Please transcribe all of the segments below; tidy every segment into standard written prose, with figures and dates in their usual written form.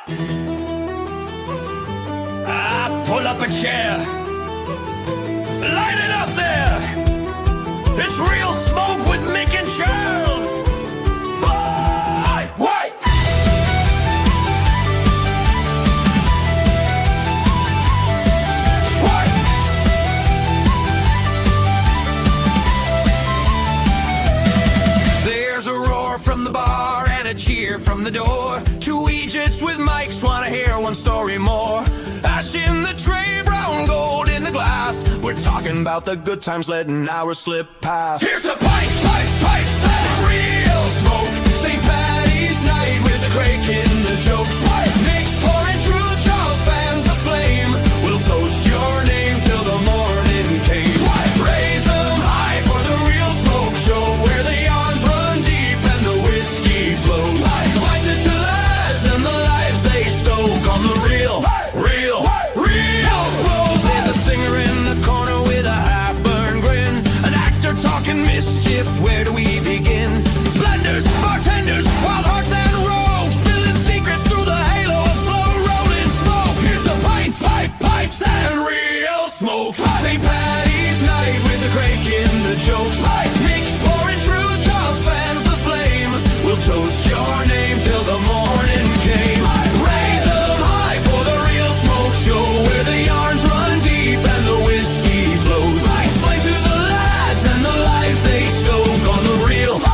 Pull up a chair, light it up there. It's Real Smoke with Mick and Charles. Boy, wait. There's a roar from the bar and a cheer from the door. Two Egypts with mics wanna hear one story more. Ash in the tray, brown gold in the glass. We're talking about the good times letting hours slip past. Here's the pipes, pipes, and real smoke. St. Patty's night with the great kid and the jokes. Mix pouring true Charles fans the flame. We'll toast your name till the morning came. Raise them high for the real smoke show, where the yarns run deep and the whiskey flows. Slice it to lads and the lives they stoke on the real smoke. There's a singer in the corner with a half-burned grin, an actor talking mischief, where do we begin? Blenders, bartenders, wild hearts and rogues, spilling secrets through the halo of slow-rolling smoke. Here's the pipes and real smoke. St. Patty's night with the crank in the jokes. Mix pouring true Charles fans the flame. We'll toast your name till the morning came. Raise them high for the real smoke show, where the yarns run deep and the whiskey flows. Explain to the lads and the life they stoke on the real smoke.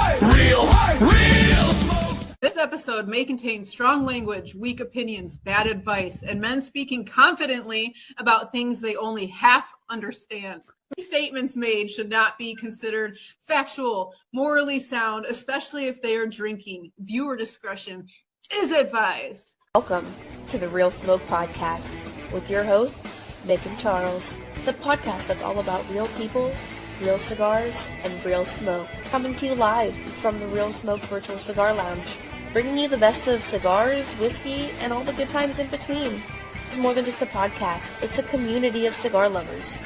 This episode may contain strong language, weak opinions, bad advice, and men speaking confidently about things they only half understand. Statements made should not be considered factual, morally sound, especially if they are drinking. Viewer discretion is advised. Welcome to the Real Smoke Podcast with your hosts, Mick and Charles, the podcast that's all about real people, real cigars, and real smoke. Coming to you live from the Real Smoke Virtual Cigar Lounge, bringing you the best of cigars, whiskey, and all the good times in between. It's more than just a podcast, it's a community of cigar lovers.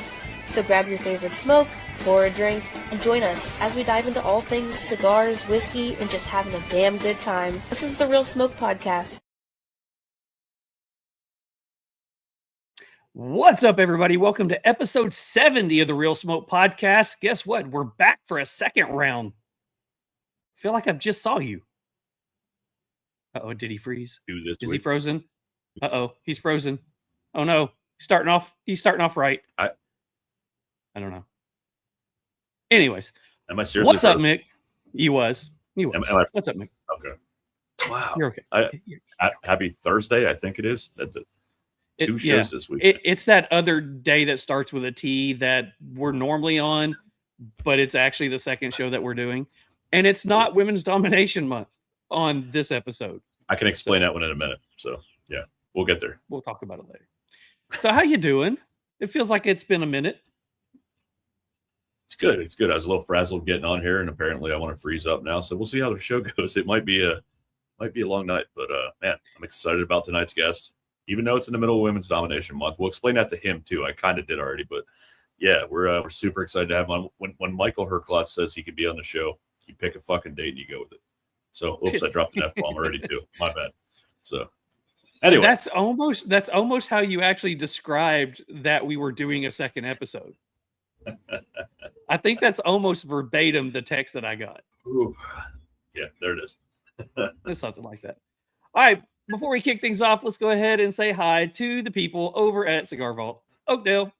So grab your favorite smoke, pour a drink, and join us as we dive into all things cigars, whiskey, and just having a damn good time. This is the Real Smoke Podcast. What's up, everybody? Welcome to episode 70 of the Real Smoke Podcast. Guess what? We're back for a second round. I feel like I just saw you. Uh-oh, did he freeze? Is he frozen? Uh-oh, he's frozen. Oh no, he's starting off right. I don't know. Anyways, am I seriously? What's up, Mick? You was. What's up, Mick? Okay. Wow. You're okay. Happy Thursday, I think it is. Two shows this week. It's that other day that starts with a T that we're normally on, but it's actually the second show that we're doing. And it's not Women's Domination Month on this episode. I can explain that one in a minute. So, yeah, we'll get there. We'll talk about it later. So how you doing? It feels like it's been a minute. It's good. It's good. I was a little frazzled getting on here, and apparently I want to freeze up now. So we'll see how the show goes. It might be a long night, but man, I'm excited about tonight's guest. Even though it's in the middle of Women's Domination Month, we'll explain that to him too. I kind of did already, but yeah, we're super excited to have him on. When Michael Herklots says he could be on the show, you pick a fucking date and you go with it. So, oops, I dropped an F-bomb already too. My bad. So, anyway, that's almost how you actually described that we were doing a second episode. I think that's almost verbatim the text that I got. Ooh. Yeah, there it is. It's something like that. All right, before we kick things off, let's go ahead and say hi to the people over at Cigar Vault Oakdale.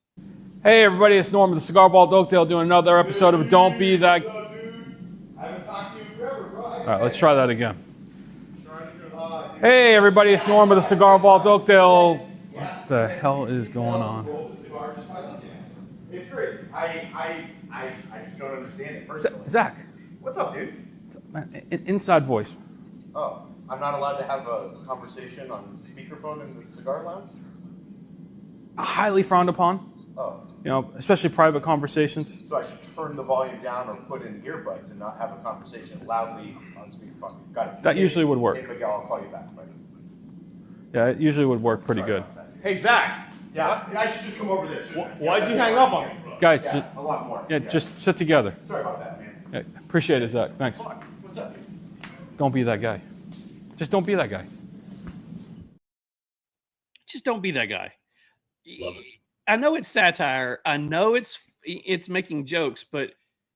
Hey everybody, it's Norm of the Cigar Vault Oakdale doing another episode of Don't Be That. I haven't talked to you forever, bro. All right, let's try that again. Hey everybody, it's Norm of the Cigar Vault Oakdale. What the hell is going on? It's crazy. I just don't understand it personally. Zach. What's up, dude? Inside voice. Oh, I'm not allowed to have a conversation on speakerphone in the cigar lounge? Highly frowned upon. Oh. You know, especially private conversations. So I should turn the volume down or put in earbuds and not have a conversation loudly on speakerphone. Got it. That usually would work. Hey, Miguel, I'll call you back. Right? Yeah, it usually would work pretty good. Hey, Zach. Yeah, I should just come over there. Why'd you hang up on me? Guys, yeah, a lot more. Yeah, just sit together. Sorry about that, man. Yeah, appreciate it, Zach. Thanks. What's up, dude? Don't be that guy. Just don't be that guy. just don't be that guy. Love it. I know it's satire. I know it's making jokes, but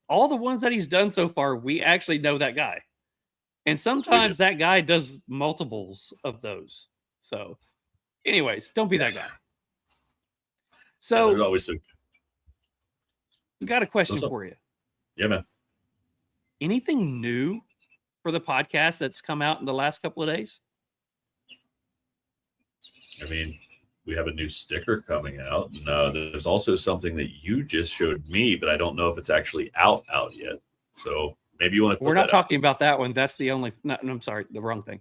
all the ones that he's done so far, we actually know that guy. And sometimes that guy does multiples of those. So, anyways, don't be that guy. So, there's always we got a question for you. Yeah, man. Anything new for the podcast that's come out in the last couple of days? I mean, we have a new sticker coming out. And, there's also something that you just showed me, but I don't know if it's actually out yet. So maybe you want to put We're not talking about that one. That's the only, no, I'm sorry, the wrong thing.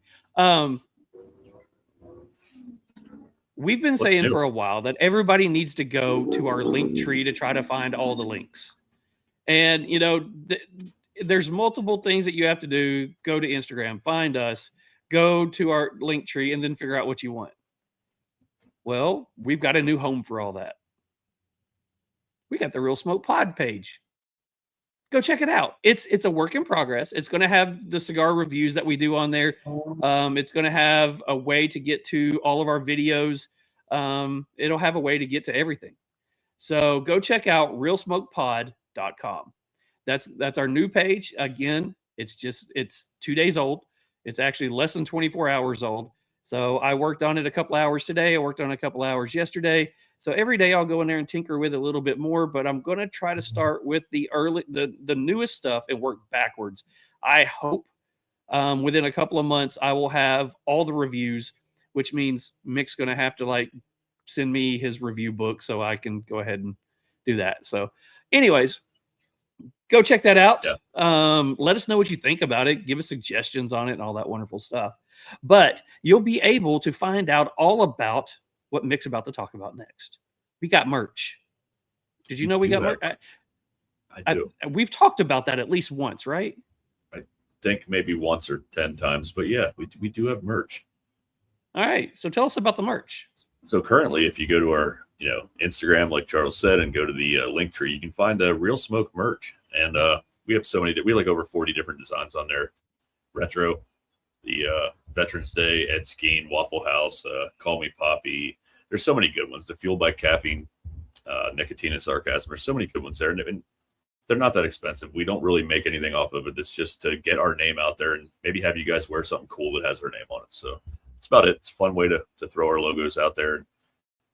We've been saying for a while that everybody needs to go to our link tree to try to find all the links. And, you know, there's multiple things that you have to do. Go to Instagram, find us, go to our link tree, and then figure out what you want. Well, we've got a new home for all that. We got the Real Smoke Pod page. Go check it out. It's a work in progress. It's going to have the cigar reviews that we do on there. It's going to have a way to get to all of our videos. It'll have a way to get to everything. So go check out realsmokepod.com. That's our new page. Again, it's 2 days old. It's actually less than 24 hours old. So I worked on it a couple hours today. I worked on it a couple hours yesterday. So every day I'll go in there and tinker with it a little bit more, but I'm going to try to start with the newest stuff and work backwards. I hope within a couple of months I will have all the reviews, which means Mick's going to have to send me his review book so I can go ahead and do that. So anyways, go check that out. Yeah. Let us know what you think about it. Give us suggestions on it and all that wonderful stuff. But you'll be able to find out all about what Mick's about to talk about next. We got merch. Did you know we got merch? I do. We've talked about that at least once, right? I think maybe once or 10 times, but yeah, we do have merch. All right. So tell us about the merch. So currently, if you go to our Instagram, like Charles said, and go to the link tree, you can find the Real Smoke merch. And we have so many, we have over 40 different designs on there. Retro, the Veterans Day, Ed Skeen, Waffle House, Call Me Poppy. There's so many good ones. The Fueled by Caffeine, Nicotine and Sarcasm. There's so many good ones there. And they're not that expensive. We don't really make anything off of it. It's just to get our name out there and maybe have you guys wear something cool that has our name on it. So that's about it. It's a fun way to throw our logos out there and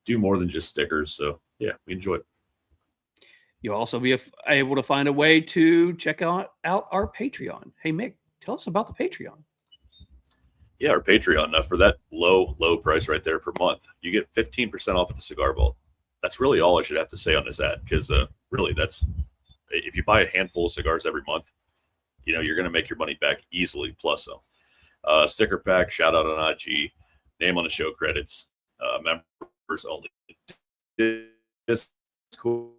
do more than just stickers. So yeah, we enjoy it. You'll also be able to find a way to check out our Patreon. Hey, Mick, tell us about the Patreon. Yeah, our Patreon, for that low price right there per month, you get 15% off at the Cigar Vault. That's really all I should have to say on this ad, because really that's, if you buy a handful of cigars every month, you're going to make your money back easily, plus some. Sticker pack, shout out on IG, name on the show credits, members only. Discord,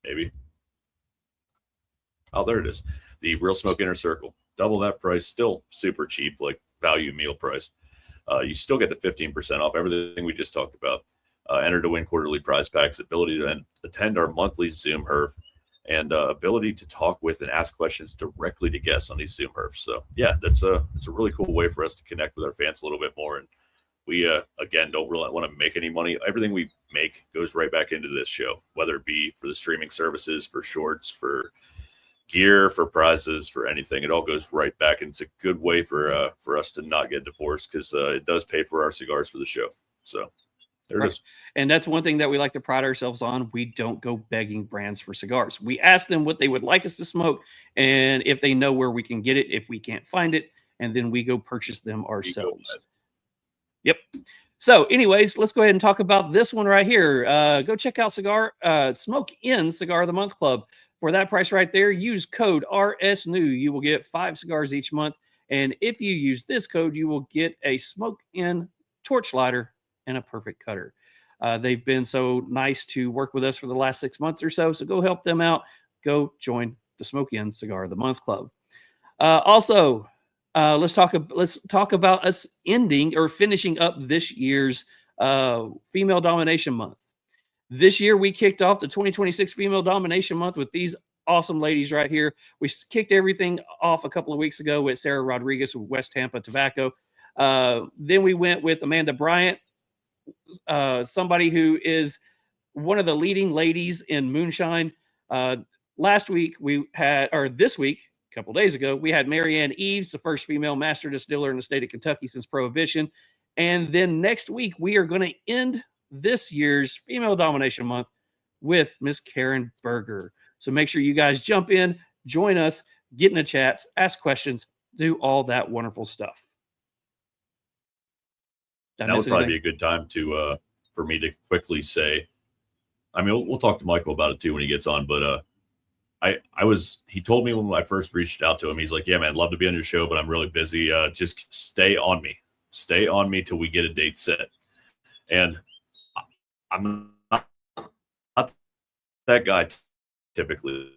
maybe. Oh, there it is. The Real Smoke Inner Circle. Double that price, still super cheap, like value meal price. You still get the 15% off everything we just talked about. Enter to win quarterly prize packs, ability to attend our monthly Zoom HERF, and ability to talk with and ask questions directly to guests on these Zoom HERFs. So yeah, it's a really cool way for us to connect with our fans a little bit more. And we, again, don't really want to make any money. Everything we make goes right back into this show, whether it be for the streaming services, for shorts, for gear, for prizes, for anything. It all goes right back. And it's a good way for us to not get divorced, because it does pay for our cigars for the show. So there it is. And that's one thing that we like to pride ourselves on. We don't go begging brands for cigars. We ask them what they would like us to smoke, and if they know where we can get it, if we can't find it, and then we go purchase them ourselves. Yep. So anyways, let's go ahead and talk about this one right here. Go check out Smoke In Cigar of the Month Club. For that price right there, use code RSNEW. You will get 5 cigars each month. And if you use this code, you will get a Smoke In torch lighter and a perfect cutter. They've been so nice to work with us for the last 6 months or so. So go help them out. Go join the Smoke In Cigar of the Month Club. Also, let's talk about us ending or finishing up this year's Female Domination Month. This year, we kicked off the 2026 Female Domination Month with these awesome ladies right here. We kicked everything off a couple of weeks ago with Sarah Rodriguez with West Tampa Tobacco. Then we went with Amanda Bryant, somebody who is one of the leading ladies in moonshine. Last week this week, a couple days ago, we had Marianne Eves, the first female master distiller in the state of Kentucky since Prohibition. And then next week, we are going to end this year's Female Domination Month with Miss Karen Berger. So make sure you guys jump in, join us, get in the chats, ask questions, do all that wonderful stuff. That would probably be a good time to for me to quickly say, I mean, we'll talk to Michael about it too when he gets on, but he told me when I first reached out to him, he's like, yeah, man, I'd love to be on your show, but I'm really busy. Just stay on me till we get a date set. And I'm not that guy typically,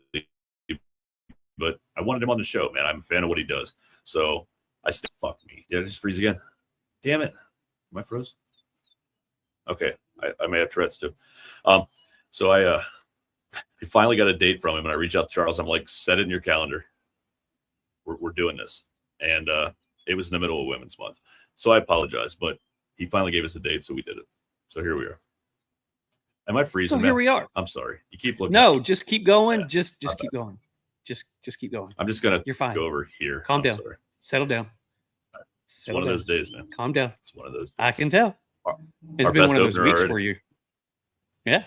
but I wanted him on the show, man. I'm a fan of what he does. So fuck me. Did I just freeze again? Damn it. Am I froze? Okay. I may have Tourette's too. So I finally got a date from him, and I reached out to Charles. I'm like, set it in your calendar. We're doing this. And it was in the middle of Women's Month. So I apologize, but he finally gave us a date, so we did it. So here we are. Am I freezing? So here we are. I'm sorry. You keep looking. No, just keep going. Yeah. Just keep going. Just keep going. I'm just gonna You're fine. Go over here. Calm down. Sorry. Settle down. It's one of those days, man. Calm down. It's one of those days. I can tell. It's been one of those weeks for you. Yeah.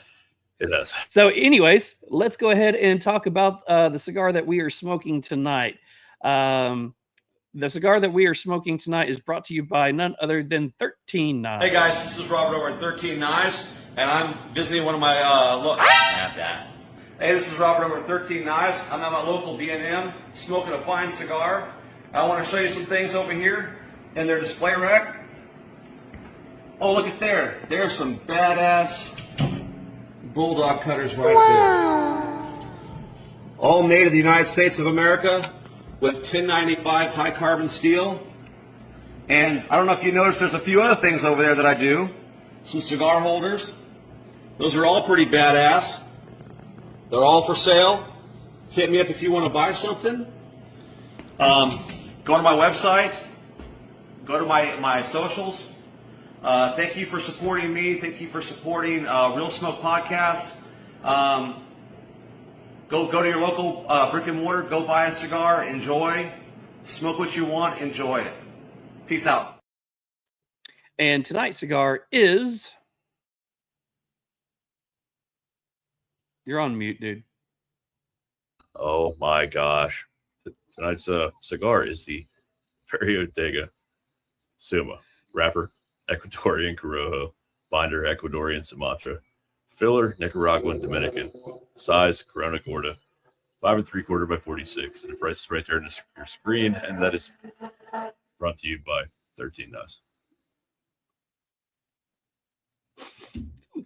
It has. So anyways, let's go ahead and talk about the cigar that we are smoking tonight. The cigar that we are smoking tonight is brought to you by none other than XIII Knives. Hey guys, this is Robert over at XIII Knives, and I'm visiting one of my at that. Hey, this is Robert over at XIII Knives. I'm at my local B&M, smoking a fine cigar. I want to show you some things over here in their display rack. Oh, look at there. There's some badass bulldog cutters right there. All made in the United States of America with 1095 high carbon steel. And I don't know if you noticed, there's a few other things over there that I do. Some cigar holders. Those are all pretty badass. They're all for sale. Hit me up if you want to buy something. Go to my website. Go to my socials. Thank you for supporting me. Thank you for supporting Real Smoke Podcast. Go to your local brick and mortar. Go buy a cigar. Enjoy. Smoke what you want. Enjoy it. Peace out. And tonight's cigar is... You're on mute, dude. Oh my gosh. Tonight's cigar is the Ferio Tego Suma. Wrapper, Ecuadorian Corojo. Binder, Ecuadorian Sumatra. Filler, Nicaraguan Dominican. Size, Corona Gorda. 5 3/4 by 46. And the price is right there on your screen. And that is brought to you by XIII Knives.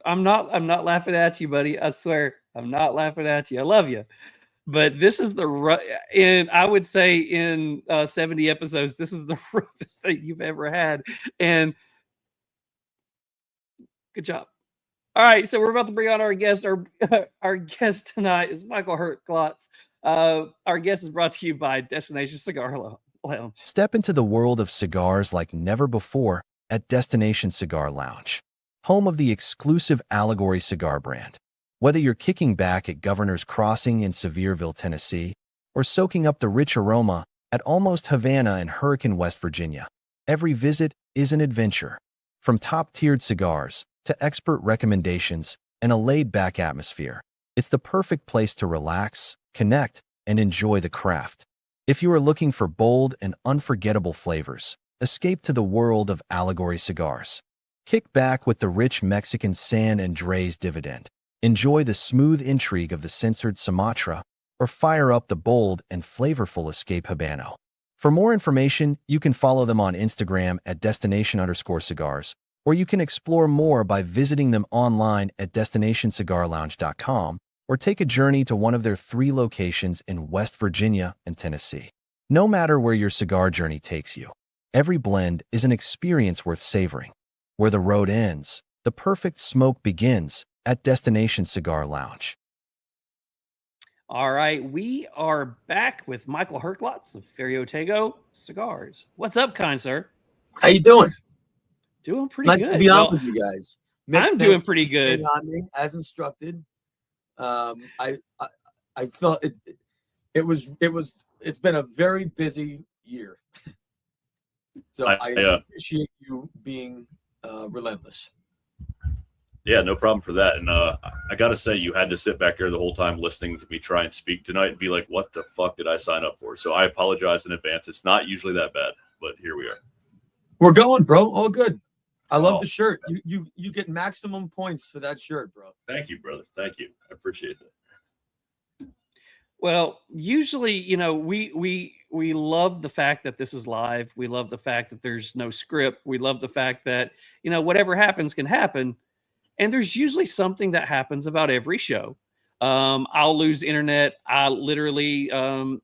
I'm not laughing at you, buddy. I swear. I'm not laughing at you. I love you. But this is and I would say in 70 episodes, this is the roughest thing you've ever had. And good job. All right, so we're about to bring on our guest. Our guest tonight is Michael Herklots. Our guest is brought to you by Destination Cigar Lounge. Step into the world of cigars like never before at Destination Cigar Lounge, home of the exclusive Allegory cigar brand. Whether you're kicking back at Governor's Crossing in Sevierville, Tennessee, or soaking up the rich aroma at Almost Havana in Hurricane, West Virginia, every visit is an adventure. From top-tiered cigars to expert recommendations and a laid-back atmosphere, it's the perfect place to relax, connect, and enjoy the craft. If you are looking for bold and unforgettable flavors, escape to the world of Allegory cigars. Kick back with the rich Mexican San Andres Dividend. Enjoy the smooth intrigue of the censored Sumatra, or fire up the bold and flavorful Escape Habano. For more information, you can follow them on Instagram at destination_cigars, or you can explore more by visiting them online at destinationcigarlounge.com, or take a journey to one of their 3 locations in West Virginia and Tennessee. No matter where your cigar journey takes you, every blend is an experience worth savoring. Where the road ends, the perfect smoke begins at Destination Cigar Lounge. All right, we are back with Michael Herklots of Ferio Tego Cigars. What's up, kind sir? How you doing? Doing pretty Nice good. to be on Well, with you guys. Mick, I'm thank doing you pretty for staying good. on me as instructed. I felt it. It's been a very busy year, so I appreciate you being relentless. Yeah, no problem for that. And I got to say, you had to sit back there the whole time listening to me try and speak tonight and be like, what the fuck did I sign up for? So I apologize in advance. It's not usually that bad, but here we are. We're going, bro. All good. I love the shirt. You get maximum points for that shirt, bro. Thank you, brother. Thank you. I appreciate that. Well, usually, you know, we love the fact that this is live. We love the fact that there's no script. We love the fact that, you know, whatever happens can happen. And there's usually something that happens about every show. I'll lose internet. I literally, I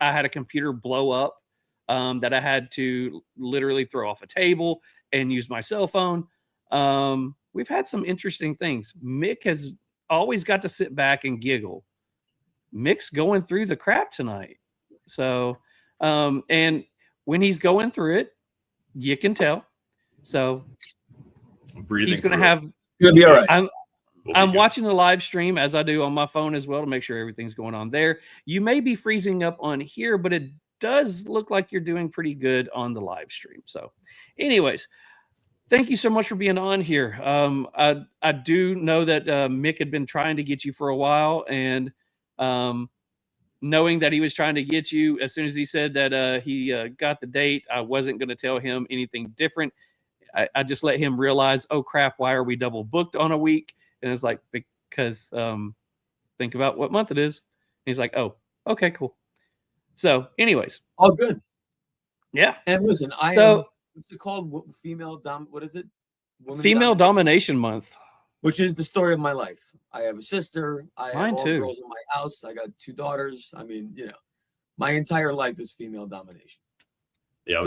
had a computer blow up that I had to literally throw off a table and use my cell phone. We've had some interesting things. Mick has always got to sit back and giggle. Mick's going through the crap tonight. So, and when he's going through it, you can tell. So he's going to have, Gonna be all right. I'm watching the live stream as I do on my phone as well to make sure everything's going on there. You may be freezing up on here, but it does look like you're doing pretty good on the live stream. So anyways, thank you so much for being on here. I do know that Mick had been trying to get you for a while, and knowing that he was trying to get you, as soon as he said that he got the date, I wasn't going to tell him anything different. I just let him realize, oh crap, why are we double booked on a week? And it's like, because think about what month it is. And he's like, oh, okay, cool. So anyways. All good. Yeah. And listen, I am, what's it called? What is it? Female Domination Month. Which is the story of my life. I have a sister. I have all too. girls in my house. I got 2 daughters. I mean, you know, my entire life is female domination. Yeah,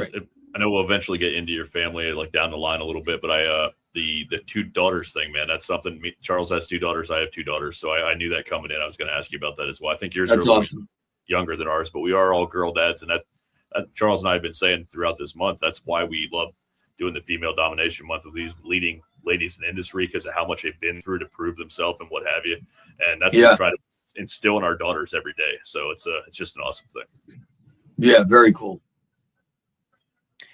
I know we'll eventually get into your family like down the line a little bit, but the 2 daughters thing, man, that's something. Charles has 2 daughters. I have 2 daughters, so I knew that coming in. I was going to ask you about that as well. I think yours are awesome. Younger than ours, but we are all girl dads, and that Charles and I have been saying throughout this month. That's why we love doing the Female Domination Month with these leading ladies in the industry, because of how much they've been through to prove themselves and what have you. And that's what we try to instill in our daughters every day. So it's just an awesome thing. Yeah, very cool.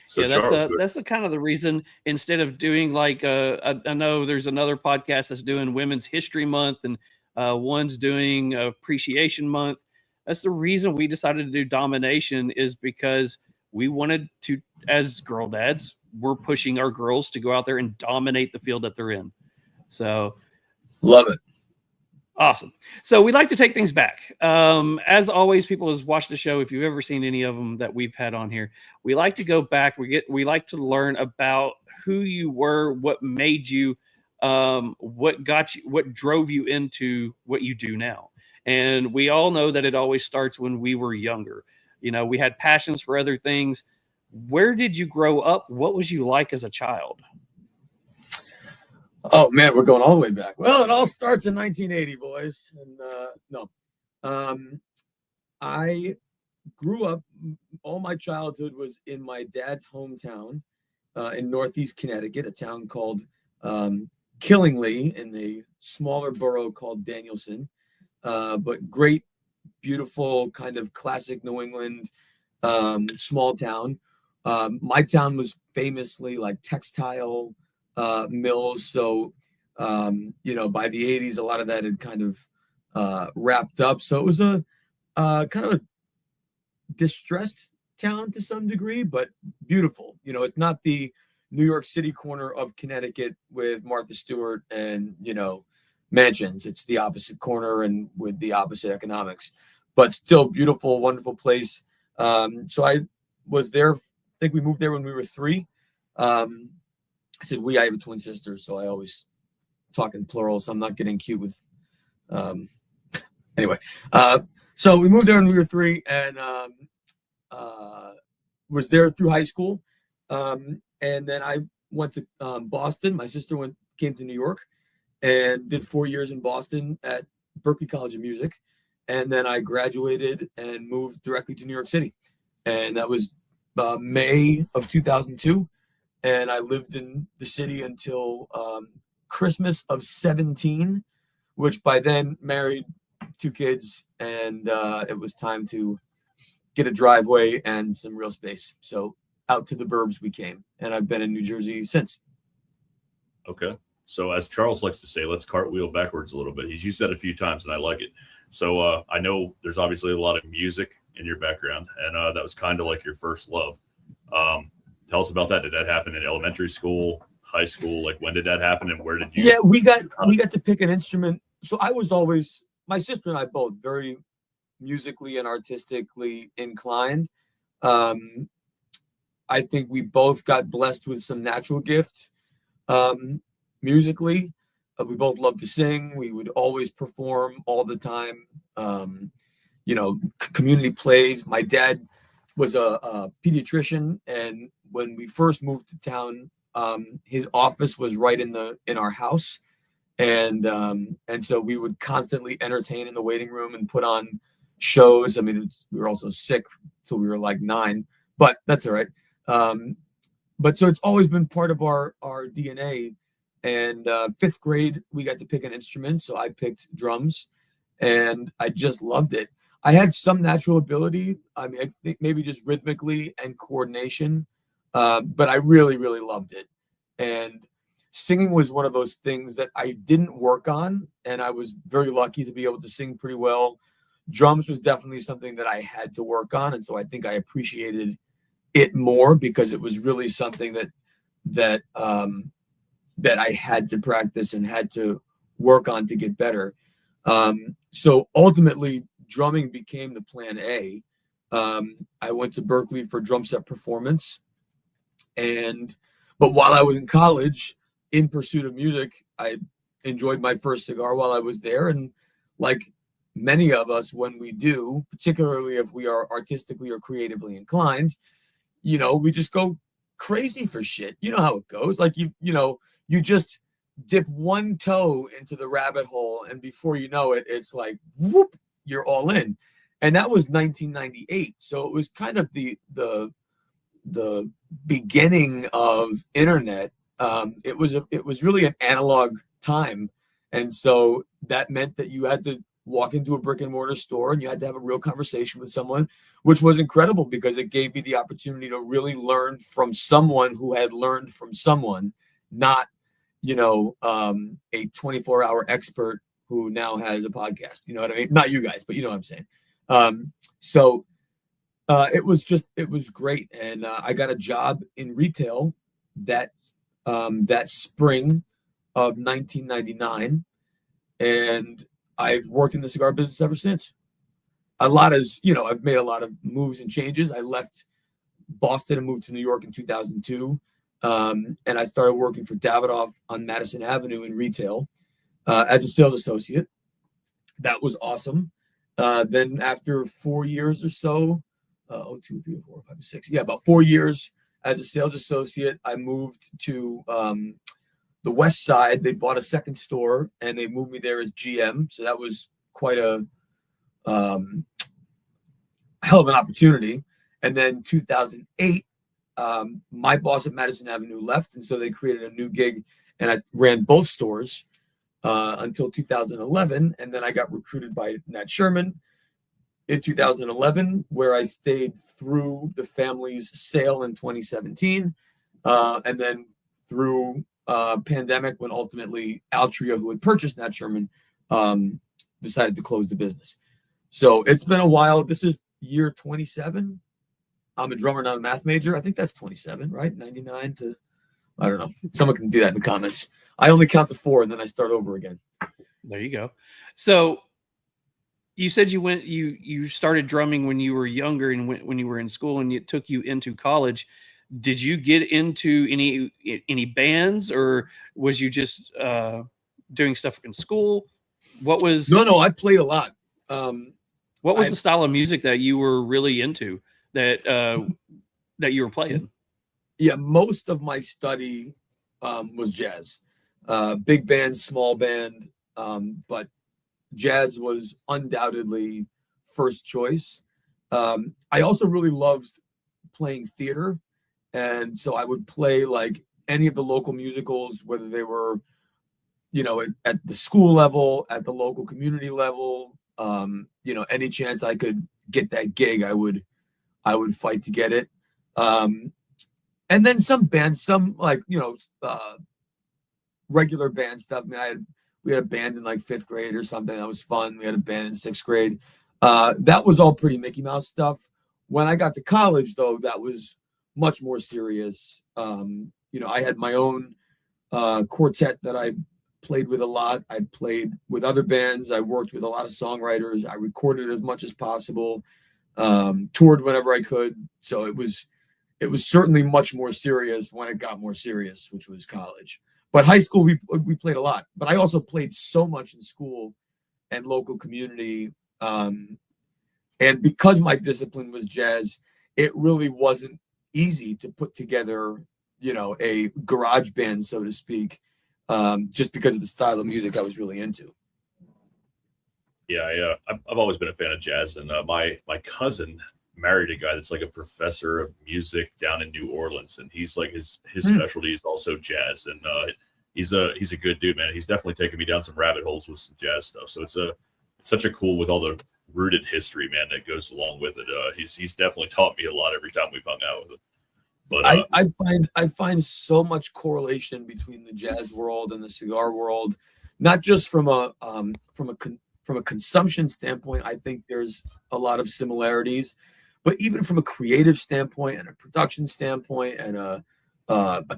So yeah, that's the kind of the reason, instead of doing like I know there's another podcast that's doing Women's History Month, and one's doing Appreciation Month. That's the reason we decided to do domination, is because we wanted to, as girl dads, we're pushing our girls to go out there and dominate the field that they're in. So love it. Awesome. So we like to take things back. As always, people has watched the show. If you've ever seen any of them that we've had on here, we like to go back. We like to learn about who you were, what made you, what got you, what drove you into what you do now. And we all know that it always starts when we were younger. You know, we had passions for other things. Where did you grow up? What was you like as a child? Oh man, we're going all the way back. Well, it all starts in 1980, boys. And I grew up. All my childhood was in my dad's hometown in Northeast Connecticut, a town called Killingly, in the smaller borough called Danielson. But great, beautiful, kind of classic New England small town. My town was famously like textile mills. So, you know, by the 80s, a lot of that had kind of wrapped up. So it was a kind of a distressed town to some degree, but beautiful. You know, it's not the New York City corner of Connecticut with Martha Stewart and, you know, mansions. It's the opposite corner and with the opposite economics, but still beautiful, wonderful place. So I was there. I think we moved there when we were 3. I said I have a twin sister, so I always talk in plural, so I'm not getting cute with anyway. So we moved there when we were 3, and was there through high school. And then I went to Boston. My sister came to New York and did 4 years in Boston at Berklee College of Music. And then I graduated and moved directly to New York City. And that was May of 2002. and I lived in the city until Christmas of 17, which by then married, 2 kids, and it was time to get a driveway and some real space. So out to the burbs we came, and I've been in New Jersey since. Okay. So as Charles likes to say, let's cartwheel backwards a little bit. He's used that a few times, and I like it. So I know there's obviously a lot of music in your background, and that was kind of like your first love. Tell us about that. Did that happen in elementary school, high school? Like, when did that happen, and where did you? Yeah, we got to pick an instrument. So I was always, my sister and I both, very musically and artistically inclined. I think we both got blessed with some natural gift musically. We both loved to sing. We would always perform all the time. Community plays. My dad was a pediatrician, and when we first moved to town, his office was right in our house, and so we would constantly entertain in the waiting room and put on shows. I mean, we were also sick till we were like 9, but that's all right. But so it's always been part of our DNA. And 5th grade, we got to pick an instrument, so I picked drums, and I just loved it. I had some natural ability. I mean, I think maybe just rhythmically and coordination, but I really, really loved it. And singing was one of those things that I didn't work on, and I was very lucky to be able to sing pretty well. Drums was definitely something that I had to work on, and so I think I appreciated it more because it was really something that I had to practice and had to work on to get better. So ultimately, drumming became the plan A. I went to Berkeley for drum set performance, but while I was in college, in pursuit of music, I enjoyed my first cigar while I was there. And like many of us, when we do, particularly if we are artistically or creatively inclined, we just go crazy for shit. You know how it goes. Like you just dip one toe into the rabbit hole, and before you know it, it's like whoop, you're all in. And that was 1998. So it was kind of the beginning of internet. It was really an analog time, and so that meant that you had to walk into a brick and mortar store and you had to have a real conversation with someone, which was incredible because it gave me the opportunity to really learn from someone who had learned from someone, not a 24-hour expert who now has a podcast. You know what I mean? Not you guys, but you know what I'm saying. So it was great. And I got a job in retail that spring of 1999. And I've worked in the cigar business ever since. I've made a lot of moves and changes. I left Boston and moved to New York in 2002. And I started working for Davidoff on Madison Avenue in retail as a sales associate. That was awesome. Then after 4 years or so, 2, 3, 4, 5, 6, about 4 years as a sales associate, I moved to the West Side. They bought a second store and they moved me there as GM. So that was quite a hell of an opportunity. And then 2008, my boss at Madison Avenue left, and so they created a new gig, and I ran both stores until 2011, and then I got recruited by Nat Sherman in 2011, where I stayed through the family's sale in 2017, and then through pandemic, when ultimately Altria, who had purchased Nat Sherman, decided to close the business. So it's been a while. This is year 27. I'm a drummer, not a math major. I think that's 27, right? 99 to, I don't know. Someone can do that in the comments. I only count to 4 and then I start over again. There you go. So you said you started drumming when you were younger and when you were in school, and it took you into college. Did you get into any bands, or was you just doing stuff in school? What was? No, I played a lot. What was the style of music that you were really into that you were playing? Yeah, most of my study was jazz, big band, small band, but jazz was undoubtedly first choice. I also really loved playing theater, And so I would play like any of the local musicals, whether they were, at the school level, at the local community level, any chance I could get that gig, I would fight to get it. And then some bands, regular band stuff. I mean, we had a band in like 5th grade or something. That was fun. We had a band in 6th grade. That was all pretty Mickey Mouse stuff. When I got to college, though, that was much more serious. I had my own quartet that I played with a lot. I played with other bands. I worked with a lot of songwriters. I recorded as much as possible, toured whenever I could. So it was certainly much more serious when it got more serious, which was college. But high school, we played a lot. But I also played so much in school and local community. And because my discipline was jazz, it really wasn't easy to put together, a garage band, so to speak, just because of the style of music I was really into. Yeah, I've always been a fan of jazz, and my cousin married a guy that's like a professor of music down in New Orleans, and he's like his specialty is also jazz, and he's a good dude, man. He's definitely taken me down some rabbit holes with some jazz stuff. So it's such a cool, with all the rooted history, man, that goes along with it. He's definitely taught me a lot every time we've hung out with him. But I find so much correlation between the jazz world and the cigar world, not just from a consumption standpoint. I think there's a lot of similarities, but even from a creative standpoint and a production standpoint and a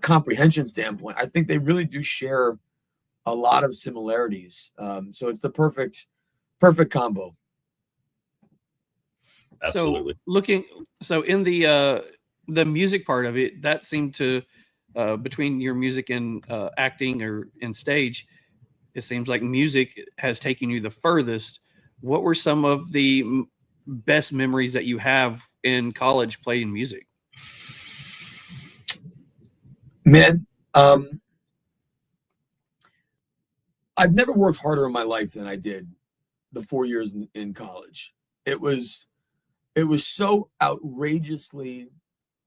comprehension standpoint, I think they really do share a lot of similarities. So it's the perfect combo. Absolutely. So in the music part of it, that seemed to between your music and acting or in stage, it seems like music has taken you the furthest. What were some of the best memories that you have in college playing music? Man, I've never worked harder in my life than I did the 4 years in college. It was so outrageously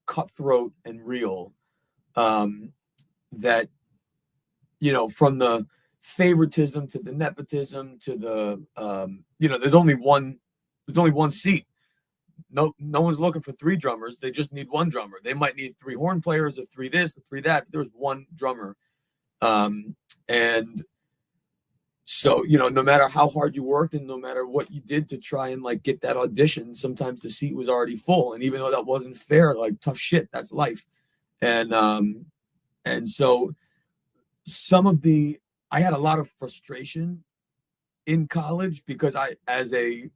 cutthroat and real, that, from the favoritism to the nepotism to the, there's only one seat. No one's looking for 3 drummers. They just need 1 drummer. They might need 3 horn players, or 3 this, or 3 that. There's 1 drummer. And so, no matter how hard you worked and no matter what you did to try and like get that audition, sometimes the seat was already full. And even though that wasn't fair, like, tough shit, that's life. And so I had a lot of frustration in college because I, as a,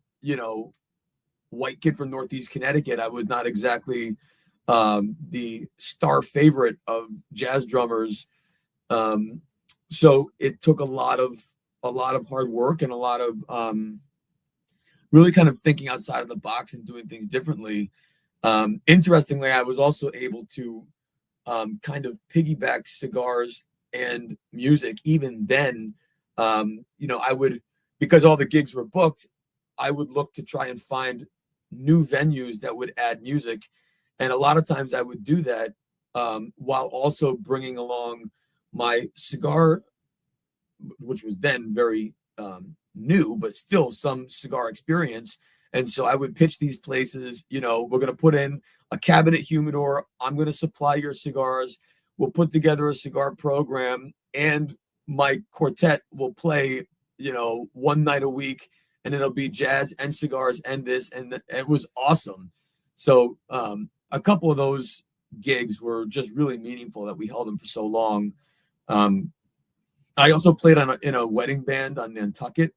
white kid from Northeast Connecticut, I was not exactly the star favorite of jazz drummers. So it took a lot of hard work and a lot of really kind of thinking outside of the box and doing things differently. Interestingly, I was also able to kind of piggyback cigars and music. Even then, I would, because all the gigs were booked, I would look to try and find new venues that would add music. And a lot of times I would do that while also bringing along my cigar, which was then very new, but still some cigar experience. And so I would pitch these places, we're going to put in a cabinet humidor. I'm going to supply your cigars. We'll put together a cigar program, and my quartet will play, 1 night a week, and it'll be jazz and cigars and this. And it was awesome. So a couple of those gigs were just really meaningful that we held them for so long. I also played in a wedding band on Nantucket.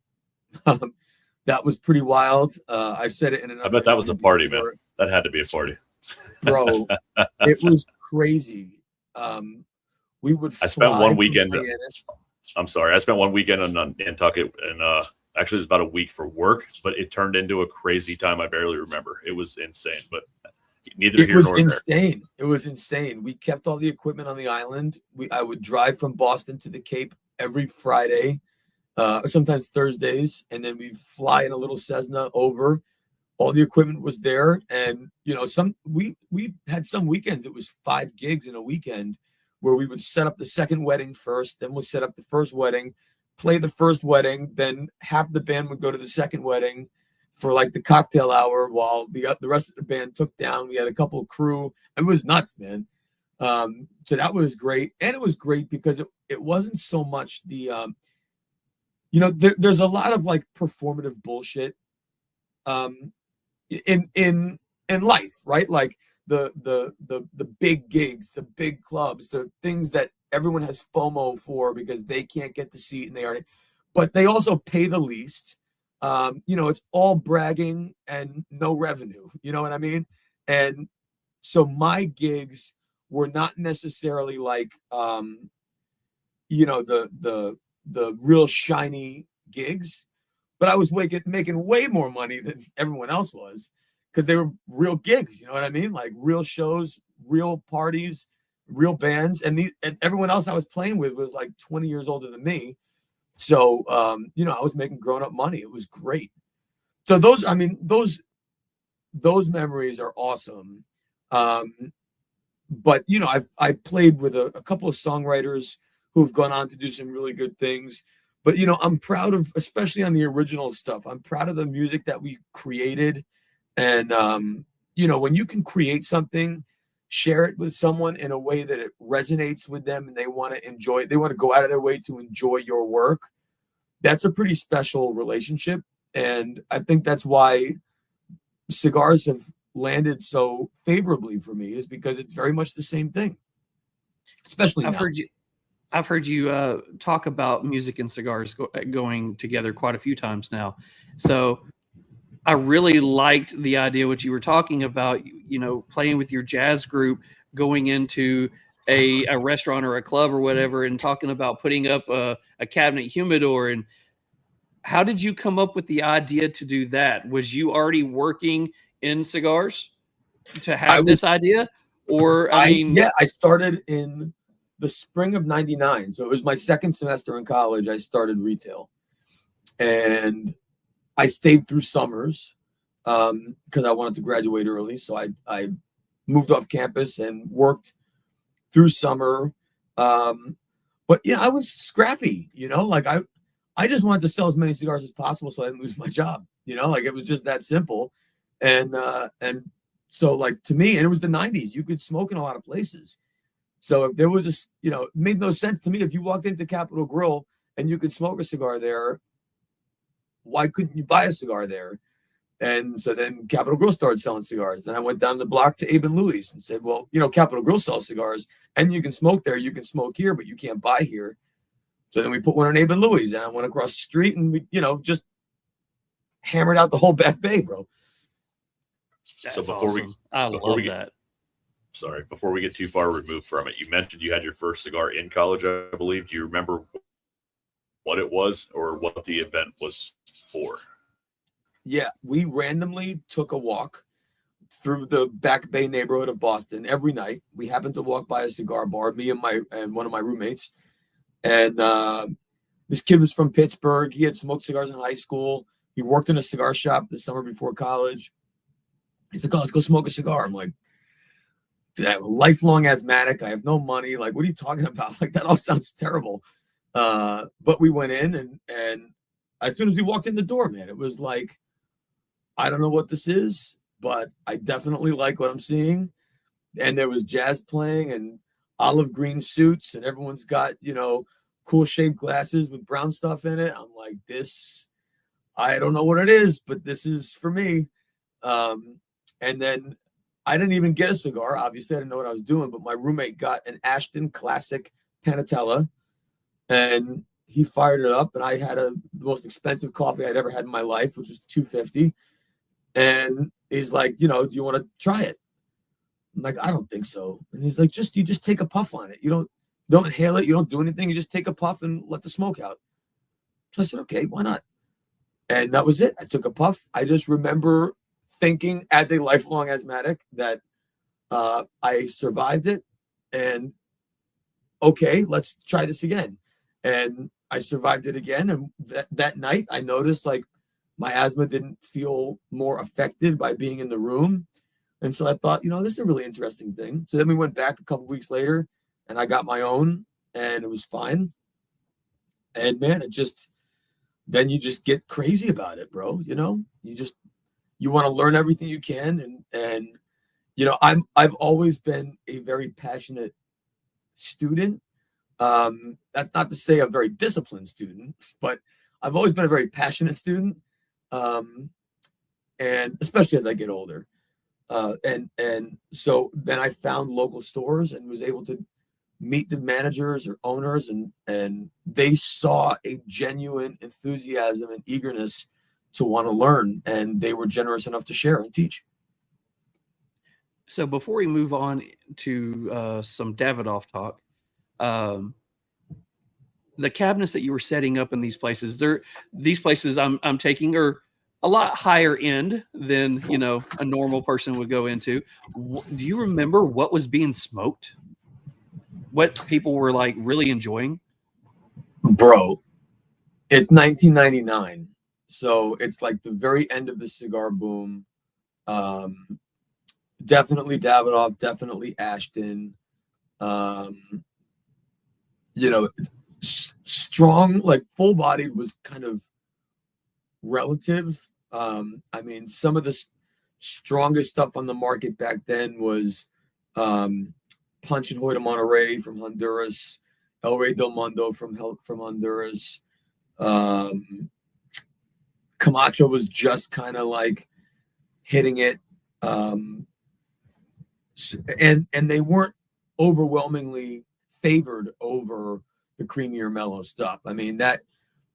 That was pretty wild. I've said it in another. I bet that was a party, man. That had to be a party, bro. It was crazy. We would. I spent one weekend. I'm sorry. I spent one weekend on Nantucket, and actually it was about a week for work, but it turned into a crazy time I barely remember. It was insane, but neither here nor there. It was insane. We kept all the equipment on the island. I would drive from Boston to the Cape every Friday, or sometimes Thursdays, and then we'd fly in a little Cessna over. all the equipment was there. And, you know, we had some weekends, it was 5 gigs in a weekend where we would set up the second wedding first, then we'll set up the first wedding, play the first wedding, then half the band would go to the second wedding for like the cocktail hour while the rest of the band took down. We had a couple of crew. It was nuts, man. So that was great. And it was great because it wasn't so much the, you know, there's a lot of like performative bullshit in life, right? Like the big gigs, the big clubs, the things that everyone has FOMO for because they can't get the seat and they already, but they also pay the least. You know, it's all bragging and no revenue. You know what I mean? And so my gigs were not necessarily like, you know, the real shiny gigs, but I was making way more money than everyone else was because they were real gigs. You know what I mean? Like real shows, real parties, real bands, and everyone else I was playing with was like 20 years older than me. So, you know, I was making grown up money. It was great. So those memories are awesome. But, you know, I played with a couple of songwriters who've gone on to do some really good things. But, you know, I'm proud of, especially on the original stuff, I'm proud of the music that we created. And, you know, when you can create something, share it with someone in a way that it resonates with them and they want to enjoy it, they want to go out of their way to enjoy your work, that's a pretty special relationship. And I think that's why cigars have landed so favorably for me, is because it's very much the same thing, especially now. I've heard you talk about music and cigars going together quite a few times now. So I really liked the idea what you were talking about, you know, playing with your jazz group, going into a restaurant or a club or whatever, and talking about putting up a cabinet humidor. And how did you come up with the idea to do that? Was you already working in cigars to have this idea? Or, I mean, yeah, I started in the spring of '99. So it was my second semester in college. I started retail and I stayed through summers because I wanted to graduate early. So I moved off campus and worked through summer. But yeah, I was scrappy, you know, like I just wanted to sell as many cigars as possible so I didn't lose my job, you know, like it was just that simple. And so like to me, and it was the 90s, you could smoke in a lot of places. So if there was a, you know, it made no sense to me if you walked into Capitol Grill and you could smoke a cigar there, why couldn't you buy a cigar there? And so then Capitol Grill started selling cigars. Then I went down the block to Abe and Louie's and said, well, you know, Capitol Grill sells cigars and you can smoke there, you can smoke here, but you can't buy here. So then we put one on Abe and Louie's and I went across the street and we, you know, just hammered out the whole Back Bay, bro. That's so before awesome. before we get too far removed from it, you mentioned you had your first cigar in college, I believe. Do you remember what it was or what the event was for? Yeah, we randomly took a walk through the Back Bay neighborhood of Boston every night. We happened to walk by a cigar bar, me and one of my roommates. And this kid was from Pittsburgh. He had smoked cigars in high school. He worked in a cigar shop the summer before college. He's like, oh, let's go smoke a cigar. I'm like, I'm a lifelong asthmatic. I have no money. Like, what are you talking about? Like, that all sounds terrible. But we went in and as soon as we walked in the door, man, it was like, I don't know what this is, but I definitely like what I'm seeing. And there was jazz playing and olive green suits and everyone's got, you know, cool shaped glasses with brown stuff in it. I'm like, this, I don't know what it is, but this is for me. And then I didn't even get a cigar. Obviously, I didn't know what I was doing, but my roommate got an Ashton Classic Panatella and he fired it up. And I had the most expensive coffee I'd ever had in my life, which was $2.50. And he's like, you know, do you want to try it? I'm like, I don't think so. And he's like, you just take a puff on it. You don't inhale it. You don't do anything. You just take a puff and let the smoke out. So I said, okay, why not? And that was it. I took a puff. I just remember thinking as a lifelong asthmatic that I survived it and okay, let's try this again. And I survived it again. And that night I noticed like My asthma didn't feel more affected by being in the room. And so I thought, this is a really interesting thing. So then we went back a couple weeks later and I got my own and it was fine. And man, then you just get crazy about it, bro. You want to learn everything you can. And I've always been a very passionate student. That's not to say a very disciplined student, but I've always been a very passionate student. And especially as I get older. And so then I found local stores and was able to meet the managers or owners, and they saw a genuine enthusiasm and eagerness to want to learn, and they were generous enough to share and teach. So before we move on to some Davidoff talk, the cabinets that you were setting up in these places, I'm taking are a lot higher end than a normal person would go into. Do you remember what was being smoked? What people were like really enjoying? Bro, it's 1999, so it's like the very end of the cigar boom. Definitely Davidoff, definitely Ashton. Strong, like full-bodied was kind of relative. I mean, some of the strongest stuff on the market back then was Punch and Hoy de Monterrey from Honduras, El Rey del Mundo from Honduras. Camacho was just kind of like hitting it. And they weren't overwhelmingly favored over the creamier mellow stuff. I mean, that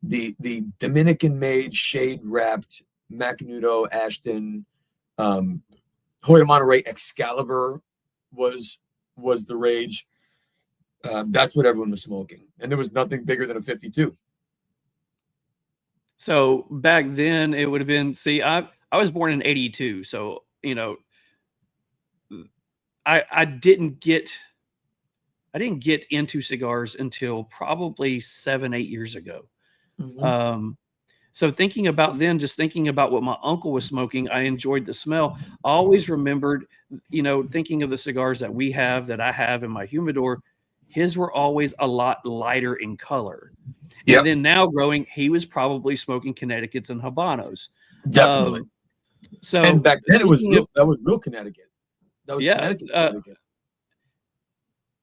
the Dominican made shade wrapped Macanudo, Ashton, Hoy de Monterrey, Excalibur was the rage. That's what everyone was smoking, and there was nothing bigger than a 52. So back then it would have been, I was born in 82. So, I didn't get into cigars until probably 7-8 years ago. Mm-hmm. So thinking about what my uncle was smoking, I enjoyed the smell. I always remembered, thinking of the cigars that I have in my humidor, his were always a lot lighter in color. Yep. And then now growing, he was probably smoking Connecticut's and Habanos. Definitely. And back then that was real Connecticut. That was Connecticut.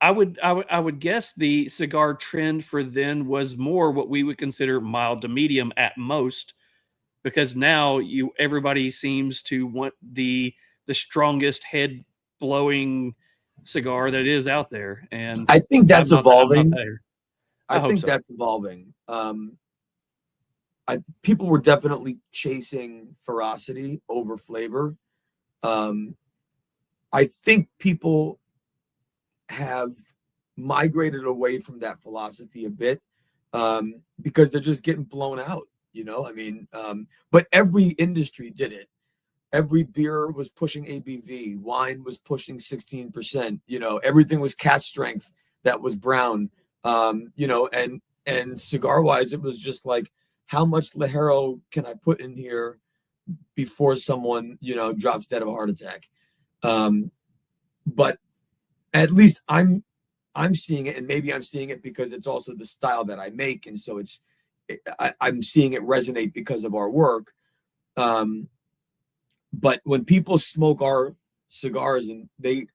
I would guess the cigar trend for then was more what we would consider mild to medium at most, because now everybody seems to want the strongest head blowing cigar that is out there, and I think that's evolving. I think so. That's evolving. People were definitely chasing ferocity over flavor. I think people have migrated away from that philosophy a bit, because they're just getting blown out. But every industry did it. Every beer was pushing ABV. Wine was pushing 16%. Everything was cast strength that was brown. And cigar wise, it was just like, how much Ligero can I put in here before someone, drops dead of a heart attack? But at least I'm seeing it, and maybe I'm seeing it because it's also the style that I make, and so I'm seeing it resonate because of our work. But when people smoke our cigars, and they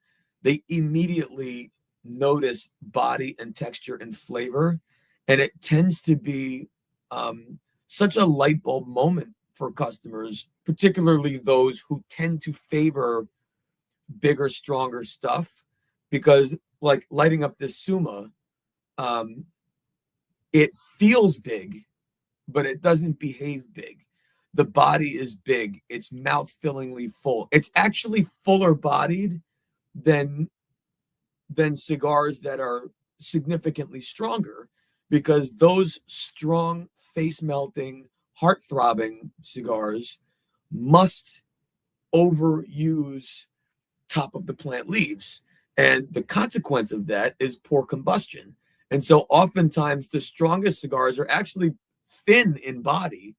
immediately notice body and texture and flavor, and it tends to be such a light bulb moment for customers, particularly those who tend to favor bigger, stronger stuff, because like lighting up this Suma, it feels big, but it doesn't behave big. The body is big. It's mouth-fillingly full. It's actually fuller bodied than cigars that are significantly stronger, because those strong, face-melting, heart-throbbing cigars must overuse top of the plant leaves. And the consequence of that is poor combustion. And so oftentimes the strongest cigars are actually thin in body,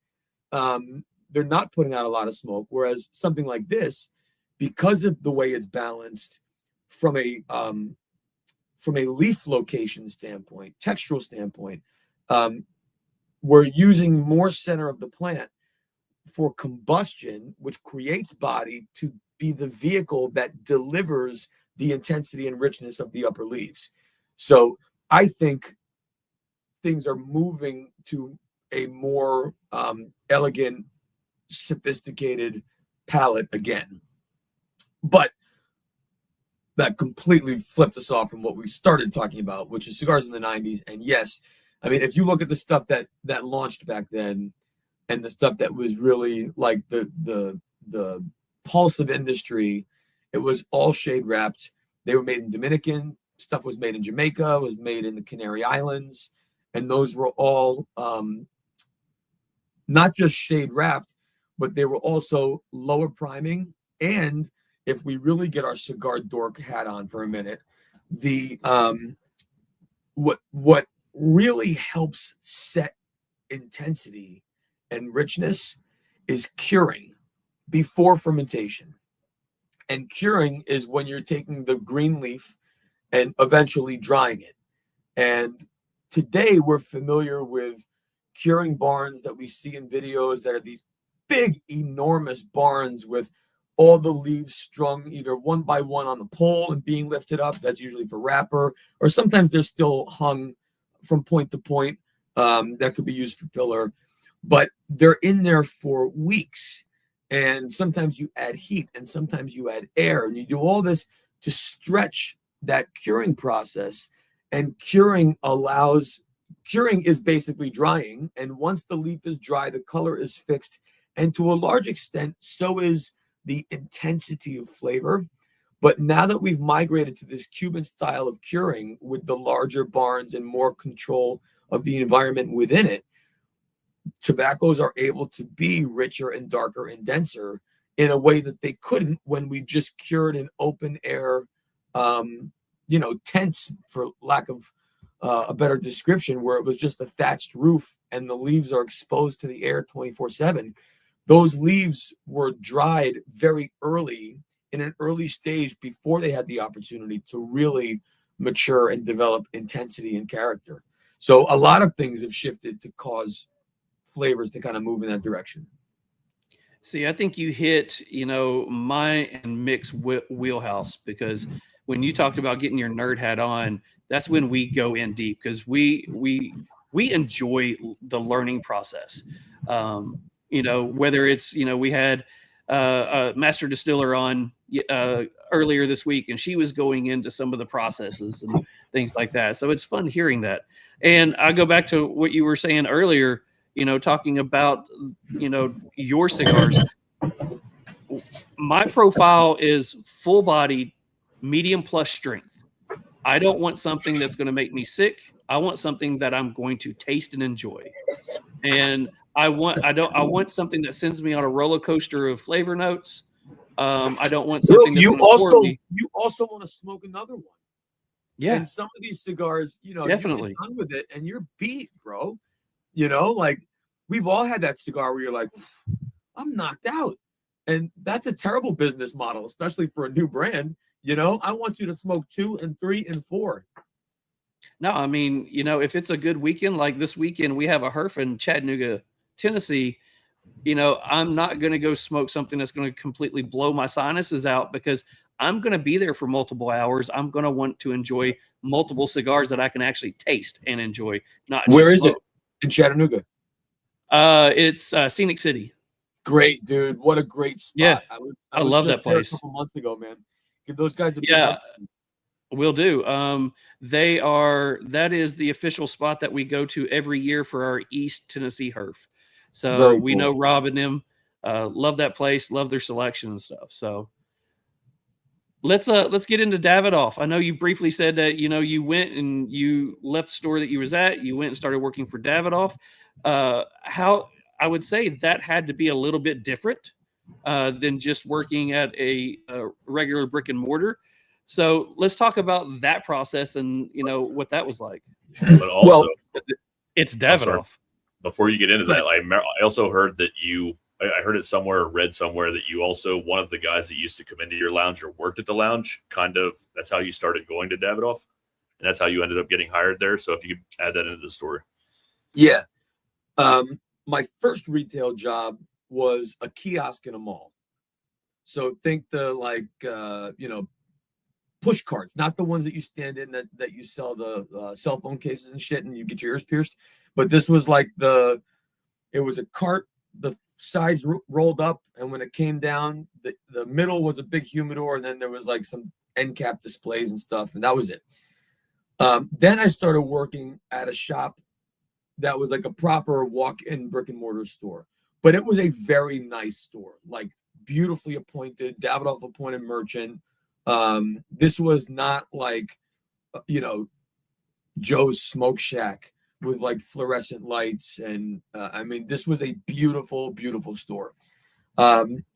they're not putting out a lot of smoke. Whereas something like this, because of the way it's balanced from a leaf location standpoint, textural standpoint, we're using more center of the plant for combustion, which creates body to be the vehicle that delivers the intensity and richness of the upper leaves. So I think things are moving to a more elegant, sophisticated palette again. But that completely flipped us off from what we started talking about, which is cigars in the 90s. And yes, I mean, if you look at the stuff that launched back then and the stuff that was really like the pulse of industry, it was all shade wrapped. They were made in Dominican, stuff was made in Jamaica, was made in the Canary Islands, and those were all not just shade wrapped, but they were also lower priming. And if we really get our cigar dork hat on for a minute, the what really helps set intensity and richness is curing before fermentation. And curing is when you're taking the green leaf and eventually drying it. And today we're familiar with curing barns that we see in videos that are these big, enormous barns with all the leaves strung either one by one on the pole and being lifted up. That's usually for wrapper, or sometimes they're still hung from point to point. That could be used for filler, but they're in there for weeks. And sometimes you add heat and sometimes you add air, and you do all this to stretch that curing process. And curing is basically drying. And once the leaf is dry, the color is fixed. And to a large extent, so is the intensity of flavor. But now that we've migrated to this Cuban style of curing with the larger barns and more control of the environment within it, tobaccos are able to be richer and darker and denser in a way that they couldn't when we just cured in open air, tents, for lack of a better description, where it was just a thatched roof and the leaves are exposed to the air 24/7. Those leaves were dried very early, in an early stage, before they had the opportunity to really mature and develop intensity and character. So a lot of things have shifted to cause flavors to kind of move in that direction. See, I think you hit, my and Mick's wheelhouse, because when you talked about getting your nerd hat on, that's when we go in deep, because we enjoy the learning process. Whether it's, we had a master distiller on earlier this week, and she was going into some of the processes and things like that. So it's fun hearing that. And I go back to what you were saying earlier, talking about, your cigars. My profile is full bodied, medium plus strength. I don't want something that's going to make me sick. I want something that I'm going to taste and enjoy. And I want something that sends me on a roller coaster of flavor notes. I don't want something that's you also want to smoke another one. Yeah. And some of these cigars, definitely you get done with it and you're beat, bro. Like we've all had that cigar where you're like, I'm knocked out. And that's a terrible business model, especially for a new brand. I want you to smoke 2 and 3 and 4. No, I mean, if it's a good weekend, like this weekend, we have a Herf in Chattanooga, Tennessee. I'm not going to go smoke something that's going to completely blow my sinuses out, because I'm going to be there for multiple hours. I'm going to want to enjoy multiple cigars that I can actually taste and enjoy. Not Where is smoke. it? In Chattanooga? It's Scenic City. Great, dude. What a great spot. Yeah, I love just that there place. a couple months ago, man. Give those guys a big Yeah, up. will do. That is the official spot that we go to every year for our East Tennessee Herf. So Very we cool. know Rob and them. Love that place, love their selection and stuff. So let's get into Davidoff. I know you briefly said that, you went and you left the store that you was at, you went and started working for Davidoff. How I would say that had to be a little bit different than just working at a regular brick and mortar. So let's talk about that process and what that was like. But also, it's Davidoff. Before you get into that, I also heard that you I heard it somewhere, or read somewhere that you also, one of the guys that used to come into your lounge or worked at the lounge, that's how you started going to Davidoff, and that's how you ended up getting hired there. So if you could add that into the story. Yeah. My first retail job was a kiosk in a mall. So think the push carts, not the ones that you stand in that you sell the cell phone cases and shit and you get your ears pierced. But this was it was a cart, the sides rolled up, and when it came down, the middle was a big humidor, and then there was like some end cap displays and stuff, and that was it. Then I started working at a shop that was like a proper walk-in brick and mortar store, but it was a very nice store, like beautifully appointed, Davidoff appointed merchant. This was not like, Joe's Smoke Shack with like fluorescent lights. And I mean, this was a beautiful, beautiful store.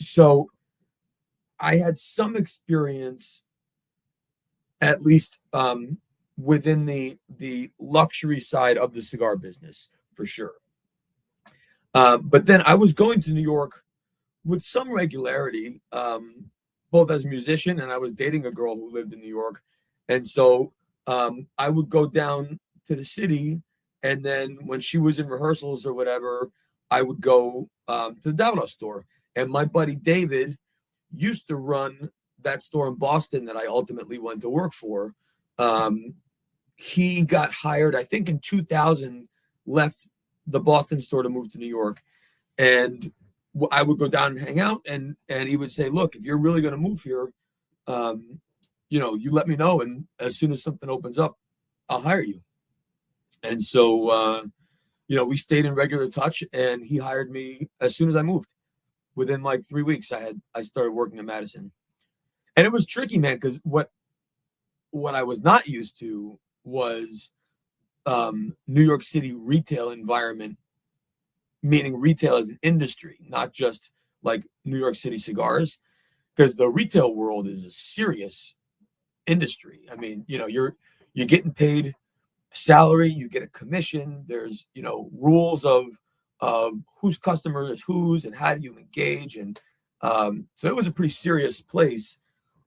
So I had some experience, at least within the luxury side of the cigar business, for sure. But then I was going to New York with some regularity, both as a musician, and I was dating a girl who lived in New York. And so I would go down to the city, and then when she was in rehearsals or whatever, I would go to the Davidoff store. And my buddy David used to run that store in Boston that I ultimately went to work for. He got hired, I think in 2000, left the Boston store to move to New York. And I would go down and hang out, and he would say, look, if you're really going to move here, you let me know. And as soon as something opens up, I'll hire you. And so, we stayed in regular touch, and he hired me as soon as I moved. Within like 3 weeks, I started working at Madison. And it was tricky, man, because what I was not used to was New York City retail environment, meaning retail as an industry, not just like New York City cigars, because the retail world is a serious industry. I mean, you're getting paid salary, you get a commission. There's rules of whose customer is whose and how do you engage, and so it was a pretty serious place.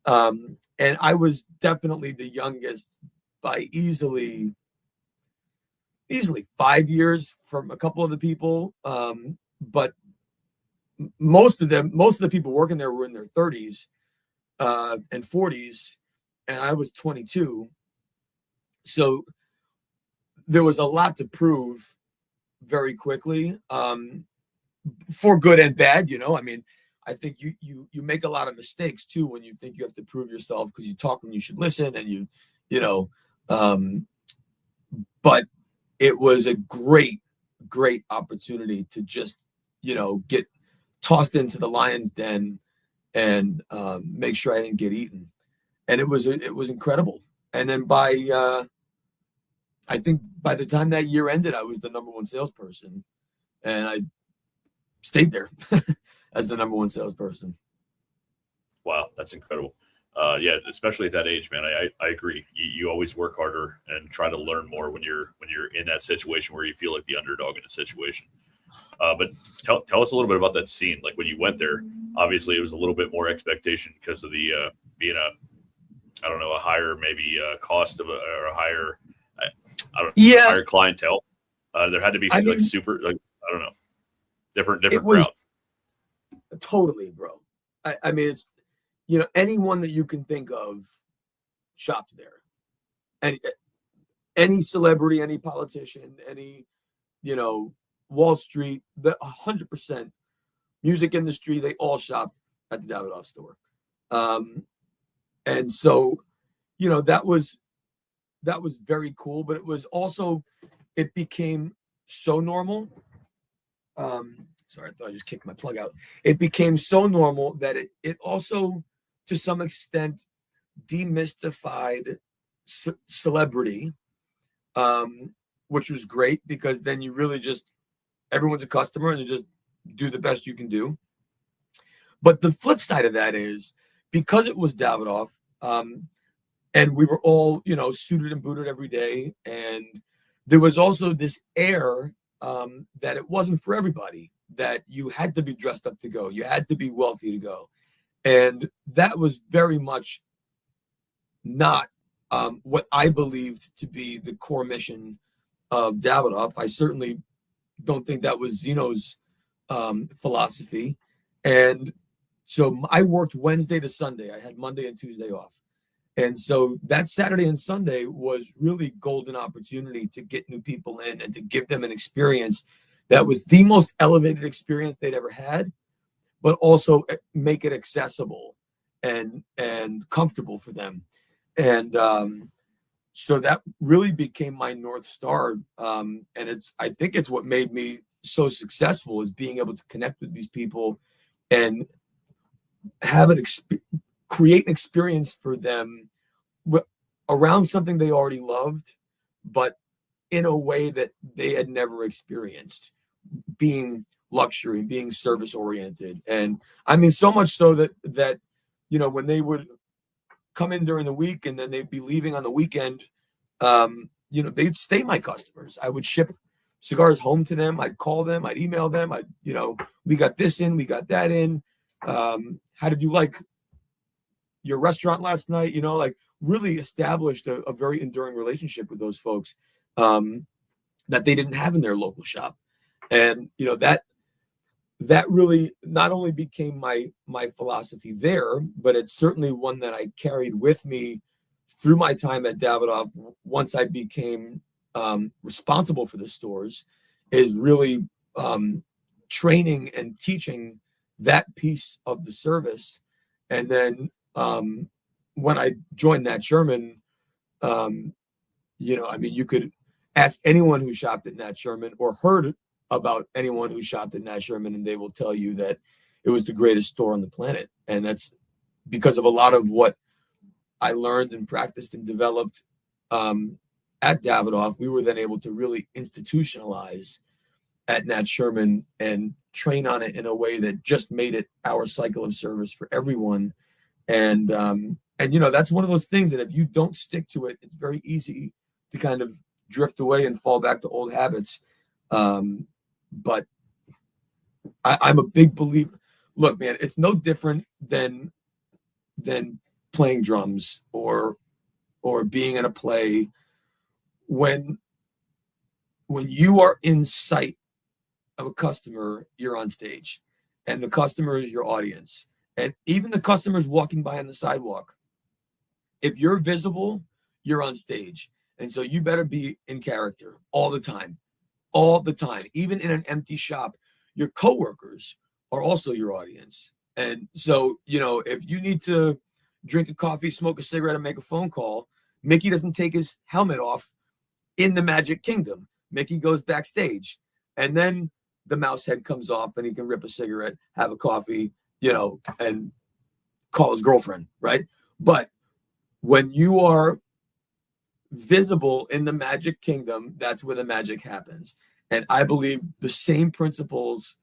And I was definitely the youngest by easily 5 years from a couple of the people. But most of the people working there were in their 30s and 40s, and I was 22. So there was a lot to prove very quickly, for good and bad. I mean, I think you make a lot of mistakes too when you think you have to prove yourself, because you talk when you should listen, and but it was a great opportunity to just, get tossed into the lion's den and make sure I didn't get eaten. And it was incredible. And then I think by the time that year ended, I was the number one salesperson, and I stayed there as the number one salesperson. Wow, that's incredible. Yeah, especially at that age, man. I agree. You always work harder and try to learn more when you're in that situation where you feel like the underdog in a situation. But tell us a little bit about that scene. Like when you went there, obviously it was a little bit more expectation because of the being a higher maybe cost of or a higher, higher clientele. There had to be super, like, I don't know, different crowd. Totally, bro. I mean, it's, anyone that you can think of shopped there. Any celebrity, any politician, any, Wall Street, the 100% music industry, they all shopped at the Davidoff store. And so, that was very cool, but it was also, it became so normal. Sorry, I thought I just kicked my plug out. It became so normal that it also, to some extent, demystified celebrity, which was great, because then you really just, everyone's a customer and you just do the best you can do. But the flip side of that is, because it was Davidoff, and we were all, suited and booted every day, and there was also this air that it wasn't for everybody. that you had to be dressed up to go. You had to be wealthy to go. And that was very much not what I believed to be the core mission of Davidoff. I certainly don't think that was Zeno's philosophy. And so I worked Wednesday to Sunday. I had Monday and Tuesday off. And so that Saturday and Sunday was really golden opportunity to get new people in and to give them an experience that was the most elevated experience they'd ever had, but also make it accessible and comfortable for them. And so that really became my North Star. And I think it's what made me so successful, is being able to connect with these people and have create an experience for them around something they already loved, but in a way that they had never experienced, being luxury, being service oriented. And I mean, so much so that when they would come in during the week and then they'd be leaving on the weekend, they'd stay my customers. I would ship cigars home to them. I'd call them, I'd email them. We got this in, we got that in. How did you like your restaurant last night? Really established a very enduring relationship with those folks that they didn't have in their local shop. And that really not only became my philosophy there, but it's certainly one that I carried with me through my time at Davidoff. Once I became responsible for the stores, is really training and teaching that piece of the service. And then when I joined Nat Sherman, you could ask anyone who shopped at Nat Sherman or heard about anyone who shopped at Nat Sherman, and they will tell you that it was the greatest store on the planet. And that's because of a lot of what I learned and practiced and developed at Davidoff. We were then able to really institutionalize at Nat Sherman and train on it in a way that just made it our cycle of service for everyone. And that's one of those things that if you don't stick to it, it's very easy to kind of drift away and fall back to old habits. But I'm a big believer. Look, man, it's no different than playing drums or being in a play. When you are in sight of a customer, you're on stage, and the customer is your audience. And even the customers walking by on the sidewalk, if you're visible, you're on stage. And so you better be in character all the time. Even in an empty shop, your coworkers are also your audience. And so, if you need to drink a coffee, smoke a cigarette, and make a phone call, Mickey doesn't take his helmet off in the Magic Kingdom. Mickey goes backstage, and then the mouse head comes off and he can rip a cigarette, have a coffee, and call his girlfriend, right? But when you are visible in the Magic Kingdom, that's where the magic happens. And I believe the same principles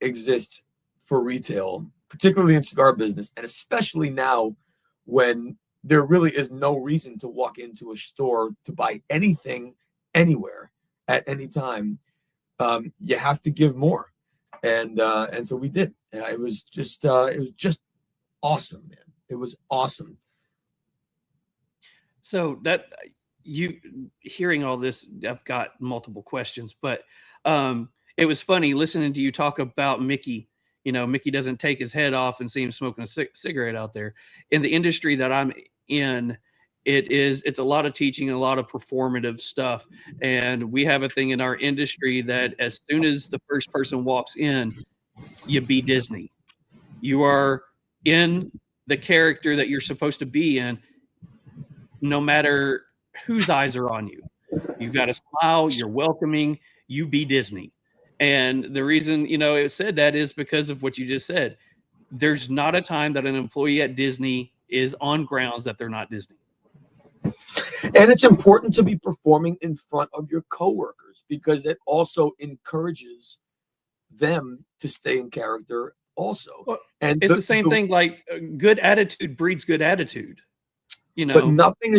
exist for retail, particularly in cigar business, and especially now when there really is no reason to walk into a store to buy anything anywhere at any time. You have to give more, and so we did. And it was just awesome, man. It was awesome. So that you hearing all this, I've got multiple questions, but it was funny listening to you talk about Mickey. Mickey doesn't take his head off and see him smoking a cigarette out there. In the industry that I'm in, it's a lot of teaching, a lot of performative stuff. And we have a thing in our industry that as soon as the first person walks in, you be Disney. You are in the character that you're supposed to be in, no matter whose eyes are on you. You've got to smile, you're welcoming, you be Disney. And the reason, it said that is because of what you just said. There's not a time that an employee at Disney is on grounds that they're not Disney. And it's important to be performing in front of your coworkers because it also encourages them to stay in character also. Well, and it's the same thing, like good attitude breeds good attitude. But nothing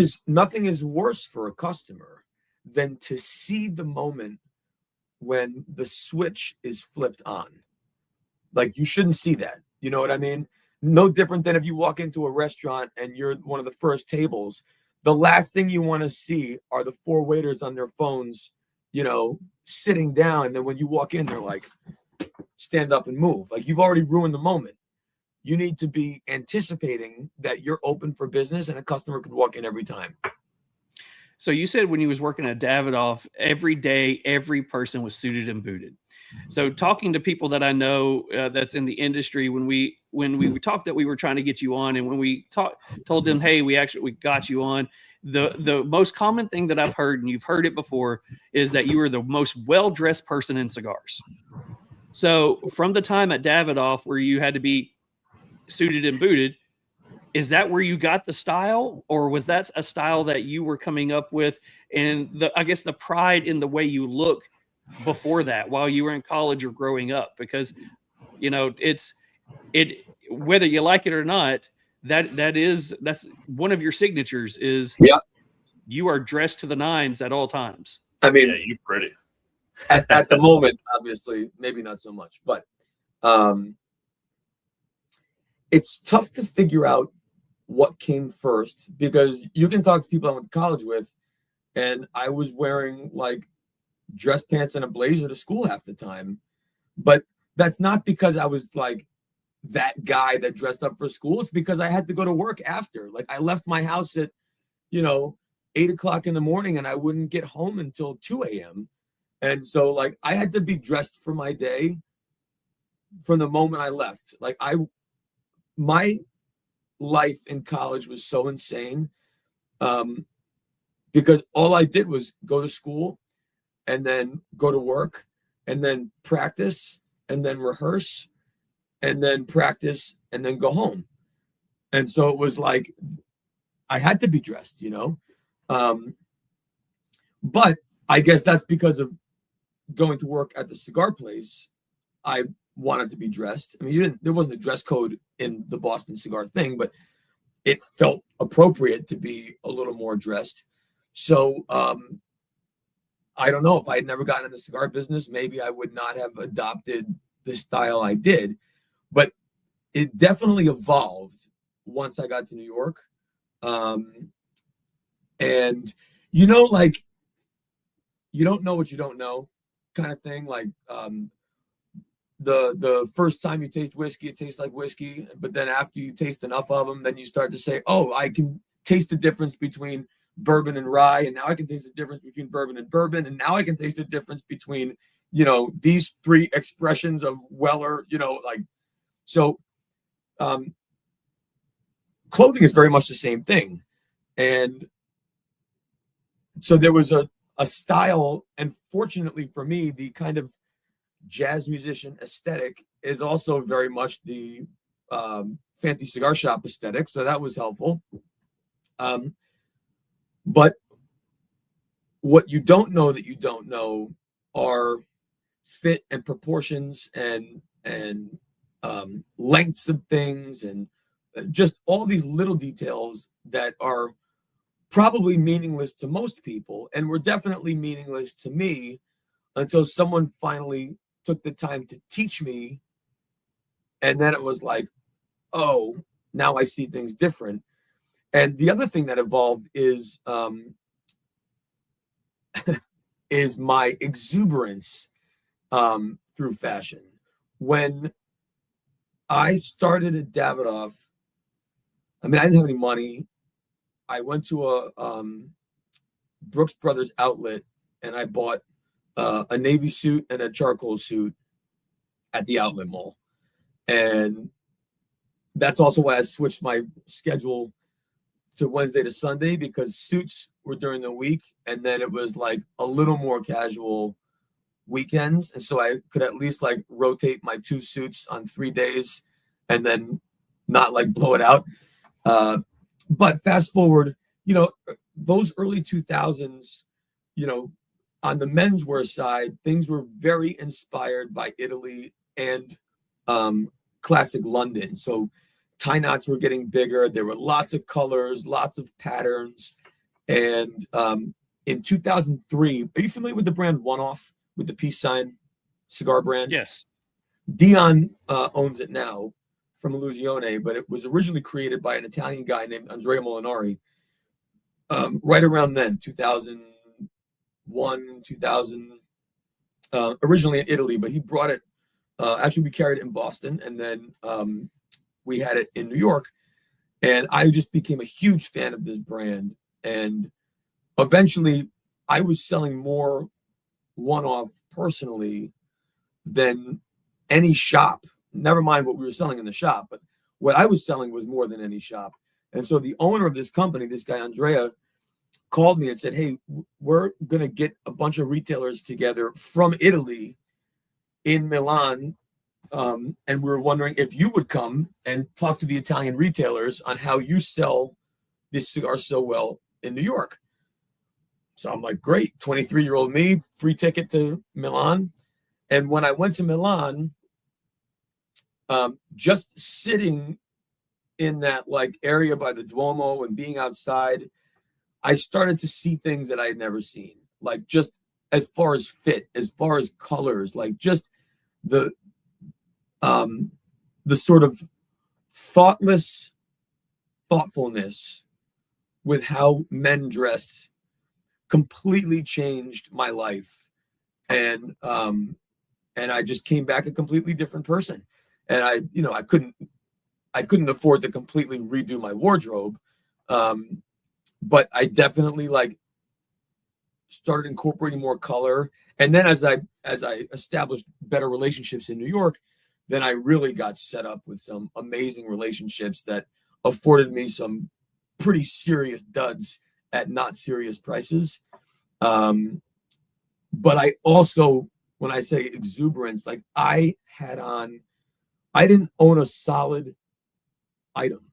is worse for a customer than to see the moment when the switch is flipped on. Like, you shouldn't see that. You know what I mean? No different than if you walk into a restaurant and you're one of the first tables. The last thing you want to see are the 4 waiters on their phones, you know, sitting down. And then when you walk in, they're like, stand up and move. Like, you've already ruined the moment. You need to be anticipating that you're open for business and a customer could walk in every time. So you said when you was working at Davidoff, every day, every person was suited and booted. So talking to people that I know that's in the industry, when we talked that we were trying to get you on, and when we told them, hey, we got you on, the most common thing that I've heard, and you've heard it before, is that you were the most well-dressed person in cigars. So from the time at Davidoff where you had to be suited and booted, is that where you got the style, or was that a style that you were coming up with? And I guess the pride in the way you look before that, while you were in college or growing up, because, you know, it's whether you like it or not, that's one of your signatures is you are dressed to the nines at all times. I mean, Yeah, you pretty. at the moment, obviously, maybe not so much, but it's tough to figure out what came first, because you can talk to people I went to college with, and I was wearing like dress pants and a blazer to school half the time. But that's not because I was like that guy that dressed up for school. It's because I had to go to work after. Like, I left my house at, 8 o'clock in the morning, and I wouldn't get home until 2 a.m. And so, like, I had to be dressed for my day from the moment I left. Like, my life in college was so insane because all I did was go to school and then go to work and then practice and then rehearse and then practice and then go home. And so it was like I had to be dressed, but I guess that's because of going to work at the cigar place. I wanted to be dressed. I mean, there wasn't a dress code in the Boston cigar thing, but it felt appropriate to be a little more dressed. So I don't know, if I had never gotten in the cigar business, maybe I would not have adopted the style I did, but it definitely evolved once I got to New York. And like, you don't know what you don't know kind of thing. Like, the first time you taste whiskey, it tastes like whiskey. But then after you taste enough of them, then you start to say, oh, I can taste the difference between bourbon and rye. And now I can taste the difference between bourbon and bourbon. And now I can taste the difference between, these 3 expressions of Weller, so clothing is very much the same thing. And so there was a style, and fortunately for me, the kind of jazz musician aesthetic is also very much the fancy cigar shop aesthetic, so that was helpful. But what you don't know that you don't know are fit and proportions and lengths of things, and just all these little details that are probably meaningless to most people, and were definitely meaningless to me until someone finally took the time to teach me. And then it was like, oh, now I see things different. And the other thing that evolved is is my exuberance through fashion. When I started at Davidoff, I didn't have any money. I went to a Brooks Brothers outlet, and I bought a navy suit and a charcoal suit at the outlet mall. And that's also why I switched my schedule to Wednesday to Sunday, because suits were during the week, and then it was like a little more casual weekends. And so I could at least like rotate my 2 suits on 3 days and then not like blow it out. But fast forward, those early 2000s, on the menswear side, things were very inspired by Italy and classic London. So tie knots were getting bigger. There were lots of colors, lots of patterns. And in 2003, are you familiar with the brand One Off? with the peace sign cigar brand. Yes. Dion owns it now from Illusione, but it was originally created by an Italian guy named Andrea Molinari right around then, 2001, 2000, originally in Italy, but he brought it. Actually, we carried it in Boston, and then we had it in New York. And I just became a huge fan of this brand. And eventually, I was selling more one-off personally than any shop. Never mind what we were selling in the shop, but what I was selling was more than any shop. And so the owner of this company, this guy Andrea, called me and said, hey, we're going to get a bunch of retailers together from Italy in Milan. And we were wondering if you would come and talk to the Italian retailers on how you sell this cigar so well in New York. So I'm like, great, 23-year-old me, free ticket to Milan. And when I went to Milan, just sitting in that like area by the Duomo and being outside, I started to see things that I had never seen, like just as far as fit, as far as colors, like just the sort of thoughtfulness with how men dressed completely changed my life. And I just came back a completely different person. And I couldn't afford to completely redo my wardrobe. But I definitely like started incorporating more color. And then as I established better relationships in New York, then I really got set up with some amazing relationships that afforded me some pretty serious duds at not serious prices. But I also, when I say exuberance, like I didn't own a solid item.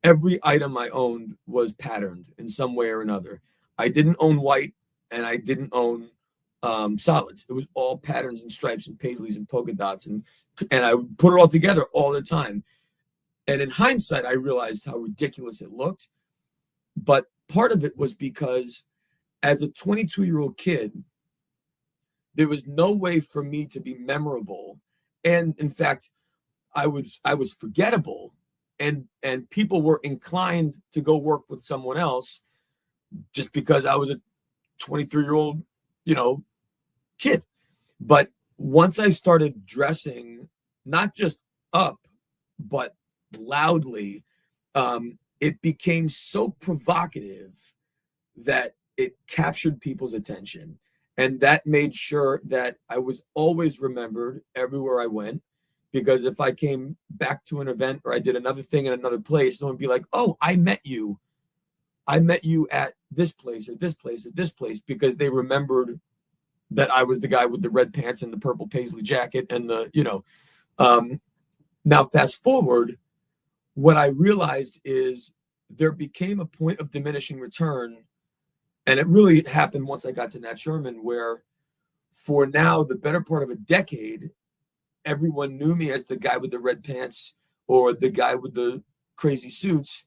Every item I owned was patterned in some way or another. I didn't own white and I didn't own solids. It was all patterns and stripes and paisleys and polka dots. And I would put it all together all the time. And in hindsight, I realized how ridiculous it looked. But part of it was because as a 22-year-old kid, there was no way for me to be memorable. And in fact, I was forgettable. And people were inclined to go work with someone else just because I was a 23-year-old, kid. But once I started dressing, not just up, but loudly, it became so provocative that it captured people's attention. And that made sure that I was always remembered everywhere I went. Because if I came back to an event or I did another thing in another place, someone would be like, oh, I met you at this place or this place or this place, because they remembered that I was the guy with the red pants and the purple paisley jacket and now fast forward, what I realized is there became a point of diminishing return. And it really happened once I got to Nat Sherman, where for now, the better part of a decade, everyone knew me as the guy with the red pants or the guy with the crazy suits.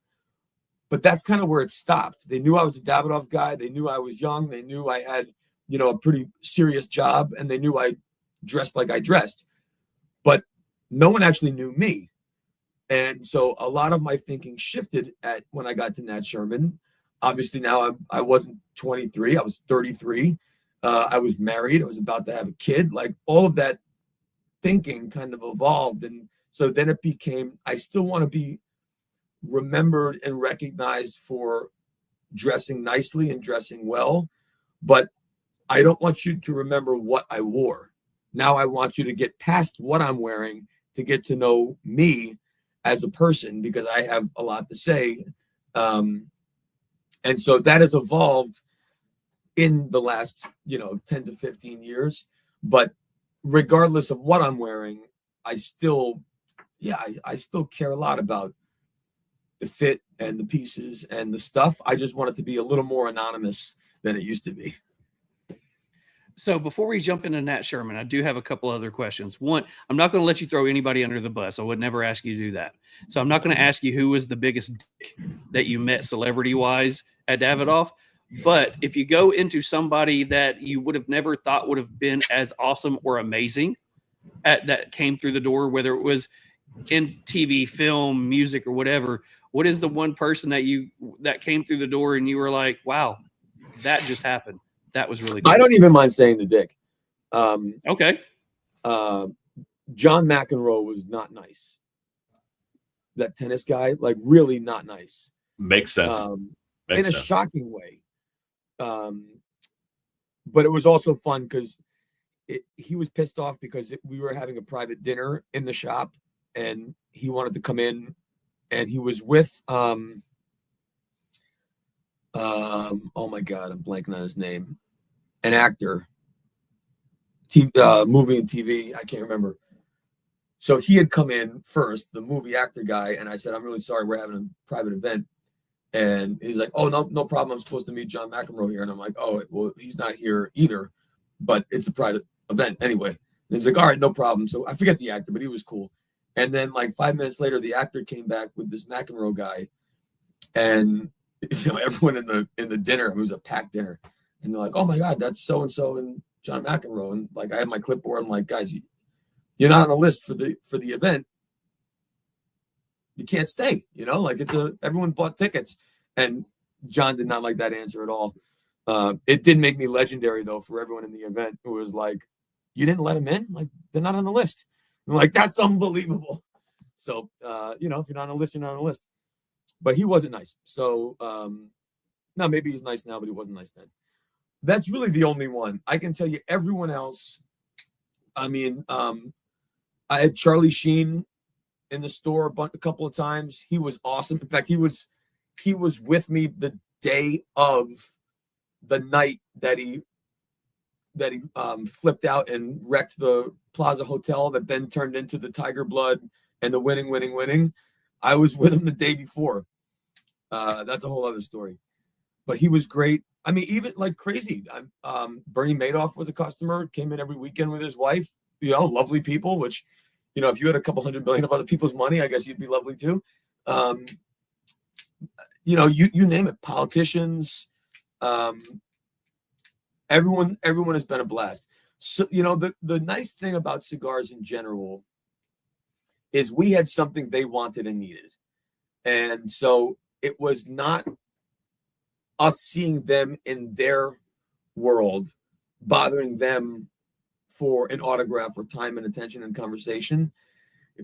But that's kind of where it stopped. They knew I was a Davidoff guy. They knew I was young. They knew I had, a pretty serious job, and they knew I dressed like I dressed. But no one actually knew me. And so a lot of my thinking shifted when I got to Nat Sherman. Obviously now I wasn't 23. I was 33. I was married. I was about to have a kid. Like all of that thinking kind of evolved. And so then it became, I still want to be remembered and recognized for dressing nicely and dressing well, but I don't want you to remember what I wore. Now I want you to get past what I'm wearing to get to know me as a person, because I have a lot to say. And so that has evolved in the last, 10 to 15 years. But regardless of what I'm wearing, I still care a lot about the fit and the pieces and the stuff. I just want it to be a little more anonymous than it used to be. So before we jump into Nat Sherman, I do have a couple other questions. One, I'm not going to let you throw anybody under the bus. I would never ask you to do that. So I'm not going to ask you who was the biggest dick that you met celebrity-wise at Davidoff. But if you go into somebody that you would have never thought would have been as awesome or amazing that came through the door, whether it was in TV, film, music, or whatever, what is the one person that came through the door and you were like, wow, that just happened? That was really good. I don't even mind saying the dick. Okay. John McEnroe was not nice. That tennis guy, like really not nice. Makes sense. In a shocking way. But it was also fun because he was pissed off because we were having a private dinner in the shop and he wanted to come in and he was with oh my God, I'm blanking on his name. An actor. Movie and TV, I can't remember. So he had come in first, the movie actor guy, and I said, I'm really sorry, we're having a private event. And he's like, oh, no problem. I'm supposed to meet John McEnroe here. And I'm like, oh, well, he's not here either, but it's a private event anyway. And he's like, all right, no problem. So I forget the actor, but he was cool. And then like 5 minutes later, the actor came back with this McEnroe guy. And, everyone in the dinner, it was a packed dinner. And they're like, oh my God, that's so-and-so and John McEnroe. And like, I had my clipboard. I'm like, guys, you're not on the list for the event. You can't stay, like everyone bought tickets. And John did not like that answer at all. It did make me legendary though, for everyone in the event who was like, you didn't let them in? Like, they're not on the list. I'm like, that's unbelievable. So, if you're not on the list, you're not on the list. But he wasn't nice. So, no, maybe he's nice now, but he wasn't nice then. That's really the only one. I can tell you everyone else. I mean, I had Charlie Sheen in the store a couple of times. He was awesome. In fact, he was with me the day of the night that he flipped out and wrecked the Plaza Hotel that then turned into the Tiger Blood and the winning. I was with him the day before. That's a whole other story. But he was great. I mean, even like crazy. Bernie Madoff was a customer, came in every weekend with his wife. Lovely people, which, if you had a couple $100 million of other people's money, I guess you'd be lovely too. You name it, politicians, everyone has been a blast. So, the nice thing about cigars in general is we had something they wanted and needed. And so it was not us seeing them in their world, bothering them for an autograph or time and attention and conversation.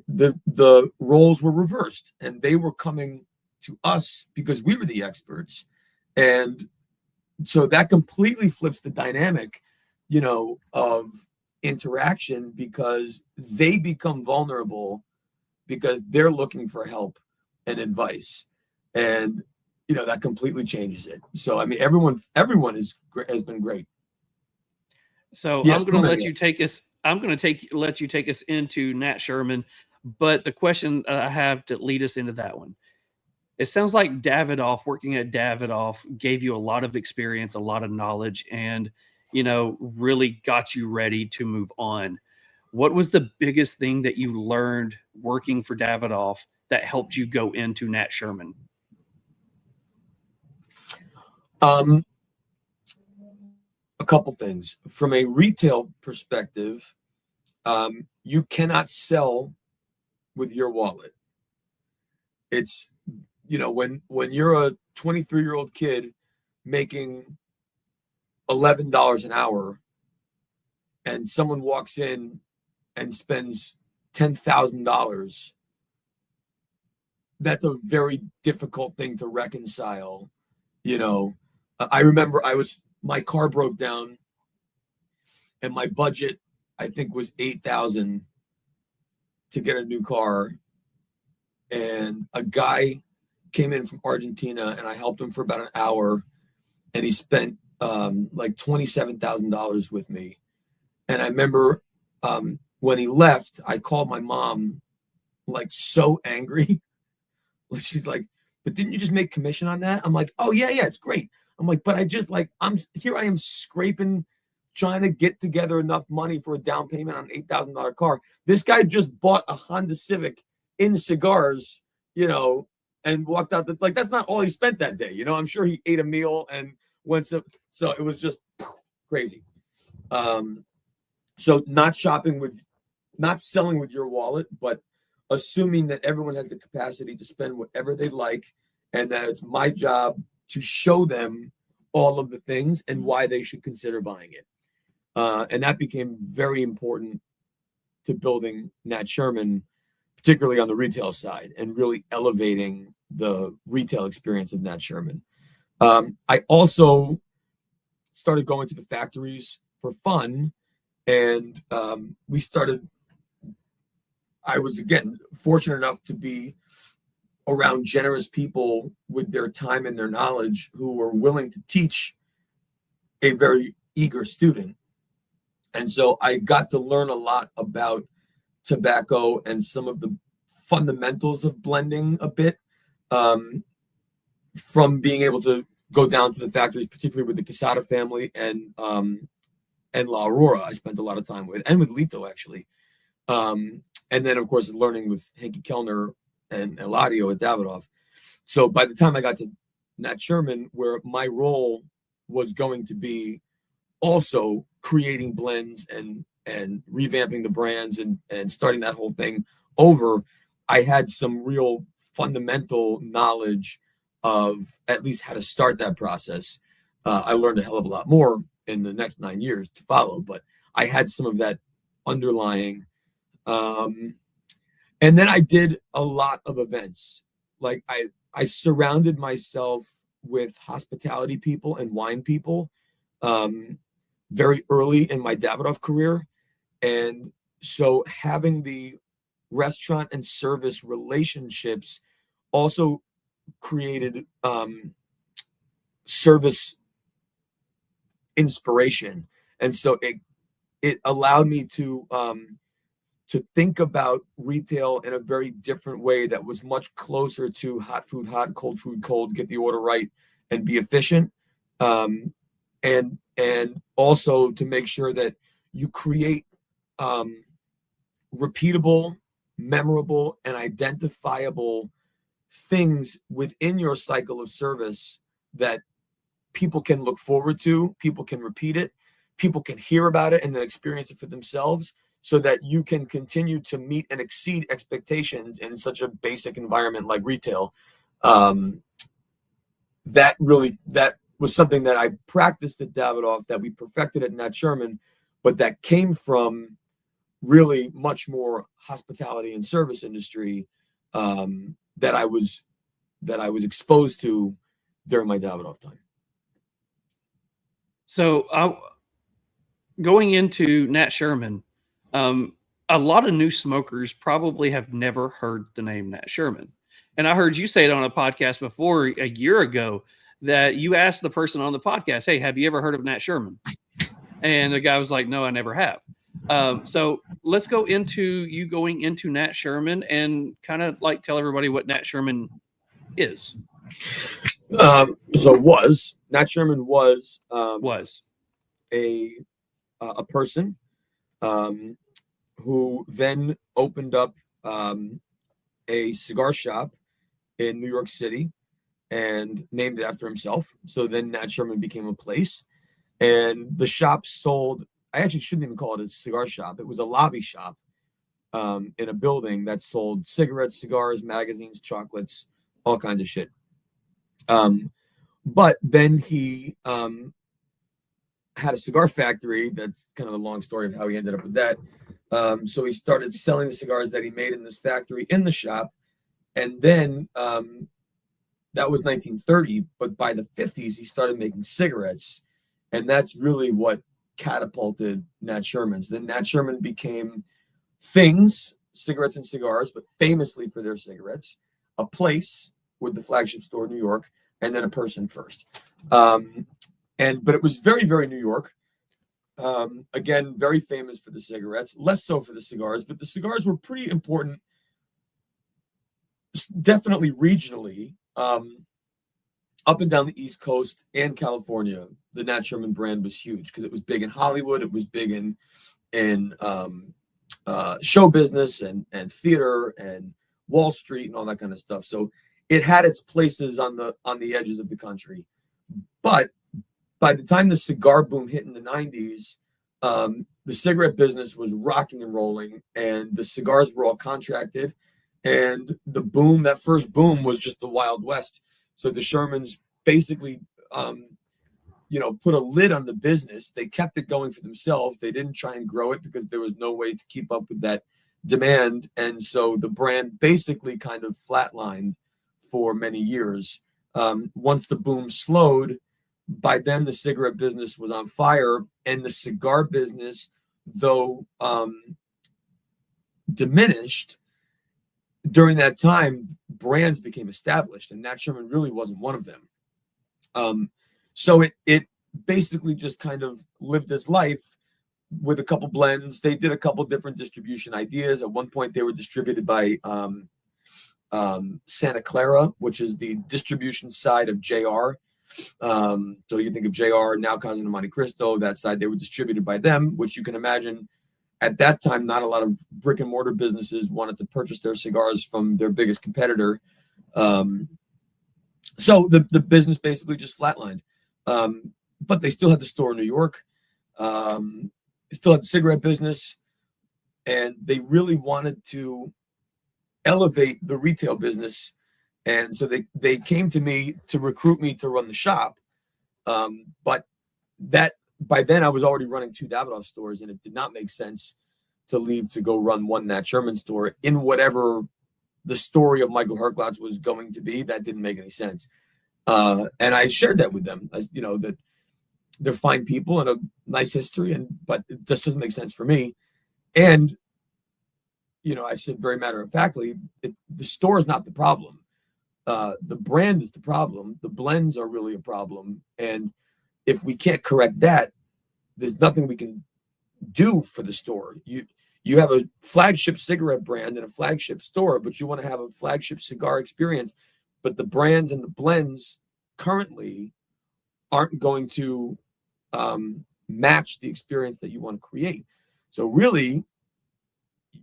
The roles were reversed and they were coming to us because we were the experts. And so that completely flips the dynamic, of interaction, because they become vulnerable because they're looking for help and advice. And, that completely changes it. So, I mean, everyone has been great. So yes, I'm going to let you take us. I'm going to let you take us into Nat Sherman. But the question I have to lead us into that one. It sounds like Davidoff, working at Davidoff, gave you a lot of experience, a lot of knowledge, and, really got you ready to move on. What was the biggest thing that you learned working for Davidoff that helped you go into Nat Sherman? A couple things. From a retail perspective, you cannot sell with your wallet. It's, when you're a 23-year-old kid making $11 an hour and someone walks in and spends $10,000, that's a very difficult thing to reconcile. I remember my car broke down and my budget, I think, was $8,000 to get a new car. And a guy came in from Argentina and I helped him for about an hour and he spent like $27,000 with me. And I remember when he left, I called my mom like so angry. She's like, but didn't you just make commission on that? I'm like, oh yeah, it's great. I'm like, but I just I am scraping, trying to get together enough money for a down payment on an $8,000 car. This guy just bought a Honda Civic in Cigars, and walked out. That's not all he spent that day. I'm sure he ate a meal and So it was just crazy. So not selling with your wallet, but assuming that everyone has the capacity to spend whatever they like, and that it's my job to show them all of the things and why they should consider buying it. And that became very important to building Nat Sherman, particularly on the retail side, and really elevating the retail experience of Nat Sherman. I also started going to the factories for fun, and I was, again, fortunate enough to be around generous people with their time and their knowledge who were willing to teach a very eager student. And so I got to learn a lot about tobacco and some of the fundamentals of blending a bit, from being able to go down to the factories, particularly with the Quesada family and La Aurora. I spent a lot of time with, and with Lito, actually. And then, of course, learning with Henke Kellner and Eladio at Davidoff. So by the time I got to Nat Sherman, where my role was going to be also creating blends and revamping the brands and starting that whole thing over, I had some real fundamental knowledge of at least how to start that process. I learned a hell of a lot more in the next 9 years to follow, but I had some of that underlying. And then I did a lot of events. Like I surrounded myself with hospitality people and wine people very early in my Davidoff career. And so having the restaurant and service relationships also created service inspiration. And so it allowed me to think about retail in a very different way that was much closer to hot food hot, cold food cold, get the order right and be efficient. And also to make sure that you create repeatable, memorable, and identifiable things within your cycle of service that people can look forward to, people can repeat it, people can hear about it and then experience it for themselves, so that you can continue to meet and exceed expectations in such a basic environment like retail. That was something that I practiced at Davidoff, that we perfected at Nat Sherman, but that came from really much more hospitality and service industry that I was exposed to during my Davidoff time. So going into Nat Sherman, a lot of new smokers probably have never heard the name Nat Sherman. And I heard you say it on a podcast before a year ago that you asked the person on the podcast, hey, have you ever heard of Nat Sherman? And the guy was like, no, I never have. So let's go into you going into Nat Sherman and kind of like tell everybody what Nat Sherman is. Nat Sherman was a person who then opened up a cigar shop in New York City and named it after himself. So then Nat Sherman became a place, and the shop sold, I actually shouldn't even call it a cigar shop. It was a lobby shop in a building that sold cigarettes, cigars, magazines, chocolates, all kinds of shit. But then he had a cigar factory. That's kind of a long story of how he ended up with that. So he started selling the cigars that he made in this factory in the shop. And then that was 1930. But by the 50s, he started making cigarettes. And that's really what catapulted Nat Sherman's. Then Nat Sherman became things, cigarettes and cigars, but famously for their cigarettes, a place with the flagship store in New York, and then a person first. But it was very, very New York. Again, very famous for the cigarettes, less so for the cigars, but the cigars were pretty important, definitely regionally, up and down the East Coast and California. The Nat Sherman brand was huge because it was big in Hollywood. It was big in show business and theater and Wall Street and all that kind of stuff. So it had its places on the edges of the country. But by the time the cigar boom hit in the 90s, the cigarette business was rocking and rolling, and the cigars were all contracted. And the boom, that first boom, was just the Wild West. So the Shermans basically, put a lid on the business. They kept it going for themselves. They didn't try and grow it because there was no way to keep up with that demand. And so the brand basically kind of flatlined for many years. Once the boom slowed, by then the cigarette business was on fire, and the cigar business, though diminished, during that time, brands became established, and Nat Sherman really wasn't one of them. So it basically just kind of lived its life with a couple blends. They did a couple different distribution ideas. At one point, they were distributed by Santa Clara, which is the distribution side of JR. So you think of JR, now Cousin of Monte Cristo, that side, they were distributed by them, which you can imagine at that time, not a lot of brick and mortar businesses wanted to purchase their cigars from their biggest competitor. So the business basically just flatlined. But they still had the store in New York. They still had the cigarette business, and they really wanted to elevate the retail business. And so they came to me to recruit me to run the shop. But that by then I was already running 2 Davidoff stores, and it did not make sense to leave to go run one Nat Sherman store in whatever the story of Michael Herklots was going to be. That didn't make any sense. And I shared that with them, that they're fine people and a nice history, but it just doesn't make sense for me. And, I said very matter-of-factly, the store is not the problem. The brand is the problem. The blends are really a problem. And if we can't correct that, there's nothing we can do for the store. You have a flagship cigarette brand and a flagship store, but you want to have a flagship cigar experience. But the brands and the blends currently aren't going to match the experience that you want to create. So really,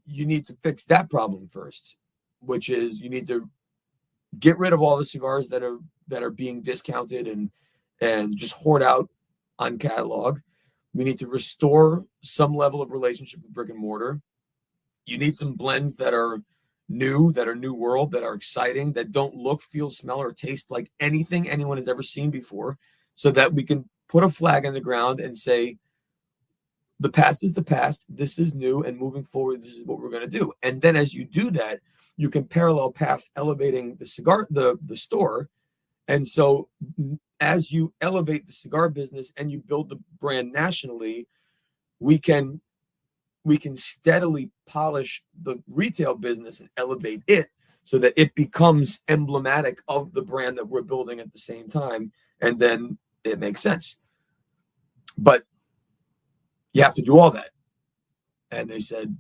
you need to fix that problem first, which is you need to get rid of all the cigars that are being discounted and just hoard out on catalog. We need to restore some level of relationship with brick and mortar. You need some blends that are new world, that are exciting, that don't look, feel, smell, or taste like anything anyone has ever seen before, so that we can put a flag in the ground and say, the past is the past, this is new, and moving forward, this is what we're going to do. And then as you do that, you can parallel path elevating the store. And so as you elevate the cigar business and you build the brand nationally, we can steadily polish the retail business and elevate it so that it becomes emblematic of the brand that we're building at the same time. And then it makes sense. But you have to do all that. And they said,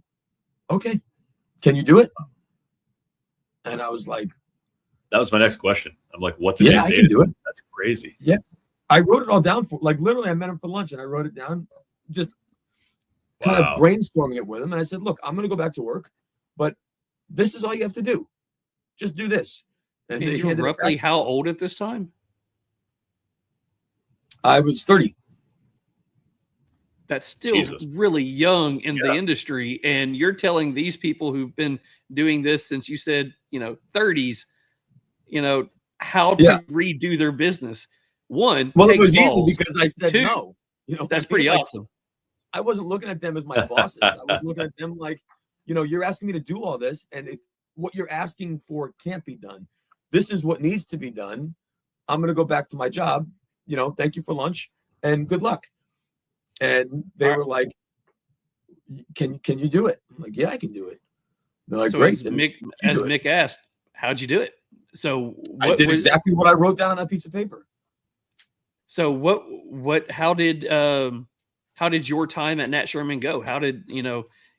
okay, can you do it? And I was like, that was my next question. I'm like, what did they say? I can do it. That's crazy. Yeah. I wrote it all down literally I met him for lunch and I wrote it down, just kind of brainstorming it with him. And I said, look, I'm going to go back to work, but this is all you have to do. Just do this. And they were roughly how old at this time? I was 30. That's still really young in the industry. And you're telling these people who've been doing this since you said, 30s, how to redo their business. One, well, it was easy because I said no. That's pretty awesome. I wasn't looking at them as my bosses. I was looking at them like, you're asking me to do all this, and what you're asking for can't be done. This is what needs to be done. I'm going to go back to my job. Thank you for lunch and good luck. And they were like, can you do it? I'm like, yeah, I can do it. They're like, so great. As Mick asked, how'd you do it? So I did exactly what I wrote down on that piece of paper. So how did your time at Nat Sherman go? How did,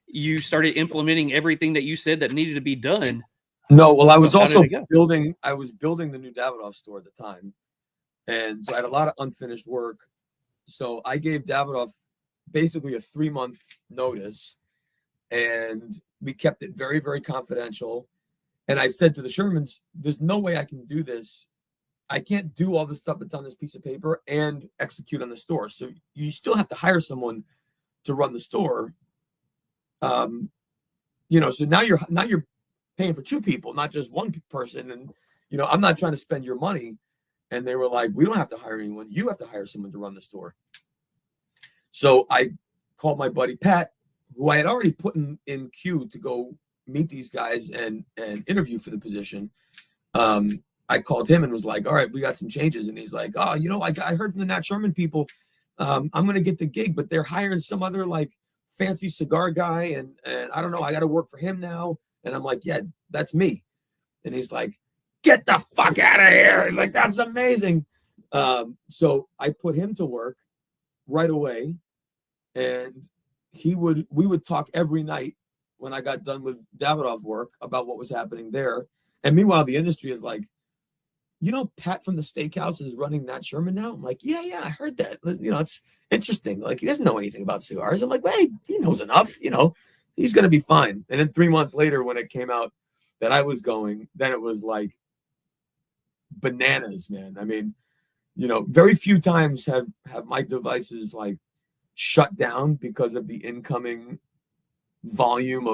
you started implementing everything that you said that needed to be done? No, well, I was also building the new Davidoff store at the time. And so I had a lot of unfinished work. So I gave Davidoff basically a 3-month notice, and we kept it very, very confidential. And I said to the Shermans, there's no way I can do this I can't do all the stuff that's on this piece of paper and execute on the store. So you still have to hire someone to run the store. So now you're paying for two people, not just one person. And I'm not trying to spend your money. And they were like, we don't have to hire anyone. You have to hire someone to run the store. So I called my buddy Pat, who I had already put in queue to go meet these guys and interview for the position. I called him and was like, all right, we got some changes. And he's like, oh, I heard from the Nat Sherman people. I'm going to get the gig, but they're hiring some other like fancy cigar guy. And I don't know, I got to work for him now. And I'm like, yeah, that's me. And he's like, get the fuck out of here. Like, that's amazing. So I put him to work right away. And we would talk every night when I got done with Davidoff work about what was happening there. And meanwhile, the industry is like, Pat from the steakhouse is running Nat Sherman now. I'm like, yeah, I heard that. It's interesting. Like, he doesn't know anything about cigars. I'm like, well, he knows enough. He's going to be fine. And then 3 months later, when it came out that I was going, then it was like bananas, man. I mean, very few times have my devices like shut down because of the incoming volume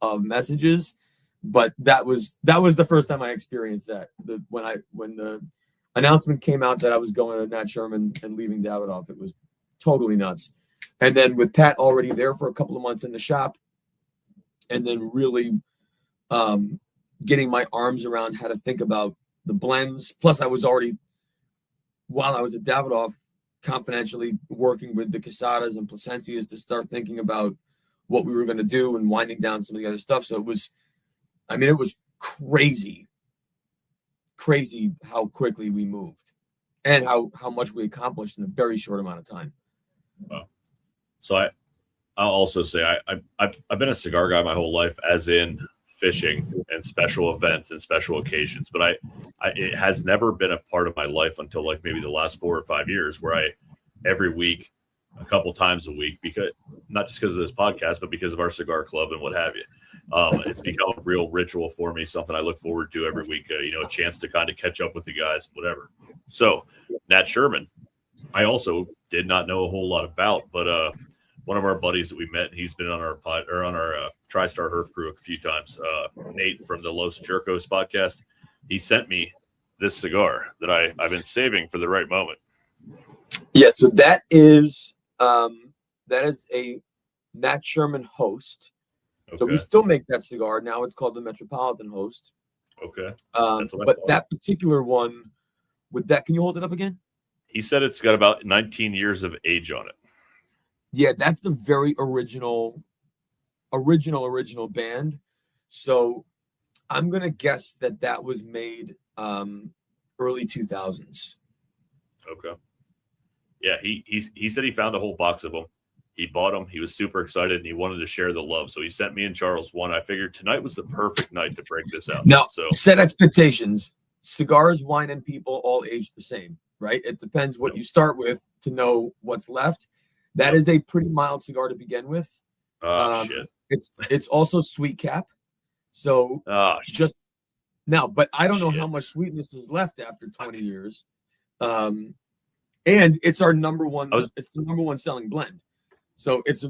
of messages. But that was the first time I experienced that. When the announcement came out that I was going to Nat Sherman and leaving Davidoff, it was totally nuts. And then with Pat already there for a couple of months in the shop, and then really getting my arms around how to think about the blends. Plus, I was already, while I was at Davidoff, confidentially working with the Quesadas and Plasencias to start thinking about what we were going to do and winding down some of the other stuff. So it was crazy how quickly we moved and how much we accomplished in a very short amount of time. Wow. So I'll also say I've been a cigar guy my whole life, as in fishing and special events and special occasions, but it has never been a part of my life until like maybe the last 4 or 5 years, where I every week, a couple times a week, because not just because of this podcast, but because of our cigar club and what have you. It's become a real ritual for me, something I look forward to every week, a chance to kind of catch up with the guys, whatever. So Nat Sherman, I also did not know a whole lot about, but one of our buddies that we met, he's been on our TriStar Herf crew a few times, Nate from the Los Jerkos podcast. He sent me this cigar that I've been saving for the right moment. Yeah, so that is a Nat Sherman Host. Okay. So we still make that cigar. Now it's called the Metropolitan Host. Okay. But that particular one, can you hold it up again? He said it's got about 19 years of age on it. Yeah, that's the very original band. So I'm going to guess that was made early 2000s. Okay. Yeah, he said he found a whole box of them. He bought them. He was super excited, and he wanted to share the love. So he sent me and Charles one. I figured tonight was the perfect night to break this out. Now, so set expectations. Cigars, wine, and people all age the same, right? It depends what you start with to know what's left. That is a pretty mild cigar to begin with. Shit. It's also sweet cap. So just now, but I don't know how much sweetness is left after 20 years. And it's our number one. It's the number one selling blend. So it's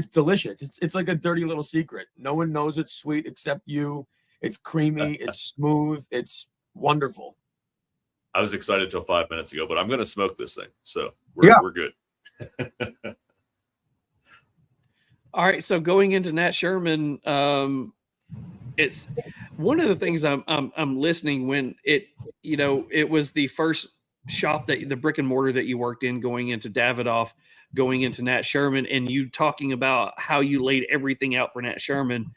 delicious. It's like a dirty little secret. No one knows it's sweet except you. It's creamy. It's smooth. It's wonderful. I was excited till 5 minutes ago, but I'm going to smoke this thing. So we're good. All right. So going into Nat Sherman, it's one of the things I'm listening when it was the first shop the brick and mortar that you worked in, going into Davidoff, going into Nat Sherman, and you talking about how you laid everything out for Nat Sherman.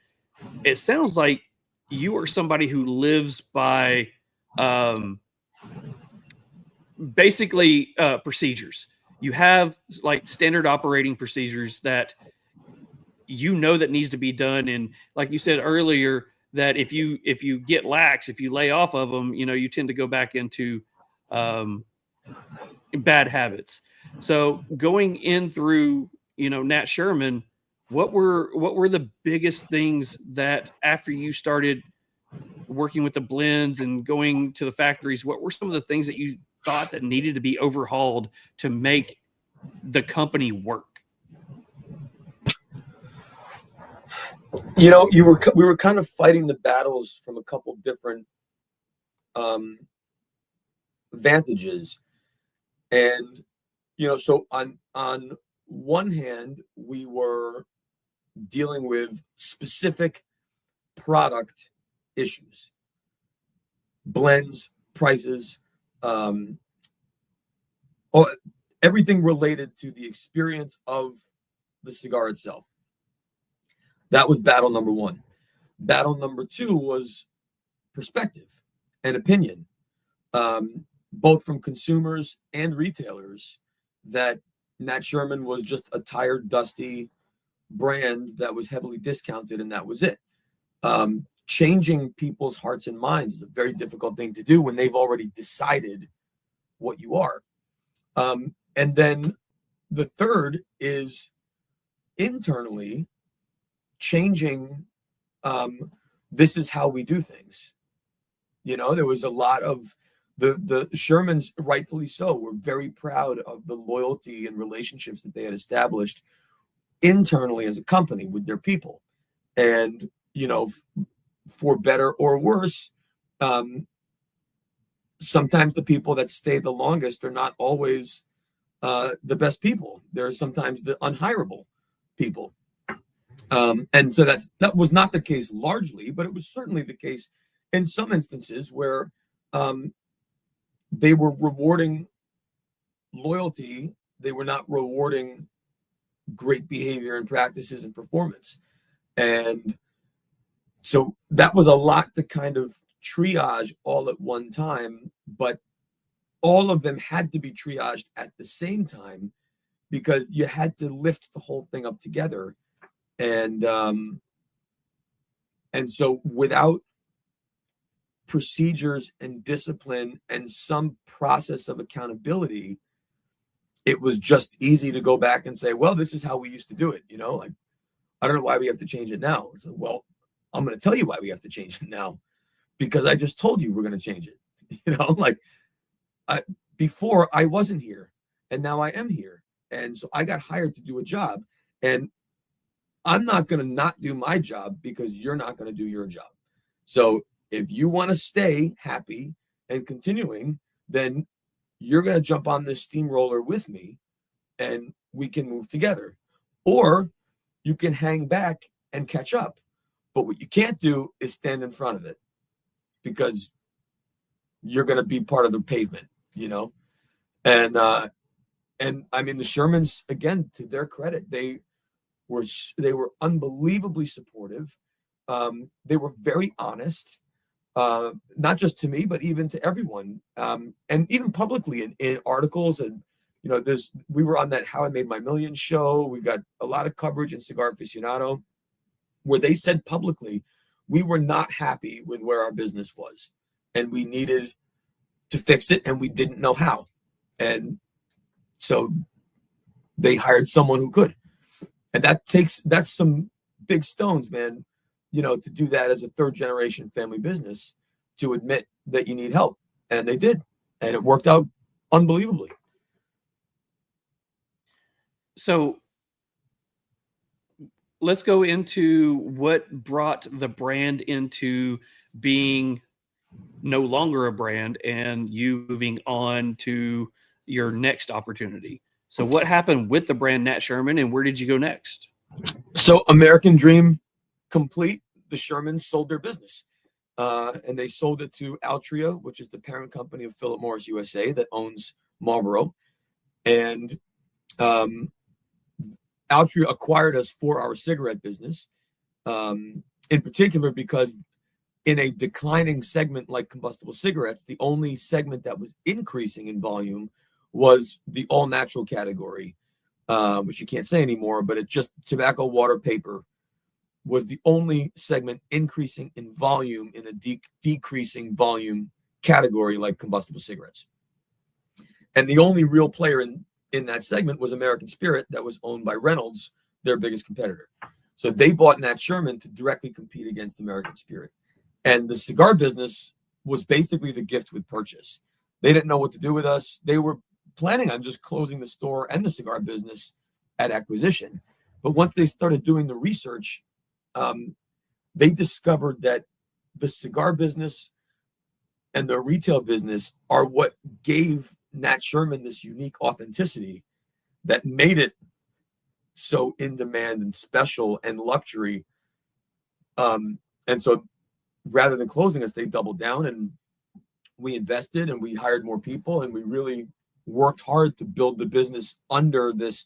It sounds like you are somebody who lives by basically procedures. You have like standard operating procedures that that needs to be done. And like you said earlier, that if you get lax, if you lay off of them, you tend to go back into bad habits. So going in through, Nat Sherman, what were the biggest things that after you started working with the blends and going to the factories, what were some of the things that you thought that needed to be overhauled to make the company work? We were kind of fighting the battles from a couple different vantages, and so on one hand, we were dealing with specific product issues, blends, prices, everything related to the experience of the cigar itself. That was battle number one. Battle number two was perspective and opinion, both from consumers and retailers, that Nat Sherman was just a tired, dusty brand that was heavily discounted, and that was it. Changing people's hearts and minds is a very difficult thing to do when they've already decided what you are. And then the third is internally changing. This is how we do things. There was a lot of the Shermans, rightfully so, were very proud of the loyalty and relationships that they had established internally as a company with their people. And, for better or worse, sometimes the people that stay the longest are not always the best people. They're sometimes the unhireable people. And so that was not the case largely, but it was certainly the case in some instances where they were rewarding loyalty. They were not rewarding great behavior and practices and performance. And so that was a lot to kind of triage all at one time, but all of them had to be triaged at the same time because you had to lift the whole thing up together. And so without procedures and discipline and some process of accountability, it was just easy to go back and say, well, this is how we used to do it. Like, I don't know why we have to change it now. So, well, I'm going to tell you why we have to change it now, because I just told you we're going to change it. Before I wasn't here and now I am here. And so I got hired to do a job, and I'm not going to not do my job because you're not going to do your job. So if you want to stay happy and continuing, then you're going to jump on this steamroller with me and we can move together. Or you can hang back and catch up. But what you can't do is stand in front of it, because you're going to be part of the pavement, And I mean, the Shermans, again, to their credit, they were unbelievably supportive. They were very honest, not just to me, but even to everyone, and even publicly in articles. And we were on that How I Made My Millions show. We got a lot of coverage in Cigar Aficionado, where they said publicly we were not happy with where our business was, and we needed to fix it, and we didn't know how. And so they hired someone who could. And that's some big stones, man, to do that as a third generation family business, to admit that you need help. And they did. And it worked out unbelievably. So let's go into what brought the brand into being no longer a brand and you moving on to your next opportunity. So what happened with the brand Nat Sherman, and where did you go next? So American Dream complete, the Shermans sold their business. And they sold it to Altria, which is the parent company of Philip Morris USA that owns Marlboro. And Altria acquired us for our cigarette business, in particular because in a declining segment like combustible cigarettes, the only segment that was increasing in volume was the all-natural category, which you can't say anymore, but it just tobacco, water, paper was the only segment increasing in volume in a decreasing volume category like combustible cigarettes. And the only real player in that segment was American Spirit, that was owned by Reynolds, their biggest competitor. So they bought Nat Sherman to directly compete against American Spirit. And the cigar business was basically the gift with purchase. They didn't know what to do with us. They were planning on just closing the store and the cigar business at acquisition. But once they started doing the research, they discovered that the cigar business and the retail business are what gave Nat Sherman this unique authenticity that made it so in demand and special and luxury. And so rather than closing us, they doubled down, and we invested and we hired more people, and we really worked hard to build the business under this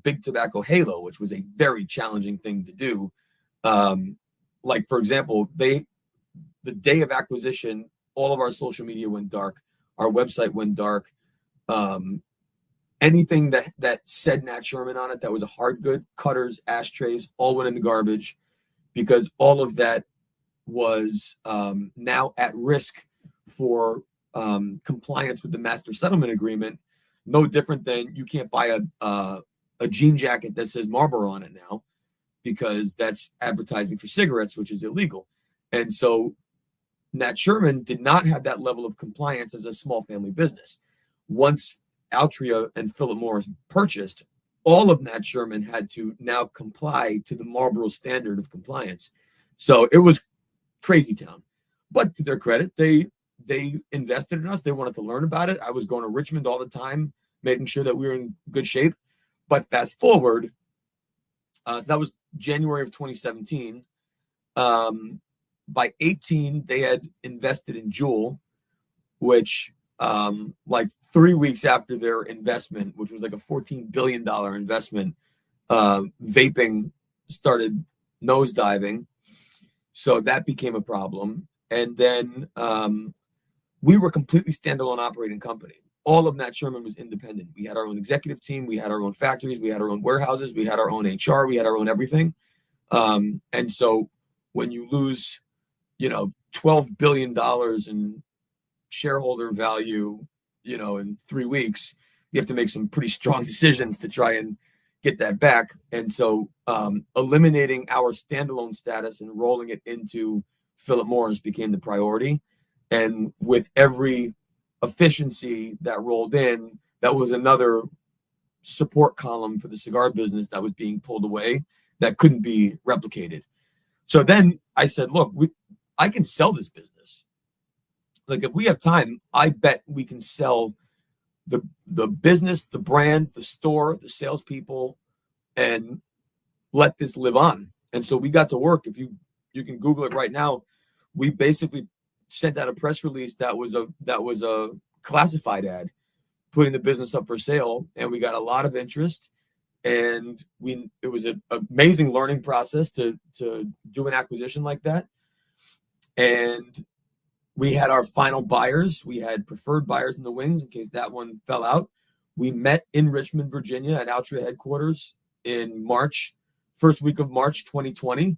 big tobacco halo, which was a very challenging thing to do. Like, for example, the day of acquisition, all of our social media went dark. Our website went dark. Anything that said Nat Sherman on it, that was a hard good, cutters, ashtrays, all went in the garbage, because all of that was now at risk for compliance with the master settlement agreement. No different than you can't buy a jean jacket that says Marlboro on it now, because that's advertising for cigarettes, which is illegal. And so Nat Sherman did not have that level of compliance as a small family business. Once Altria and Philip Morris purchased, all of Nat Sherman had to now comply to the Marlboro standard of compliance. So it was crazy town. But to their credit, they invested in us. They wanted to learn about it. I was going to Richmond all the time, making sure that we were in good shape. But fast forward, so that was January of 2017. By 18, they had invested in Juul, which like 3 weeks after their investment, which was like a $14 billion investment, vaping started nosediving. So that became a problem. And then we were completely standalone operating company. All of Nat Sherman was independent. We had our own executive team. We had our own factories. We had our own warehouses. We had our own HR. We had our own everything. And so when you lose, $12 billion in shareholder value, in 3 weeks, you have to make some pretty strong decisions to try and get that back. And so eliminating our standalone status and rolling it into Philip Morris became the priority. And with every efficiency that rolled in, that was another support column for the cigar business that was being pulled away that couldn't be replicated. So then I said, look, I can sell this business. Like, if we have time, I bet we can sell the business, the brand, the store, the salespeople, and let this live on. And so we got to work. If you can Google it right now, we basically sent out a press release that was a classified ad putting the business up for sale, and we got a lot of interest. And it was an amazing learning process to do an acquisition like that. And we had our final buyers. We had preferred buyers in the wings in case that one fell out. We met in Richmond, Virginia at Altria headquarters in March, first week of March 2020,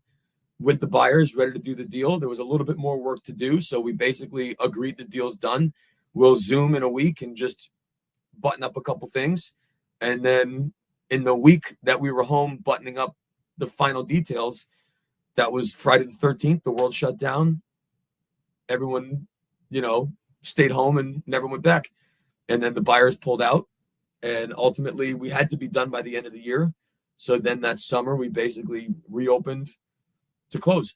with the buyers ready to do the deal. There was a little bit more work to do, so we basically agreed the deal's done. We'll Zoom in a week and just button up a couple things. And then in the week that we were home buttoning up the final details, that was Friday the 13th, the world shut down. Everyone, stayed home and never went back. And then the buyers pulled out. And ultimately, we had to be done by the end of the year. So then that summer, we basically reopened to close.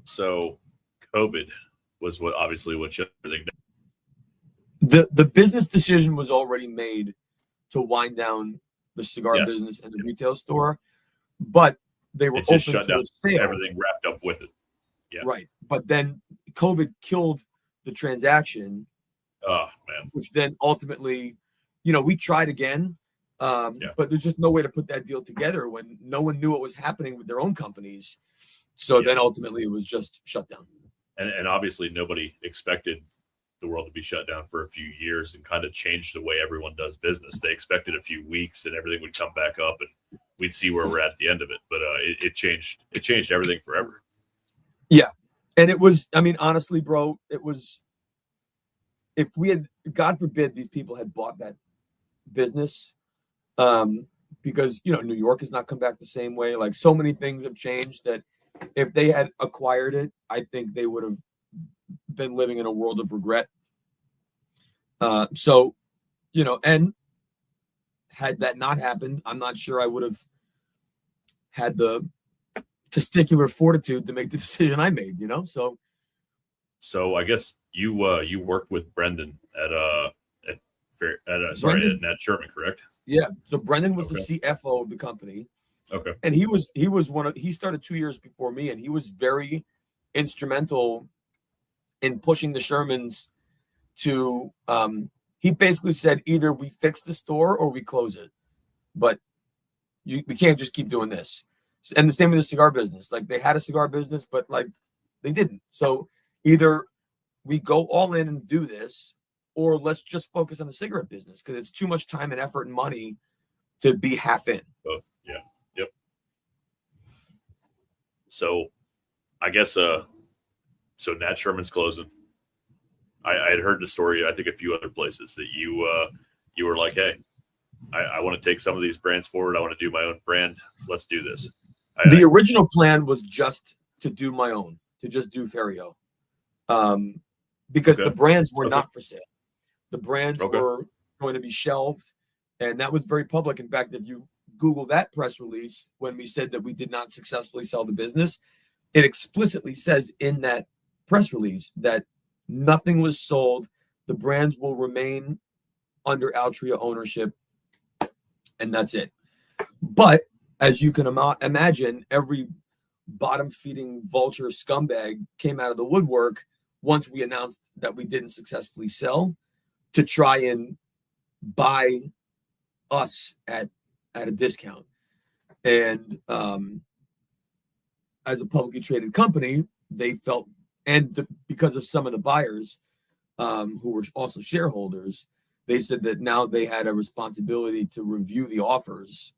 So COVID was what shut everything down. The business decision was already made to wind down the cigar business and the retail store, but they were open shut to down a sale. Everything wrapped up with it. Yeah. Right. But then COVID killed the transaction. Oh, man. Which then ultimately, we tried again, but there's just no way to put that deal together when no one knew what was happening with their own companies. So then ultimately it was just shut down. And obviously nobody expected the world to be shut down for a few years and kind of change the way everyone does business. They expected a few weeks and everything would come back up and we'd see where we're at the end of it. But it changed everything forever. Yeah. And it was, honestly, bro, it was, if we had, God forbid, these people had bought that business because, you know, New York has not come back the same way. Like, so many things have changed that if they had acquired it, I think they would have been living in a world of regret. So, you know, and had that not happened, I'm not sure I would have had the testicular fortitude to make the decision I made, you know? So I guess you worked with Brendan at Nat Sherman, correct? Yeah. So Brendan was the CFO of the company. Okay. And he started 2 years before me, and he was very instrumental in pushing the Shermans to, he basically said, either we fix the store or we close it, but we can't just keep doing this. And the same with the cigar business. Like, they had a cigar business, but like they didn't. So either we go all in and do this, or let's just focus on the cigarette business, because it's too much time and effort and money to be half in. Both. Yeah. Yep. So I guess, so Nat Sherman's closing. I had heard the story, I think a few other places, that you were like, hey, I want to take some of these brands forward. I want to do my own brand. Let's do this. The original plan was just to do my own, to just do Ferio. Because the brands were not for sale. The brands were going to be shelved. And that was very public. In fact, if you Google that press release, when we said that we did not successfully sell the business, it explicitly says in that press release that nothing was sold. The brands will remain under Altria ownership, and that's it. But as you can imagine, every bottom-feeding vulture scumbag came out of the woodwork once we announced that we didn't successfully sell, to try and buy us at a discount. And as a publicly traded company, they felt, and because of some of the buyers who were also shareholders, they said that now they had a responsibility to review the offers.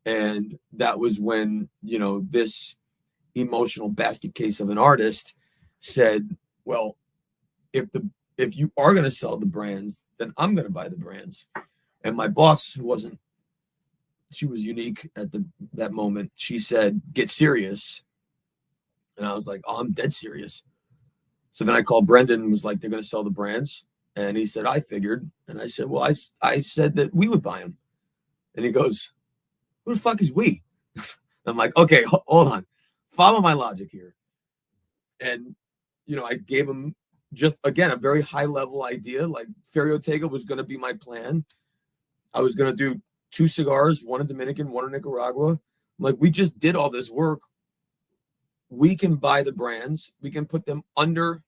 And that was when, you know, this emotional basket case of an artist said, well, if you are going to sell the brands, then I'm going to buy the brands. And my boss, she was unique at that moment, she said, get serious. And I was like, oh, I'm dead serious. So then I called Brendan and was like, they're going to sell the brands. And he said, I figured. And I said, well, I said that we would buy them. And he goes, who the fuck is we? I'm like, okay, hold on. Follow my logic here. And, you know, I gave him just, again, a very high level idea. Like, Ferio Tego was going to be my plan. I was going to do 2 cigars, one in Dominican, one in Nicaragua. I'm like, we just did all this work. We can buy the brands. We can put them under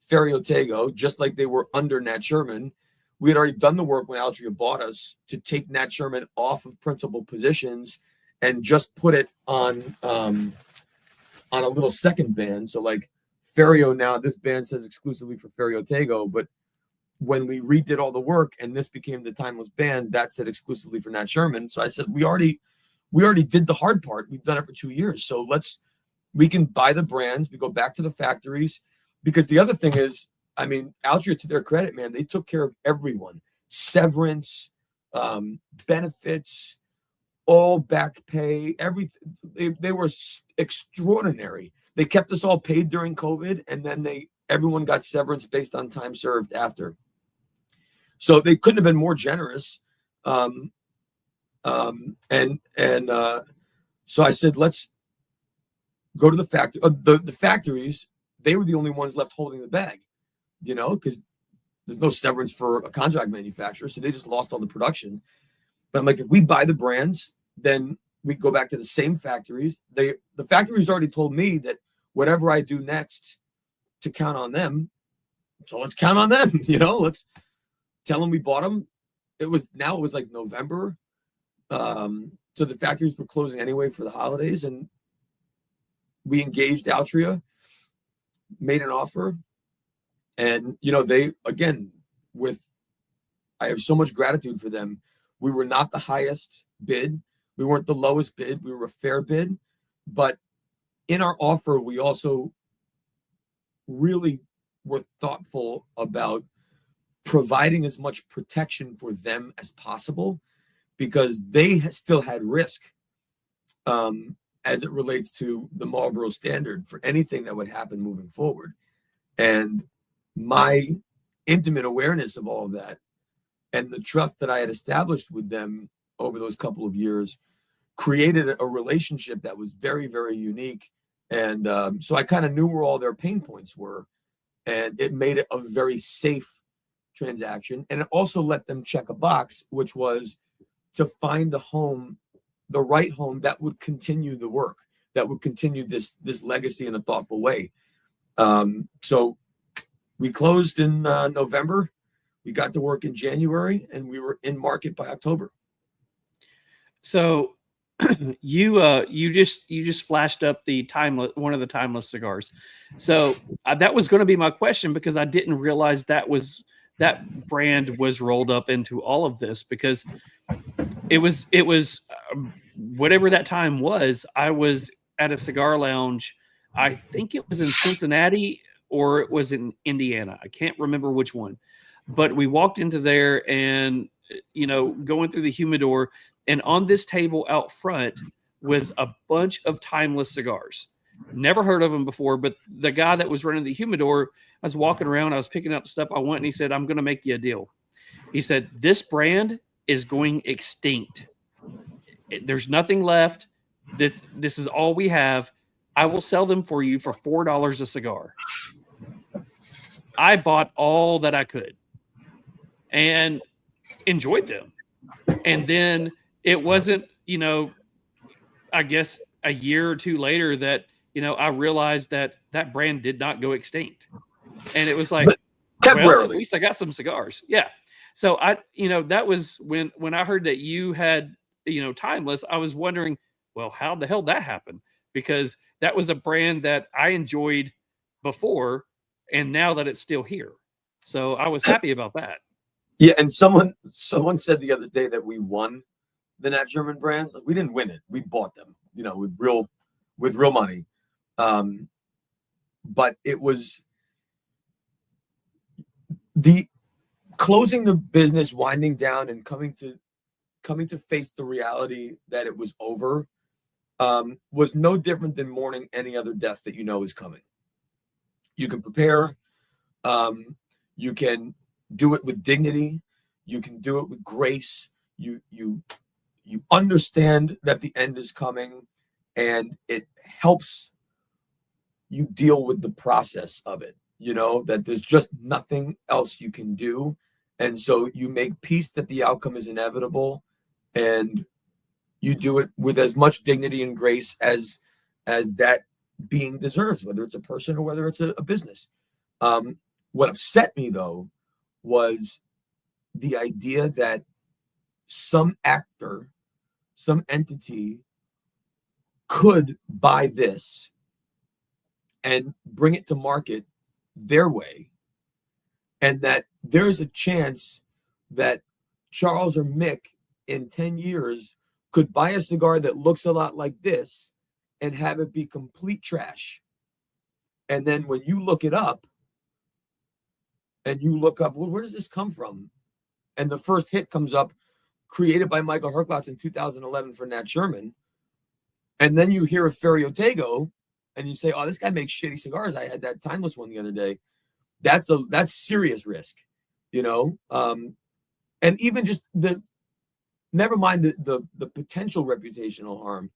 Ferio Tego, just like they were under Nat Sherman. We had already done the work when Altria bought us to take Nat Sherman off of principal positions and just put it on a little second band. So like Ferio now, this band says exclusively for Ferio Tego, but when we redid all the work and this became the timeless band, that said exclusively for Nat Sherman. So I said, we already did the hard part. We've done it for 2 years. So we can buy the brands. We go back to the factories, because the other thing is, I mean, Altria, to their credit, man, they took care of everyone. Severance, benefits, all back pay, everything. They were extraordinary. They kept us all paid during COVID, and then everyone got severance based on time served after. So they couldn't have been more generous. So I said, let's go to the factory. The factories, they were the only ones left holding the bag, you know, because there's no severance for a contract manufacturer. So they just lost all the production. But I'm like, if we buy the brands, then we go back to the same factories. The factories already told me that whatever I do next, to count on them. So let's count on them, you know, let's tell them we bought them. It was like November. So the factories were closing anyway for the holidays, and we engaged Altria, made an offer. And, you know, they, again, I have so much gratitude for them. We were not the highest bid. We weren't the lowest bid. We were a fair bid. But in our offer, we also really were thoughtful about providing as much protection for them as possible, because they still had risk as it relates to the Marlboro standard for anything that would happen moving forward. And my intimate awareness of all of that and the trust that I had established with them over those couple of years created a relationship that was very, very unique. And so I kind of knew where all their pain points were, and it made it a very safe transaction. And it also let them check a box, which was to find a home, the right home that would continue the work, that would continue this legacy in a thoughtful way. So we closed in November. We got to work in January, and we were in market by October. So you just flashed up the timeless, one of the timeless cigars. So that was going to be my question, because I didn't realize that brand was rolled up into all of this, because it was whatever that time was. I was at a cigar lounge. I think it was in Cincinnati or it was in Indiana. I can't remember which one, but we walked into there and, going through the humidor, and on this table out front was a bunch of timeless cigars. Never heard of them before, but the guy that was running the humidor, I was walking around, I was picking up the stuff I want, and he said, "I'm going to make you a deal." He said, "This brand is going extinct. There's nothing left. This is all we have. I will sell them for you for $4 a cigar." I bought all that I could and enjoyed them. And then it wasn't, I guess a year or two later that, I realized that brand did not go extinct. And it was like, temporarily. Well, at least I got some cigars. Yeah. So that was when I heard that you had, Timeless, I was wondering, well, how the hell that happened? Because that was a brand that I enjoyed before, and now that it's still here. So I was happy about that. Yeah, and someone said the other day that we won the Nat Sherman brands. Like, we didn't win it; we bought them, with real money. But it was the closing the business, winding down, and coming to face the reality that it was over. Was no different than mourning any other death that is coming. You can prepare. You can do it with dignity. You can do it with grace. You understand that the end is coming, and it helps you deal with the process of it. That there's just nothing else you can do. And so you make peace that the outcome is inevitable, and you do it with as much dignity and grace as that being deserves, whether it's a person or whether it's a business. What upset me, though, was the idea that some actor, some entity could buy this and bring it to market their way, and that there's a chance that Charles or Mick in 10 years could buy a cigar that looks a lot like this and have it be complete trash. And then when you look it up, well, where does this come from? And the first hit comes up, created by Michael Herklots in 2011 for Nat Sherman. And then you hear of Ferio Tego, and you say, "Oh, this guy makes shitty cigars. I had that timeless one the other day." That's serious risk, And even just never mind the potential reputational harm,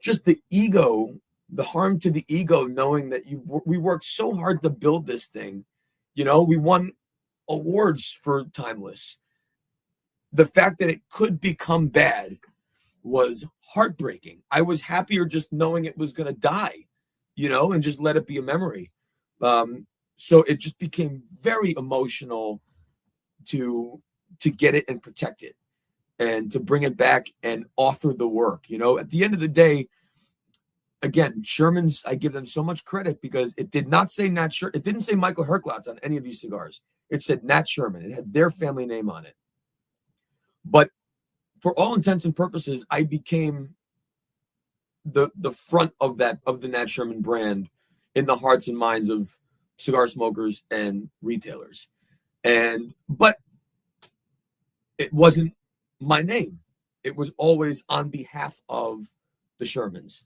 just the ego, the harm to the ego, knowing that we worked so hard to build this thing. We won awards for Timeless. The fact that it could become bad was heartbreaking. I was happier just knowing it was going to die, and just let it be a memory. So it just became very emotional to get it and protect it, and to bring it back and author the work. At the end of the day, again, Sherman's, I give them so much credit, because it did not say Nat Sherman. It didn't say Michael Herklots on any of these cigars. It said Nat Sherman. It had their family name on it. But for all intents and purposes, I became the front of the Nat Sherman brand in the hearts and minds of cigar smokers and retailers. But it wasn't my name. it was always on behalf of the Shermans.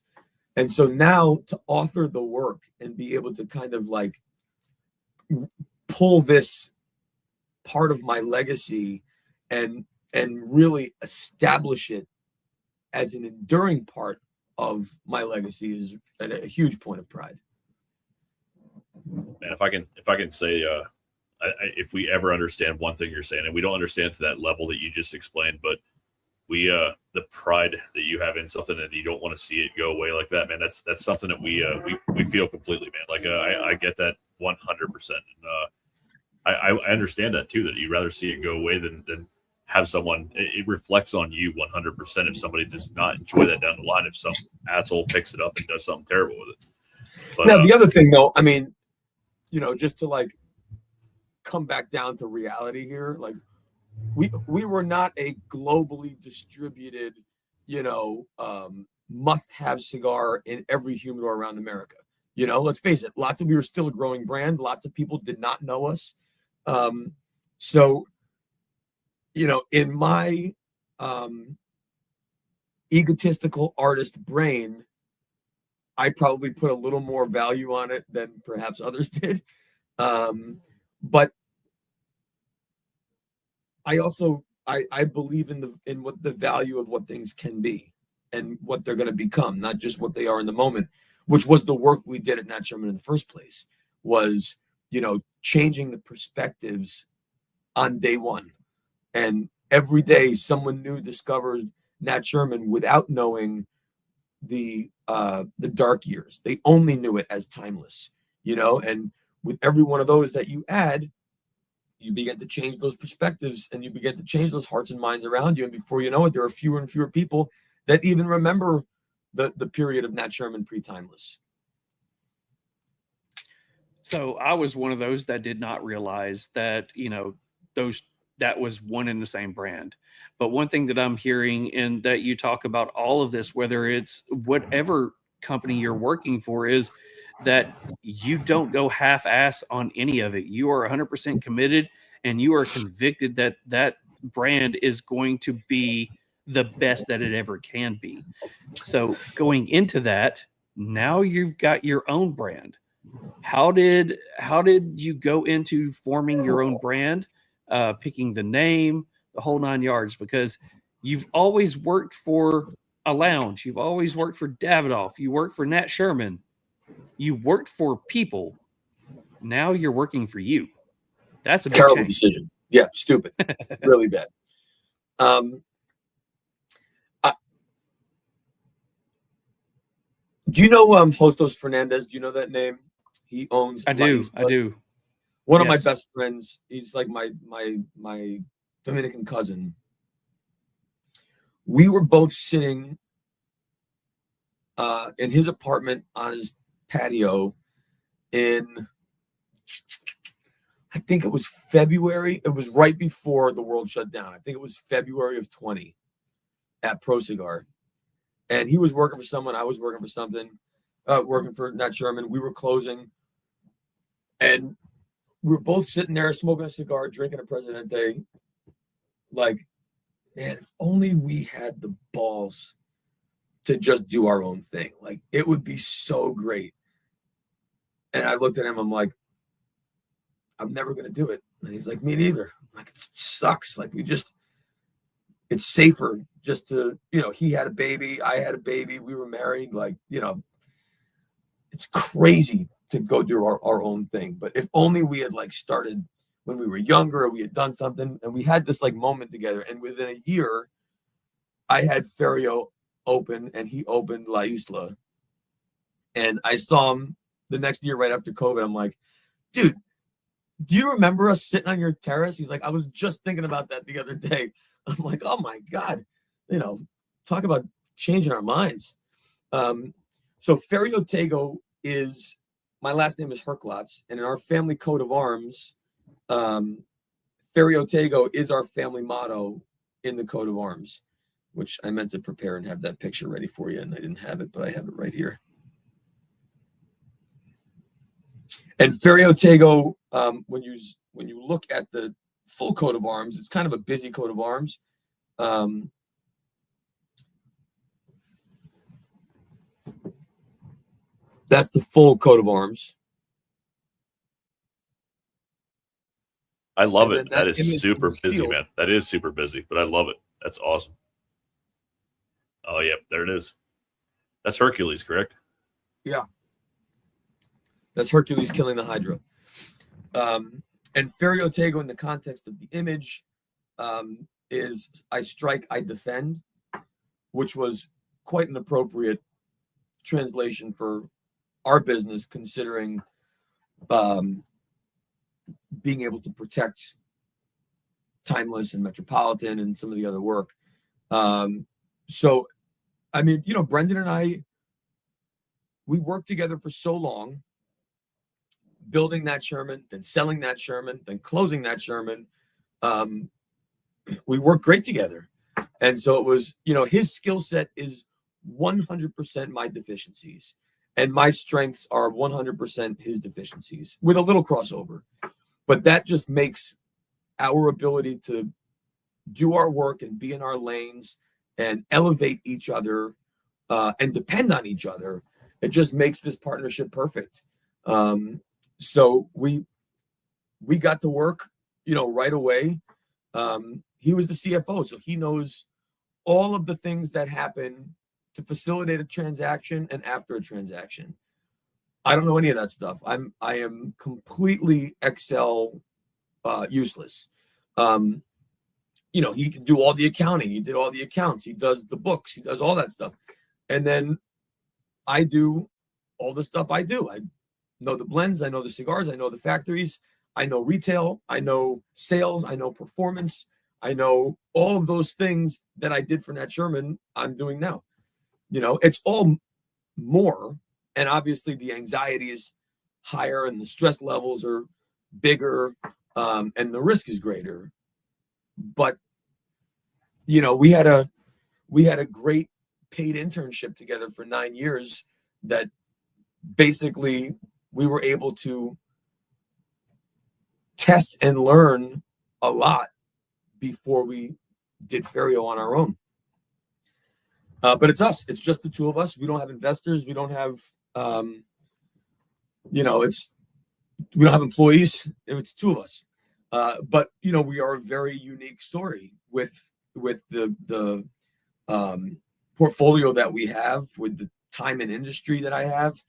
And so now to author the work and be able to kind of like pull this part of my legacy and really establish it as an enduring part of my legacy is a huge point of pride. Man, if I can say, if we ever understand one thing you're saying, and we don't understand to that level that you just explained, but we, the pride that you have in something and you don't want to see it go away like that, man, that's something that we feel completely, man. Like, I get that 100%. And I understand that too, that you'd rather see it go away than have someone, it reflects on you 100% if somebody does not enjoy that down the line, if some asshole picks it up and does something terrible with it. But, now, the other thing though, I mean, you know, just to like come back down to reality here, like we were not a globally distributed, you know, must-have cigar in every humidor around America. You know, let's face it, we were still a growing brand. Lots of people did not know us. So, you know, in my egotistical artist brain, I probably put a little more value on it than perhaps others did. But I also, I believe in what the value of what things can be and what they're going to become, not just what they are in the moment, which was the work we did at Nat Sherman in the first place, was, you know, changing the perspectives on day one. And every day someone new discovered Nat Sherman without knowing the dark years. They only knew it as timeless, you know, and with every one of those that you add, you begin to change those perspectives and you begin to change those hearts and minds around you. And before you know it, there are fewer and fewer people that even remember the period of Nat Sherman pre-timeless. So I was one of those that did not realize that, you know, that was one and the same brand. But one thing that I'm hearing, and that you talk about all of this, whether it's whatever company you're working for, is that you don't go half-ass on any of it. You are 100% committed, and you are convicted that that brand is going to be the best that it ever can be. So going into that, now you've got your own brand. How did you go into forming your own brand, picking the name, the whole 9 yards? Because you've always worked for a lounge. You've always worked for Davidoff. You worked for Nat Sherman. You worked for people. Now you're working for you. That's a big terrible change. decision. Yeah, stupid. Really bad. Do you know Hostos Fernandez? Do you know that name? He owns. I do. One of my best friends. He's like my Dominican cousin. We were both sitting in his apartment on his patio in, I think it was February. It was right before the world shut down. I think it was February of 20 at Pro Cigar. And he was working for someone. I was working for something, working for Nat Sherman. We were closing. And we were both sitting there smoking a cigar, drinking a Presidente. Like, man, if only we had the balls to just do our own thing. Like, it would be so great. And I looked at him. I'm like, I'm never going to do it. And he's like, me neither. I'm like, it sucks. Like, it's safer just to, you know, he had a baby. I had a baby. We were married. Like, you know, it's crazy to go do our own thing. But if only we had like started when we were younger, or we had done something and we had this like moment together. And within a year, I had Ferio open and he opened La Isla. And I saw him the next year right after COVID. I'm like, dude, do you remember us sitting on your terrace? He's like, I was just thinking about that the other day. I'm like, oh my God, you know, talk about changing our minds. So Ferio Tego is, my last name is Herklots, and in our family coat of arms, Ferio Tego is our family motto in the coat of arms, which I meant to prepare and have that picture ready for you, and I didn't have it, but I have it right here. And Ferio Tego, when you look at the full coat of arms, it's kind of a busy coat of arms. That's the full coat of arms. I love And it. then That is image super is the busy, shield. man. That is super busy, but I love it. That's awesome. Oh, yeah, there it is. That's Hercules, correct? Yeah. That's Hercules killing the Hydra. And Ferio Tego, in the context of the image, is I strike, I defend, which was quite an appropriate translation for our business, considering being able to protect Timeless and Metropolitan and some of the other work. So, I mean, you know, Brendan and I, we worked together for so long, building Nat Sherman, then selling Nat Sherman, then closing Nat Sherman. We worked great together. And so it was, you know, his skill set is 100% my deficiencies, and my strengths are 100% his deficiencies, with a little crossover. But that just makes our ability to do our work and be in our lanes and elevate each other and depend on each other. It just makes this partnership perfect. So we got to work, you know, right away. He was the CFO, so he knows all of the things that happen to facilitate a transaction and after a transaction. I don't know any of that stuff. I am completely Excel useless. You know, he can do all the accounting. He did all the accounts. He does the books. He does all that stuff. And then I do all the stuff I do. I know the blends. I know the cigars. I know the factories. I know retail. I know sales. I know performance. I know all of those things that I did for Nat Sherman, I'm doing now. You know, it's all more. And obviously the anxiety is higher and the stress levels are bigger, and the risk is greater. But, you know, we had a great paid internship together for 9 years that basically we were able to test and learn a lot before we did Ferio on our own. But it's us. It's just the two of us. We don't have investors. We don't have, you know, we don't have employees. It's two of us. But, you know, we are a very unique story with the portfolio that we have, with the time and industry that I have,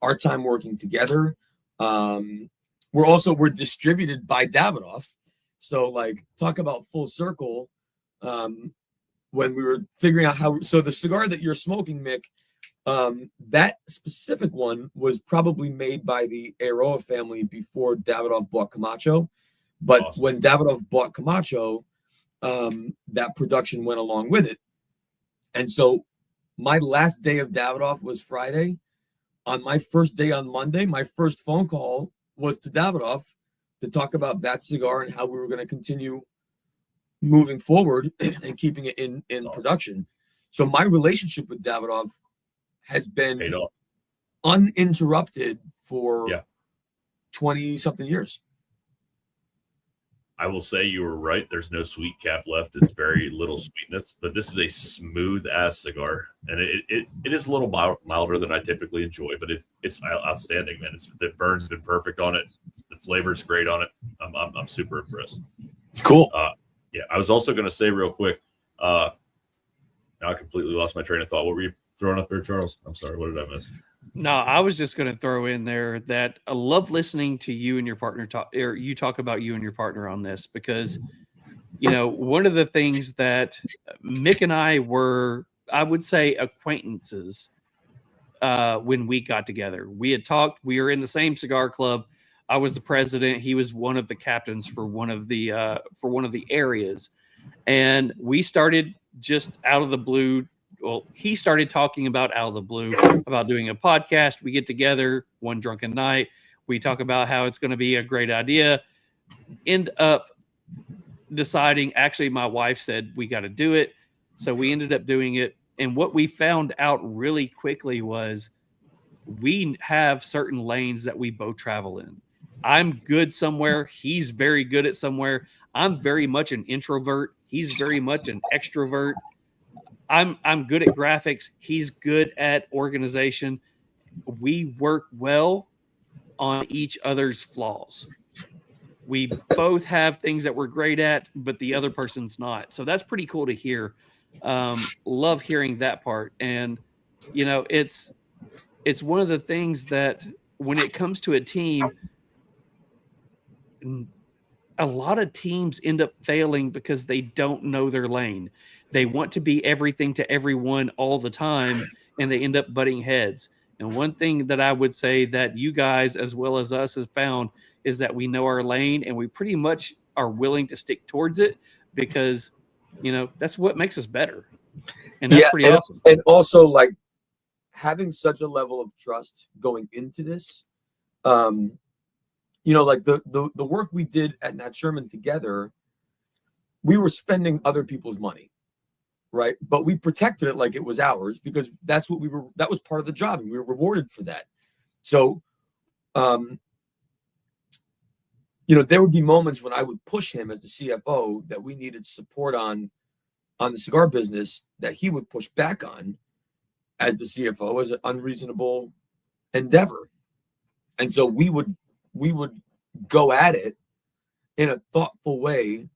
our time working together. We're distributed by Davidoff. So, like, talk about full circle. When we were figuring out so the cigar that you're smoking, Mick, that specific one was probably made by the Aroa family before Davidoff bought Camacho. But awesome. When Davidoff bought Camacho, that production went along with it. And so my last day of Davidoff was Friday. On my first day on Monday, my first phone call was to Davidoff to talk about that cigar and how we were going to continue moving forward and keeping it in awesome. Production. So my relationship with Davidoff has been uninterrupted for 20-something years. I will say you were right. There's no sweet cap left. It's very little sweetness, but this is a smooth ass cigar, and it is a little milder than I typically enjoy, but it's outstanding, man. The burn's been perfect on it. The flavor's great on it. I'm super impressed. Cool. Yeah, I was also going to say real quick. Now I completely lost my train of thought. What were you throwing up there, Charles? I'm sorry. What did I miss? No, I was just going to throw in there that I love listening to you and your partner talk, or you talk about you and your partner on this, because, you know, one of the things that Mick and I were, I would say, acquaintances when we got together. We had talked. We were in the same cigar club. I was the president. He was one of the captains for one of the areas, and we started just out of the blue. Well, he started talking about out of the blue about doing a podcast. We get together one drunken night. We talk about how it's going to be a great idea. End up deciding, actually, my wife said we got to do it. So we ended up doing it. And what we found out really quickly was we have certain lanes that we both travel in. I'm good somewhere. He's very good at somewhere. I'm very much an introvert. He's very much an extrovert. I'm good at graphics. He's good at organization. we work well on each other's flaws. We both have things that we're great at, but the other person's not. So that's pretty cool to hear. Love hearing that part. And, you know, it's one of the things that when it comes to a team, a lot of teams end up failing because they don't know their lane. They want to be everything to everyone all the time, and they end up butting heads. And one thing that I would say that you guys, as well as us, have found is that we know our lane and we pretty much are willing to stick towards it because, you know, that's what makes us better. And that's pretty awesome. And also, like, having such a level of trust going into this, you know, like the work we did at Nat Sherman together, we were spending other people's money, right? But we protected it like it was ours because that's what that was part of the job, and we were rewarded for that. So, you know, there would be moments when I would push him as the CFO that we needed support on the cigar business that he would push back on as the CFO as an unreasonable endeavor. And so we would go at it in a thoughtful way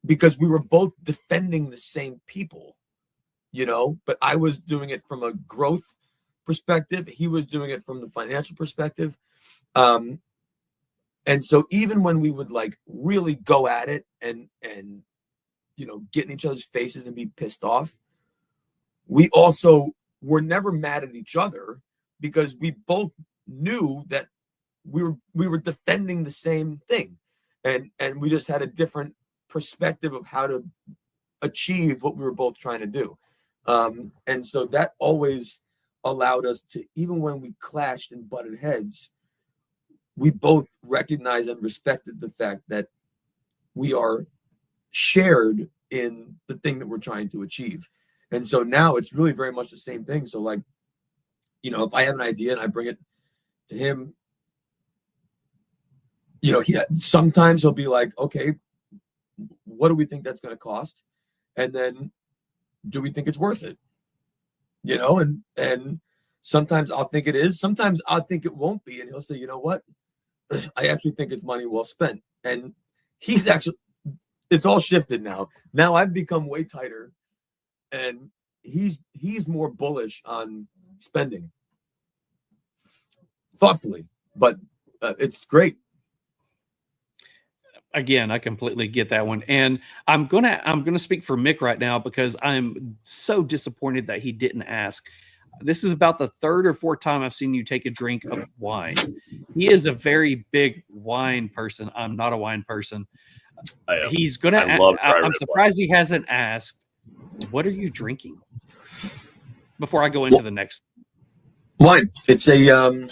because we were both defending the same people, you know, but I was doing it from a growth perspective. He was doing it from the financial perspective. And so even when we would like really go at it and, you know, get in each other's faces and be pissed off, we also were never mad at each other because we both knew that we were defending the same thing, and we just had a different perspective of how to achieve what we were both trying to do. And so that always allowed us to, even when we clashed and butted heads, we both recognized and respected the fact that we are shared in the thing that we're trying to achieve. And so now it's really very much the same thing. So, like, you know, if I have an idea and I bring it to him, you know, sometimes he'll be like, okay, what do we think that's going to cost? And then do we think it's worth it? You know, and sometimes I'll think it is, sometimes I'll think it won't be. And he'll say, you know what? I actually think it's money well spent. And he's actually, it's all shifted now. Now I've become way tighter, and he's more bullish on spending thoughtfully, but it's great. Again, I completely get that one. And I'm gonna speak for Mick right now because I'm so disappointed that he didn't ask. This is about the third or fourth time I've seen you take a drink of wine. He is a very big wine person. I'm not a wine person. He's gonna. I'm surprised he hasn't asked, what are you drinking? Before I go into the next wine. It's a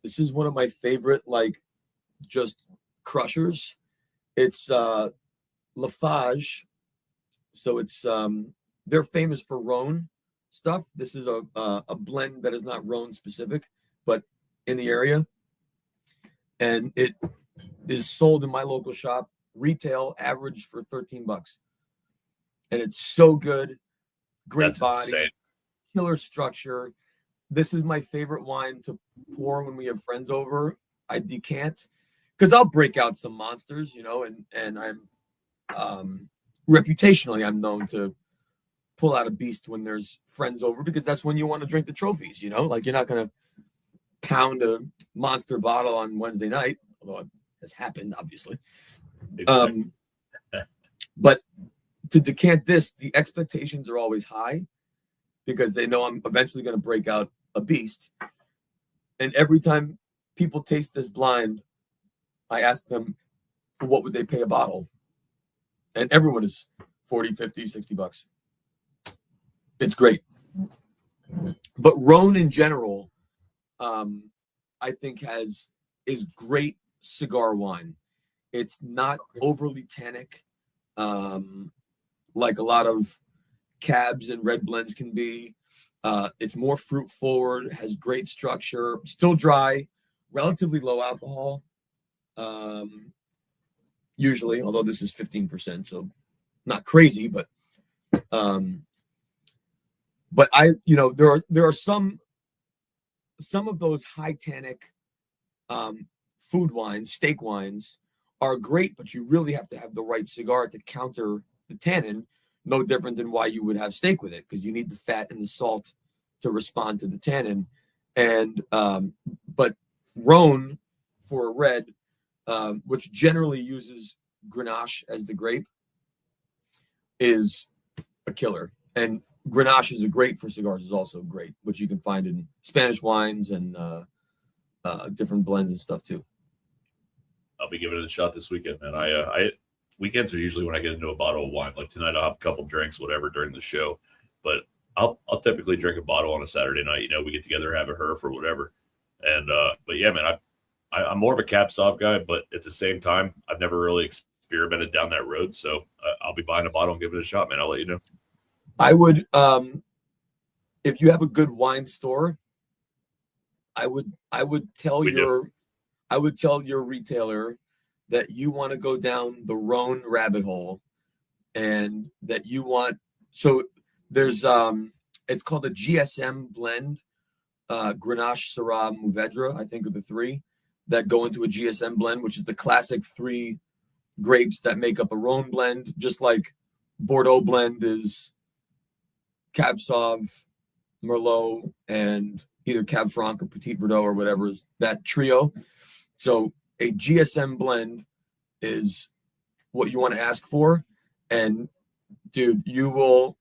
this is one of my favorite, like, just crushers. It's Lafarge. So it's they're famous for Rhone stuff. This is a blend that is not Rhone specific, but in the area. And it is sold in my local shop, retail average for $13. And it's so good. Great That's body, insane. Killer structure. This is my favorite wine to pour when we have friends over. I decant because I'll break out some monsters, you know, and I'm reputationally I'm known to pull out a beast when there's friends over because that's when you want to drink the trophies, you know, like you're not going to pound a monster bottle on Wednesday night, although it has happened, obviously. But to decant this, the expectations are always high because they know I'm eventually going to break out a beast. And every time people taste this blind, I ask them, what would they pay a bottle? And everyone is 40, 50, 60 bucks. It's great. But Rhone in general, I think is great cigar wine. It's not overly tannic, like a lot of cabs and red blends can be. It's more fruit forward, has great structure, still dry, relatively low alcohol. Usually, although this is 15%, so not crazy, but But there are some of those high tannic food wines, steak wines are great, but you really have to have the right cigar to counter the tannin. No different than why you would have steak with it, because you need the fat and the salt to respond to the tannin. And but Rhone for a red, which generally uses Grenache as the grape, is a killer. And Grenache is a great for cigars is also great, which you can find in Spanish wines and different blends and stuff too. I'll be giving it a shot this weekend, man. I weekends are usually when I get into a bottle of wine. Like tonight, I'll have a couple drinks, whatever, during the show. But I'll typically drink a bottle on a Saturday night. We get together, have a herf or whatever. And but yeah, man, I'm more of a Cab Sauv guy, but at the same time, I've never really experimented down that road. So I'll be buying a bottle and giving it a shot, man. I'll let you know. I would, if you have a good wine store, I would tell your retailer that you want to go down the Rhone rabbit hole, and that you want. So there's it's called a GSM blend, Grenache, Syrah, Mourvedre, I think are the three that go into a GSM blend, which is the classic three grapes that make up a Rhone blend, just like Bordeaux blend is Cab Sauv, Merlot, and either Cab Franc or Petit Verdot or whatever is that trio. So a GSM blend is what you want to ask for, and dude, you will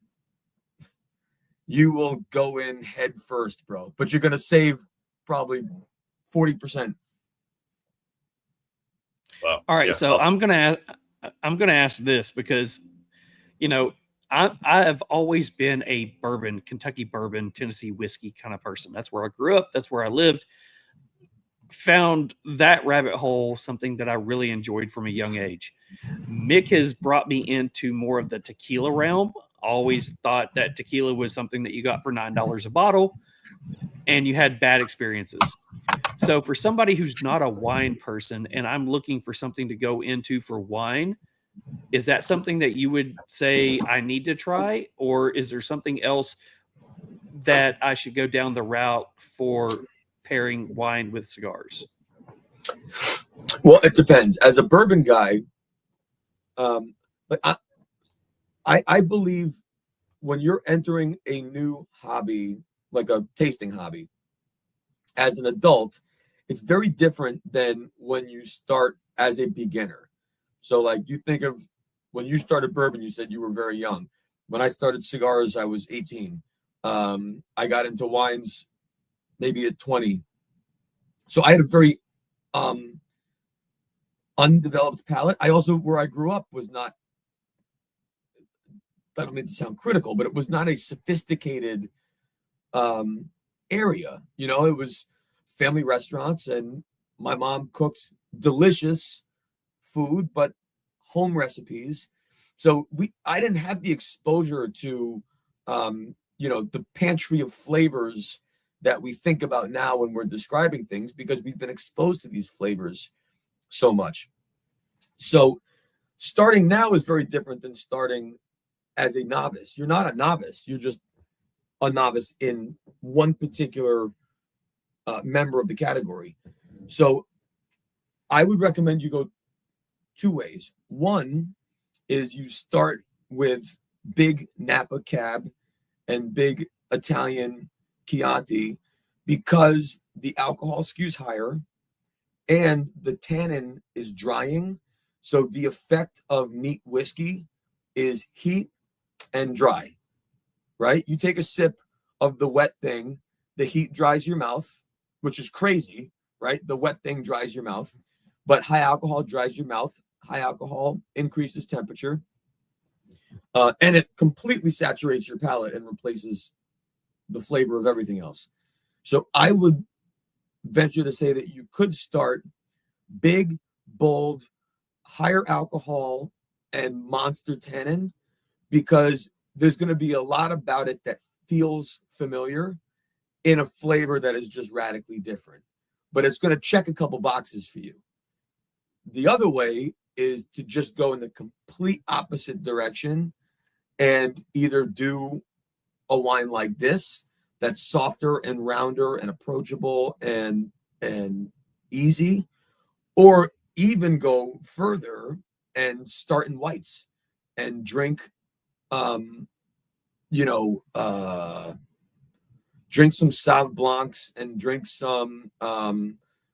go in head first, bro. But you're gonna save probably 40%. Wow. All right, Yeah. so I'm gonna ask this because, I have always been a Kentucky bourbon, Tennessee whiskey kind of person. That's where I grew up. That's where I lived. Found that rabbit hole something that I really enjoyed from a young age. Mick has brought me into more of the tequila realm. Always thought that tequila was something that you got for $9 a bottle, and you had bad experiences. So for somebody who's not a wine person and I'm looking for something to go into for wine, is that something that you would say I need to try? Or is there something else that I should go down the route for pairing wine with cigars? Well, it depends. As a bourbon guy, but I believe when you're entering a new hobby, like a tasting hobby, as an adult, it's very different than when you start as a beginner. So like you think of when you started bourbon, you said you were very young. When I started cigars, I was 18. I got into wines maybe at 20. So I had a very undeveloped palate. I also, where I grew up was not, I don't mean to sound critical, but it was not a sophisticated area. It was family restaurants, and my mom cooked delicious food, but home recipes. So I didn't have the exposure to, the pantry of flavors that we think about now when we're describing things, because we've been exposed to these flavors so much. So starting now is very different than starting as a novice. You're not a novice. You're just a novice in one particular member of the category. So I would recommend you go two ways. One is you start with big Napa Cab and big Italian Chianti, because the alcohol skews higher and the tannin is drying. So the effect of neat whiskey is heat and dry, right? You take a sip of the wet thing, the heat dries your mouth, which is crazy, right? The wet thing dries your mouth, but high alcohol dries your mouth. High alcohol increases temperature, and it completely saturates your palate and replaces the flavor of everything else. So I would venture to say that you could start big, bold, higher alcohol and monster tannin, because there's going to be a lot about it that feels familiar in a flavor that is just radically different, but it's going to check a couple boxes for you. The other way is to just go in the complete opposite direction and either do a wine like this that's softer and rounder and approachable and easy, or even go further and start in whites and drink drink some Sauv Blancs and drink some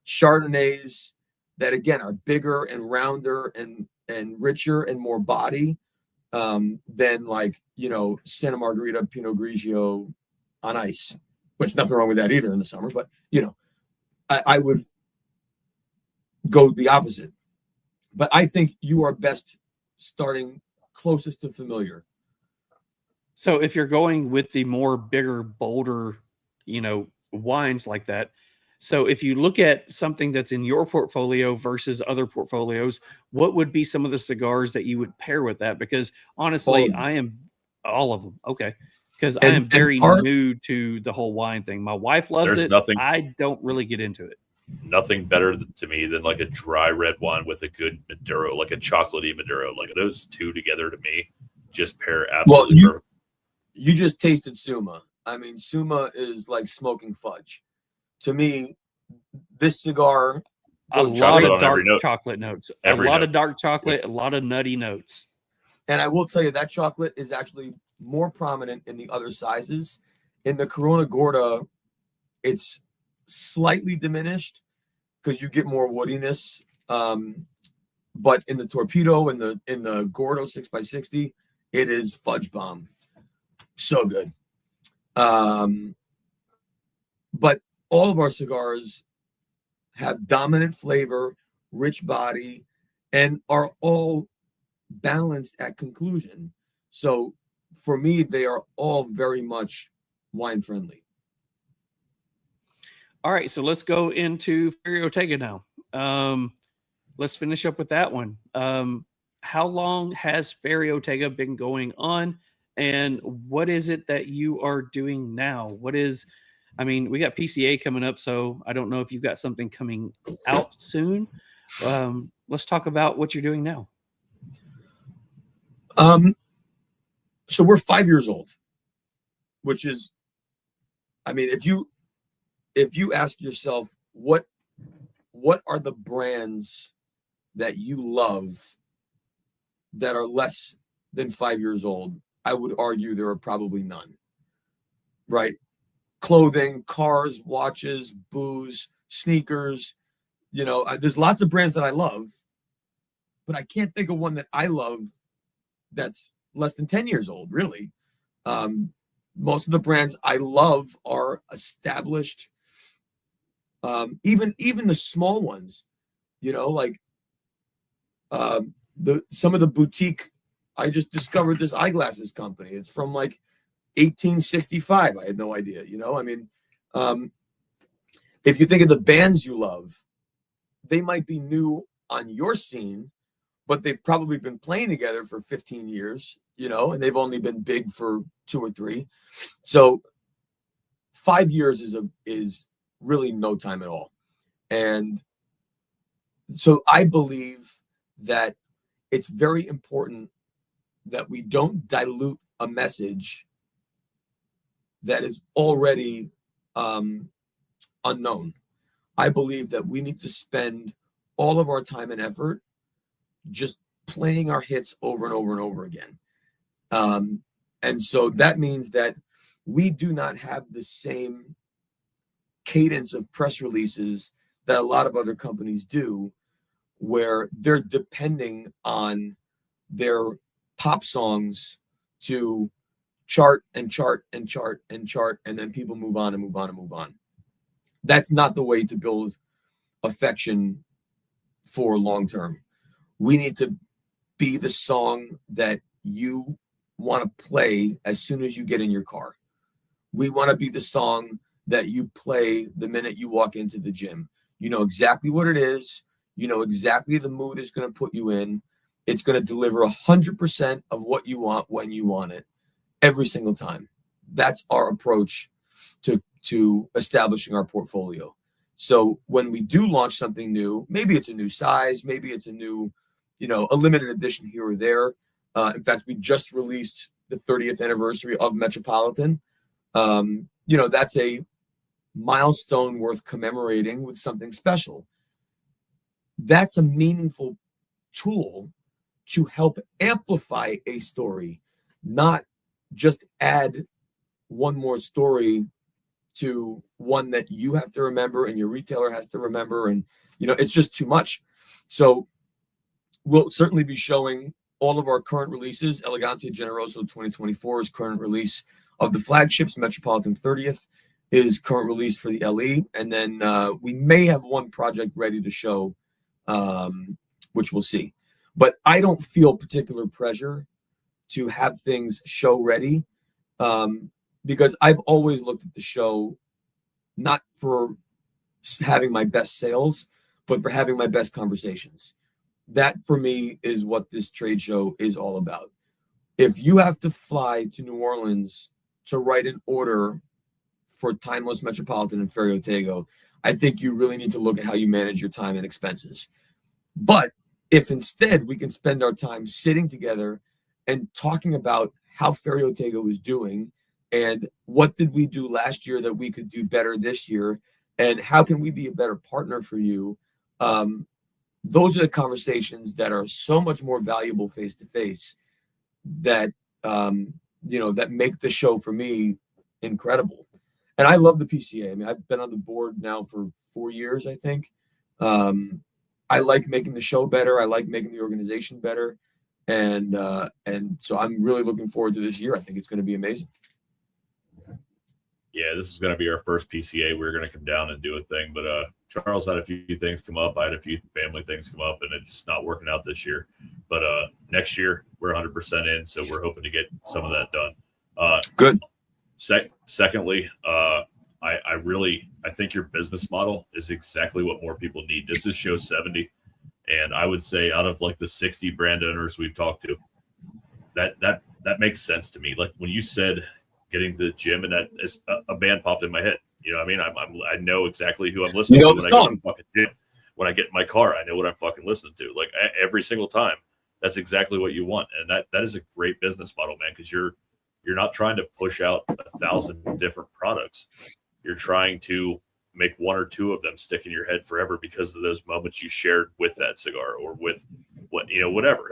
Chardonnays that again are bigger and rounder and richer and more body than like, Santa Margherita Pinot Grigio on ice, which nothing wrong with that either in the summer, but I would go the opposite. But I think you are best starting closest to familiar. So if you're going with the more bigger, bolder, wines like that, so if you look at something that's in your portfolio versus other portfolios, what would be some of the cigars that you would pair with that? Because honestly, I am all of them. Okay. Because I am very new to the whole wine thing. My wife loves it. I don't really get into it. Nothing better to me than like a dry red wine with a good Maduro, like a chocolatey Maduro. Like those two together to me just pair absolutely perfect. You just tasted Suma. I mean, Suma is like smoking fudge. To me, this cigar, a lot of dark chocolate notes, a lot of dark chocolate, a lot of nutty notes. And I will tell you that chocolate is actually more prominent in the other sizes. In the Corona Gorda, it's slightly diminished because you get more woodiness. But in the Torpedo and in the Gordo 6x60, it is fudge bomb. So good. But all of our cigars have dominant flavor, rich body, and are all balanced at conclusion. So for me, they are all very much wine friendly. All right, so let's go into Ferio Tego now. Let's finish up with that one. How long has Ferio Tego been going on, and what is it that you are doing now? We got PCA coming up, so I don't know if you've got something coming out soon. Let's talk about what you're doing now. So we're 5 years old, which is, if you ask yourself what are the brands that you love that are less than 5 years old, I would argue there are probably none. Right? Clothing, cars, watches, booze, sneakers. There's lots of brands that I love, but I can't think of one that I love that's less than 10 years old, really. Most of the brands I love are established. Even the small ones, some of the boutique. I just discovered this eyeglasses company. It's from like 1865. I had no idea. If you think of the bands you love, they might be new on your scene, but they've probably been playing together for 15 years, and they've only been big for 2 or 3. So 5 years is really no time at all. And so I believe that it's very important that we don't dilute a message that is already unknown. I believe that we need to spend all of our time and effort just playing our hits over and over and over again. And so that means that we do not have the same cadence of press releases that a lot of other companies do, where they're depending on their pop songs to chart and chart and chart and chart, and then people move on and move on and move on. That's not the way to build affection for long term. We need to be the song that you want to play as soon as you get in your car. We want to be the song that you play the minute you walk into the gym. You know exactly what it is. You know exactly the mood it's going to put you in. It's going to deliver 100% of what you want when you want it every single time. That's our approach to establishing our portfolio. So when we do launch something new, maybe it's a new size, maybe it's a new, a limited edition here or there. In fact, we just released the 30th anniversary of Metropolitan. That's a milestone worth commemorating with something special. That's a meaningful tool to help amplify a story, not just add one more story to one that you have to remember and your retailer has to remember. And, it's just too much. So we'll certainly be showing all of our current releases. Elegancia Generoso 2024 is current release of the flagships. Metropolitan 30th is current release for the LE. And then we may have one project ready to show, which we'll see. But I don't feel particular pressure to have things show ready, because I've always looked at the show not for having my best sales, but for having my best conversations. That, for me, is what this trade show is all about. If you have to fly to New Orleans to write an order for Timeless, Metropolitan, and Ferio Tego, I think you really need to look at how you manage your time and expenses. But if instead we can spend our time sitting together and talking about how Ferio Tego is doing and what did we do last year that we could do better this year, and how can we be a better partner for you, those are the conversations that are so much more valuable face to face, that that make the show for me incredible. And I love the PCA. I mean, I've been on the board now for 4 years, I think. I like making the show better. I like making the organization better. And so I'm really looking forward to this year. I think it's going to be amazing. Yeah, this is going to be our first PCA. We're going to come down and do a thing, but Charles had a few things come up. I had a few family things come up, and it's just not working out this year. But next year, we're 100% in, so we're hoping to get some of that done. Good. Secondly, I think your business model is exactly what more people need. This is show 70, and I would say out of like the 60 brand owners we've talked to, that makes sense to me. Like when you said getting to the gym, and that is a band popped in my head. You know what I mean? I know exactly who I'm listening to when I get in the fucking gym. When I get in my car, I know what I'm fucking listening to. Like every single time. That's exactly what you want. And that is a great business model, man, because you're not trying to push out 1,000 different products. You're trying to make one or two of them stick in your head forever because of those moments you shared with that cigar or with whatever.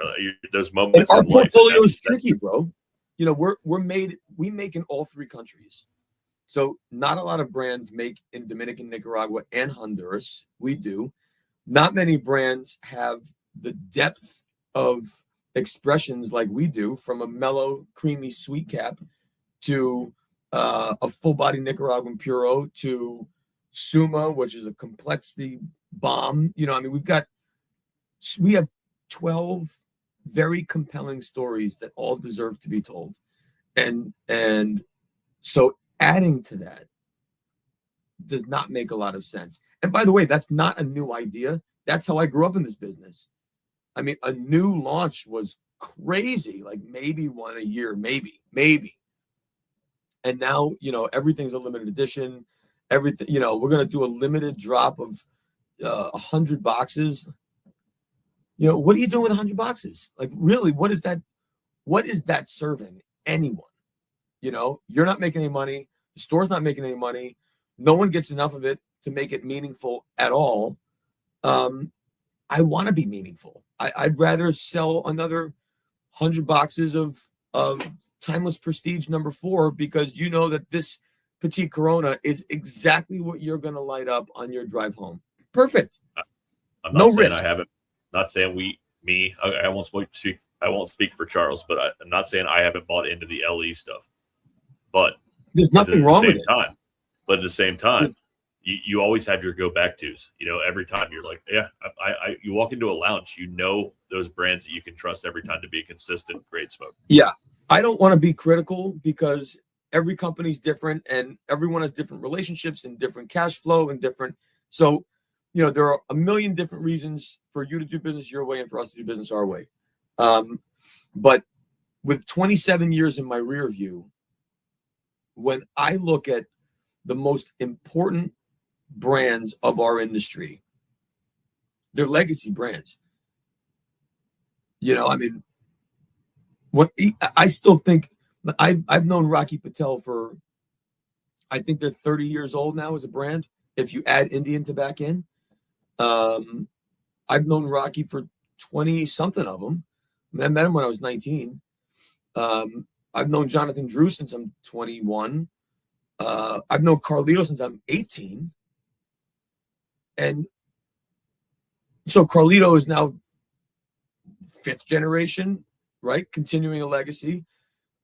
Those moments. And our portfolio is tricky, bro. We make in all three countries. So not a lot of brands make in Dominican, Nicaragua, and Honduras. We do. Not many brands have the depth of expressions like we do, from a mellow, creamy sweet cap to a full body Nicaraguan Puro to Suma, which is a complexity bomb. We have 12 very compelling stories that all deserve to be told. And so adding to that does not make a lot of sense. And by the way, that's not a new idea. That's how I grew up in this business. I mean, a new launch was crazy, like maybe one a year, maybe. And now, everything's a limited edition. Everything, we're going to do a limited drop of 100 boxes. What are you doing with 100 boxes? Like, really, what is that? What is that serving anyone? You're not making any money. The store's not making any money. No one gets enough of it to make it meaningful at all. I want to be meaningful. I'd rather sell another 100 boxes of Timeless Prestige number 4, because you know that this Petite Corona is exactly what you're going to light up on your drive home. Perfect. I'm not saying risk. I haven't. Not saying I won't speak. I won't speak for Charles, but I'm not saying I haven't bought into the LE stuff. But there's nothing wrong with it. But at the same time, you always have your go back tos. Every time you're like, yeah, you walk into a lounge, those brands that you can trust every time to be a consistent great smoke. Yeah, I don't want to be critical because every company's different and everyone has different relationships and different cash flow and different. So, there are a million different reasons for you to do business your way and for us to do business our way. But with 27 years in my rear view, when I look at the most important brands of our industry, they're legacy brands. What I still think But I've known Rocky Patel for, I think they're 30 years old now as a brand. If you add Indian tobacco in, I've known Rocky for 20 something of them. I met him when I was 19. I've known Jonathan Drew since I'm 21. I've known Carlito since I'm 18. And so Carlito is now 5th generation, right? Continuing a legacy.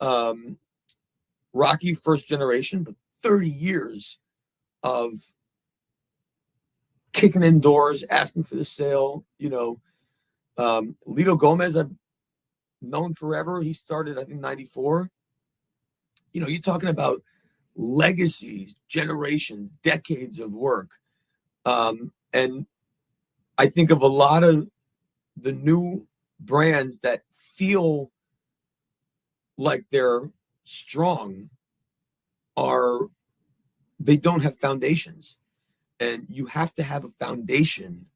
Rocky, 1st generation, but 30 years of kicking in doors, asking for the sale. Lito Gomez, I've known forever. He started, I think, 94. You're talking about legacies, generations, decades of work. And I think of a lot of the new brands that feel like they're strong they don't have foundations. And you have to have a foundation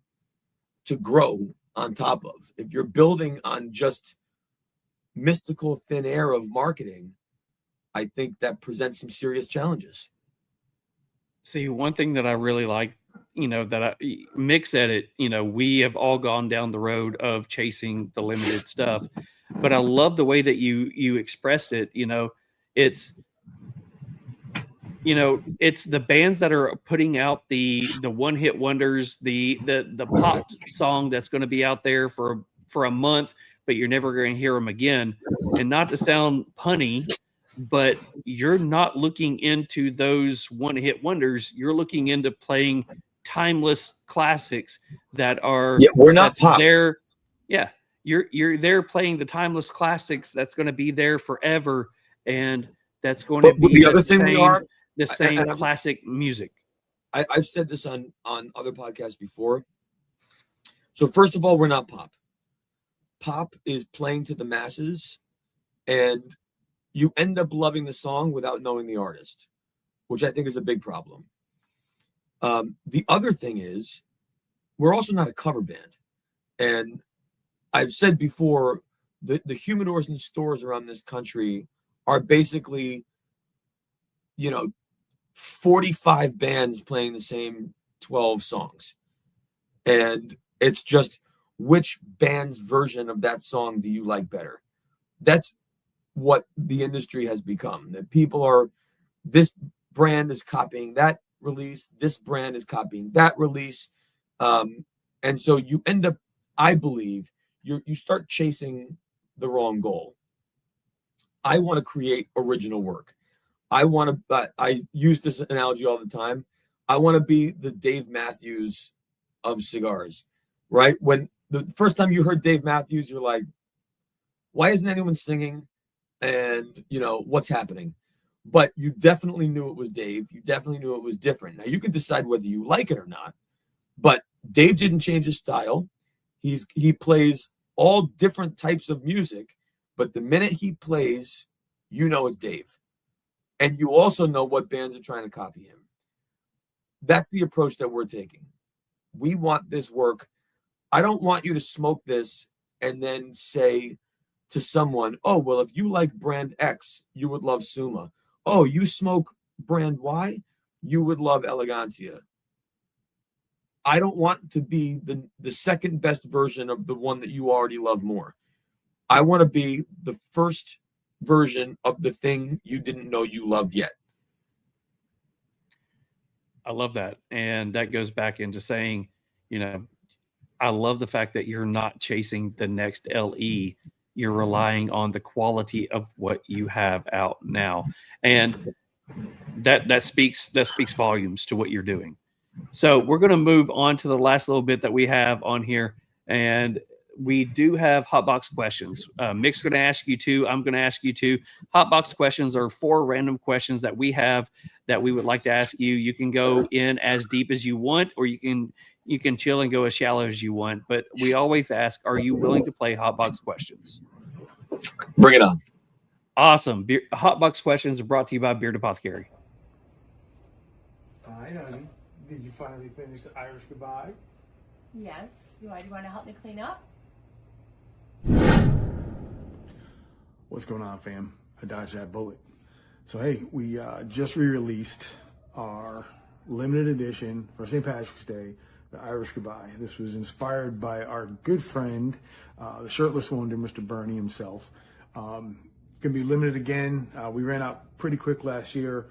to grow on top of. If you're building on just mystical thin air of marketing, I think that presents some serious challenges. See, one thing that I really like, Mick said it, we have all gone down the road of chasing the limited stuff, but I love the way that you expressed it. It's the bands that are putting out the one hit wonders, the pop song that's going to be out there for a month, but you're never going to hear them again. And not to sound punny, but you're not looking into those one hit wonders. You're looking into playing timeless classics that are we're not pop. There. Yeah, you're there playing the timeless classics that's going to be there forever, and that's going to be the other thing we are the same classic music. I've said this on other podcasts before. So first of all, we're not pop. Pop is playing to the masses, and you end up loving the song without knowing the artist, which I think is a big problem. The other thing is, we're also not a cover band. And I've said before, the humidors in stores around this country are basically, 45 bands playing the same 12 songs. And it's just, which band's version of that song do you like better? That's what the industry has become. That people are, this brand is copying that release, this brand is copying that release. And so you end up, I believe, you start chasing the wrong goal. I want to create original work. I use this analogy all the time. I want to be the Dave Matthews of cigars, right? When the first time you heard Dave Matthews, you're like, why isn't anyone singing? And, what's happening? But you definitely knew it was Dave. You definitely knew it was different. Now, you can decide whether you like it or not, but Dave didn't change his style. He plays all different types of music, but the minute he plays, it's Dave. And you also know what bands are trying to copy him. That's the approach that we're taking. We want this work. I don't want you to smoke this and then say to someone, oh, well, if you like brand X, you would love Suma. Oh, you smoke brand Y, you would love Elegancia. I don't want to be the second best version of the one that you already love more. I want to be the first version of the thing you didn't know you loved yet. I love that. And that goes back into saying, I love the fact that you're not chasing the next LE. You're relying on the quality of what you have out now. And that speaks volumes to what you're doing. So we're going to move on to the last little bit that we have on here. And we do have hotbox questions. Mick's going to ask you two. I'm going to ask you two. Hotbox questions are 4 random questions that we have that we would like to ask you. You can go in as deep as you want, or you can chill and go as shallow as you want. But we always ask, are you willing to play hotbox questions? Bring it on. Awesome. Hotbox questions are brought to you by Beard Apothecary. Hi, honey. Did you finally finish the Irish goodbye? Yes. Do you want to help me clean up? What's going on, fam? I dodged that bullet. So, hey, we just re-released our limited edition for St. Patrick's Day, the Irish Goodbye. This was inspired by our good friend, the shirtless wonder, Mr. Bernie himself. Going to be limited again. We ran out pretty quick last year.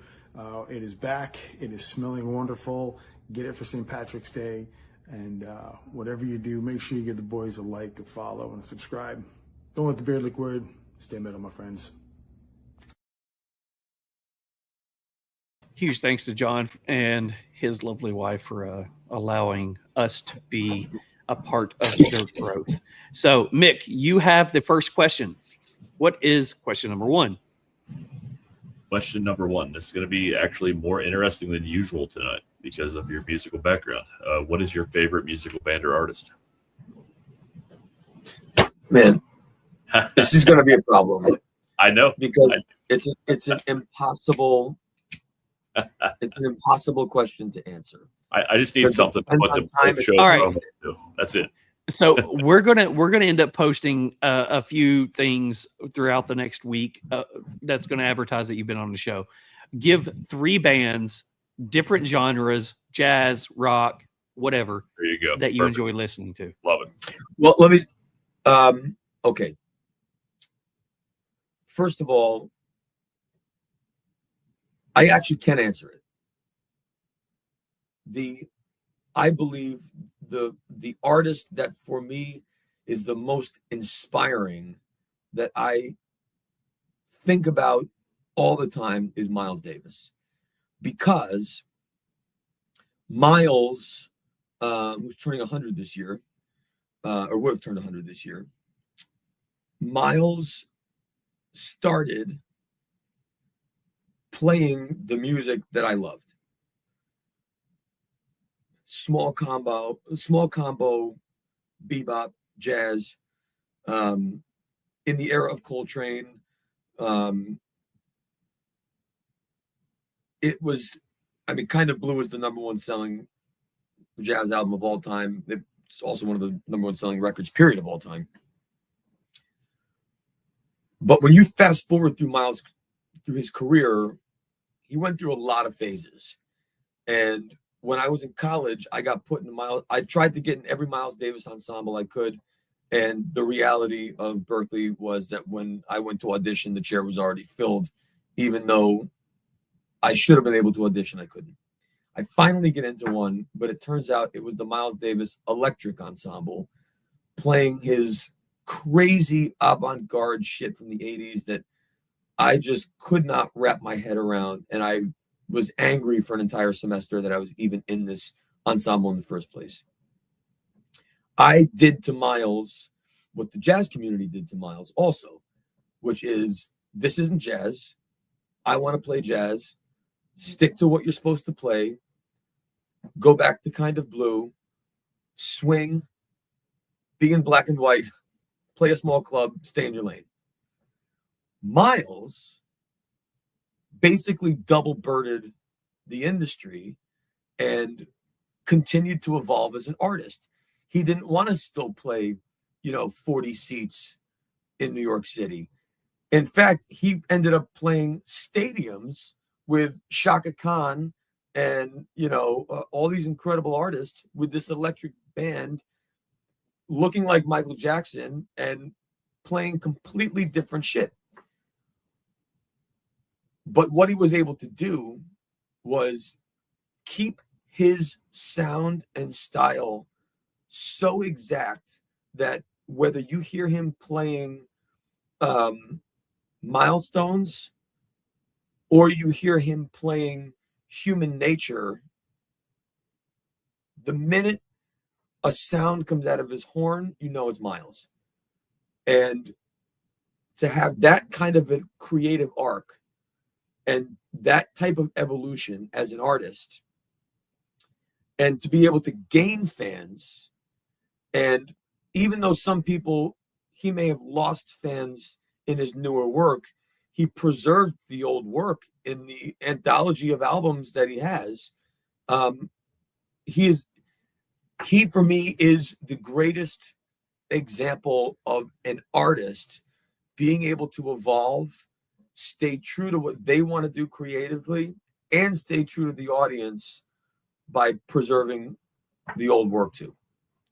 It is back. It is smelling wonderful. Get it for St. Patrick's Day. And whatever you do, make sure you give the boys a like, a follow, and a subscribe. Don't let the beard lick word. Stay metal, my friends. Huge thanks to John and his lovely wife for allowing us to be a part of their growth. So, Mick, you have the first question. What is question number one? Question number one. This is going to be actually more interesting than usual tonight because of your musical background. What is your favorite musical band or artist? Man, this is going to be a problem. I know. Because it's an impossible question to answer. I just need something to put the show on. That's it. So we're gonna end up posting a few things throughout the next week that's gonna advertise that you've been on the show. Give 3 bands, different genres, jazz, rock, whatever. There you go. That you enjoy listening to. Love it. Well, let me. Okay. First of all, I actually can answer it. I believe the artist that for me is the most inspiring that I think about all the time is Miles Davis, because Miles, who's turning 100 this year, or would have turned 100 this year, Miles started playing the music that I loved. Small combo, bebop, jazz, in the era of Coltrane. It was, Kind of Blue is the #1 selling jazz album of all time. It's also one of the #1 selling records, period, of all time. But when you fast forward through his career, he went through a lot of phases. And when I was in college, I got put in I tried to get in every Miles Davis ensemble I could. And the reality of Berklee was that when I went to audition, the chair was already filled. Even though I should have been able to audition, I couldn't. I finally get into one, but it turns out it was the Miles Davis Electric Ensemble playing his crazy avant-garde shit from the 80s that I just could not wrap my head around. And I was angry for an entire semester that I was even in this ensemble in the first place. I did to Miles what the jazz community did to Miles also, which is, this isn't jazz. I want to play jazz. Stick to what you're supposed to play. Go back to Kind of Blue. Swing. Be in black and white. Play a small club. Stay in your lane. Miles basically double-birded the industry and continued to evolve as an artist. He didn't want to still play, 40 seats in New York City. In fact, he ended up playing stadiums with Shaka Khan and, all these incredible artists with this electric band looking like Michael Jackson and playing completely different shit. But what he was able to do was keep his sound and style so exact that whether you hear him playing Milestones or you hear him playing Human Nature, the minute a sound comes out of his horn, it's Miles. And to have that kind of a creative arc and that type of evolution as an artist, and to be able to gain fans, and even though some people, he may have lost fans in his newer work, he preserved the old work in the anthology of albums that he has. He for me is the greatest example of an artist being able to evolve stay true to what they want to do creatively and stay true to the audience by preserving the old work too.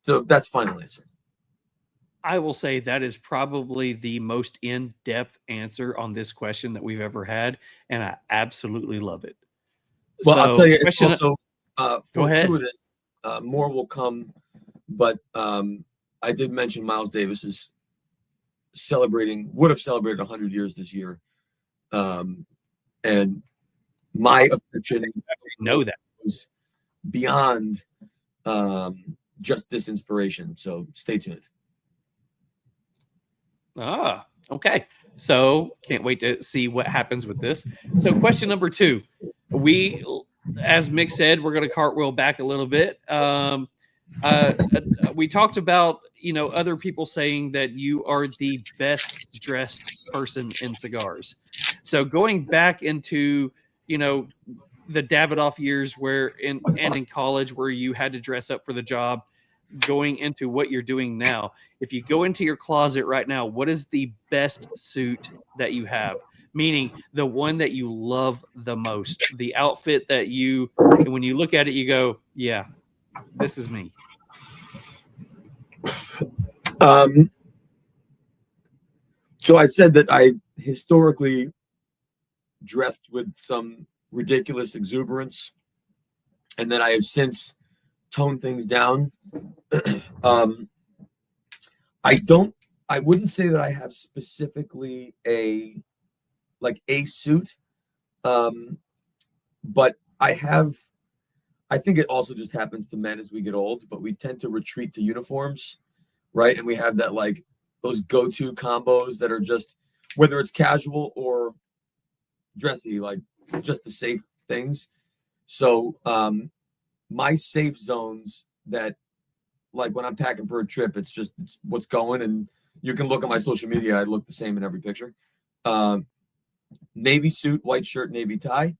So that's final answer. I will say that is probably the most in-depth answer on this question that we've ever had, and I absolutely love it. Well, I'll tell you, it's question- also Go ahead. fortuitous. More will come, but I did mention Miles Davis is would have celebrated 100 years this year, and my affection know that was beyond just this inspiration. So stay tuned. Ah, okay. So can't wait to see what happens with this. So question number 2, we, as Mick said, we're going to cartwheel back a little bit. We talked about, other people saying that you are the best dressed person in cigars. So going back into, the Davidoff years and in college where you had to dress up for the job, going into what you're doing now, if you go into your closet right now, what is the best suit that you have? Meaning the one that you love the most, the outfit that when you look at it, you go, yeah, this is me. So I said that I historically dressed with some ridiculous exuberance, and then I have since toned things down. I wouldn't say that I have specifically a suit, but I think it also just happens to men as we get old, but we tend to retreat to uniforms, right? And we have that those go-to combos that are just, whether it's casual or dressy, just the safe things. So my safe zones that, when I'm packing for a trip, it's what's going, and you can look at my social media. I look the same in every picture. Navy suit, white shirt, navy tie,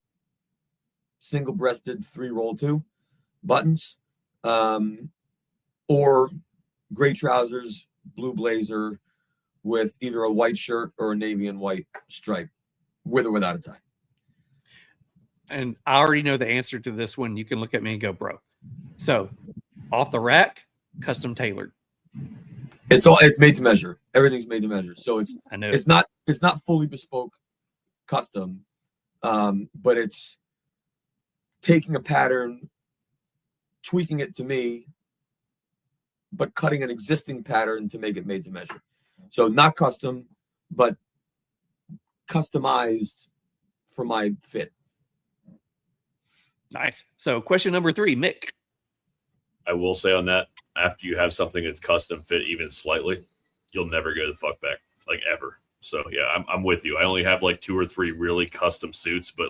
single-breasted 3-roll 2 buttons, or gray trousers, blue blazer with either a white shirt or a navy and white stripe, with or without a tie. And I already know the answer to this one. You can look at me and go, bro. So off the rack, custom tailored. It's made to measure. Everything's made to measure. So it's not fully bespoke custom, but it's taking a pattern, tweaking it to me, but cutting an existing pattern to make it made to measure. So not custom, but customized for my fit. Nice. So question number 3, Mick. I will say on that, after you have something that's custom fit even slightly, you'll never go the fuck back, ever. So yeah, I'm with you. I only have 2 or 3 really custom suits, but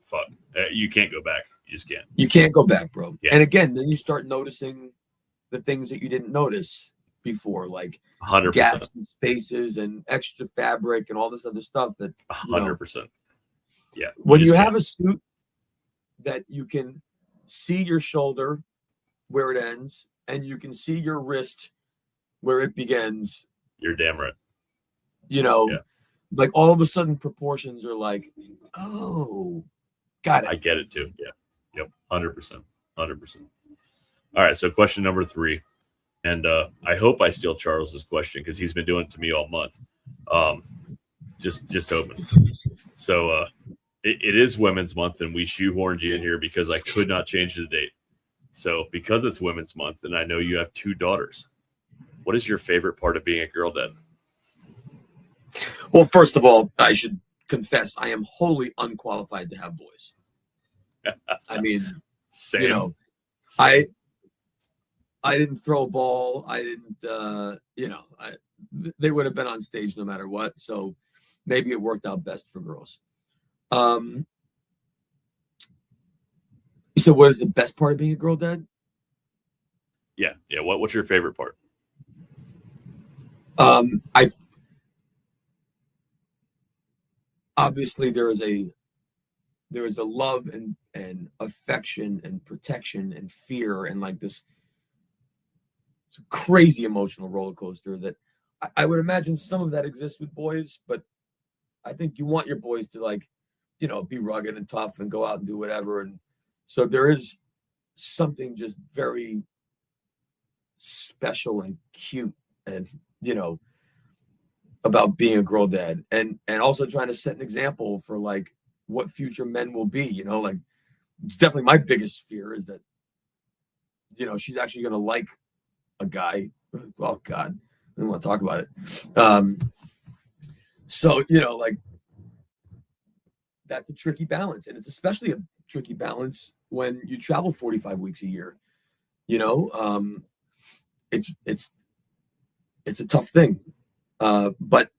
fuck, you can't go back. You just can't. You can't go back, bro. Yeah. And again, then you start noticing the things that you didn't notice before, 100%. gaps and spaces and extra fabric and all this other stuff that 100%. Yeah. When you have a suit that you can see your shoulder where it ends and you can see your wrist where it begins, you're damn right. All of a sudden proportions are oh, got it. I get it too. Yeah. Yep. 100%. 100%. All right. So question number 3. And I hope I steal Charles's question because he's been doing it to me all month. Just hoping. So it is Women's Month, and we shoehorned you in here because I could not change the date. So because it's Women's Month, and I know you have 2 daughters, what is your favorite part of being a girl dad? Well, first of all, I should confess I am wholly unqualified to have boys. I mean, Same. I didn't throw a ball. I didn't, they would have been on stage no matter what. So maybe it worked out best for girls. You said, what is the best part of being a girl dad? Yeah. Yeah. What's your favorite part? Obviously there is a love and affection and protection and fear and this crazy emotional roller coaster that I would imagine some of that exists with boys, but I think you want your boys to, like, you know, be rugged and tough and go out and do whatever. And so there is something just very special and cute and, you know, about being a girl dad, and also trying to set an example for like what future men will be. You know, like, it's definitely my biggest fear is that, you know, she's actually going to like a guy. Oh God, I don't want to talk about it. So, you know, like, that's a tricky balance, and it's especially a tricky balance when you travel 45 weeks a year. You know, it's a tough thing. But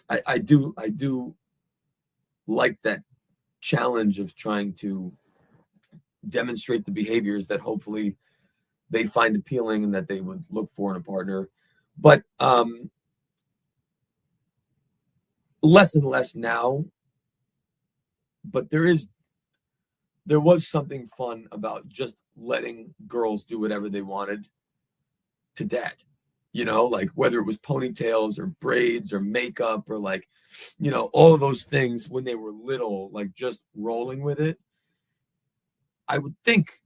I do like that challenge of trying to demonstrate the behaviors that hopefully they find appealing and that they would look for in a partner. But less and less now. But there was something fun about just letting girls do whatever they wanted to dad. You know, like whether it was ponytails or braids or makeup or, like, you know, all of those things when they were little, like just rolling with it. I would think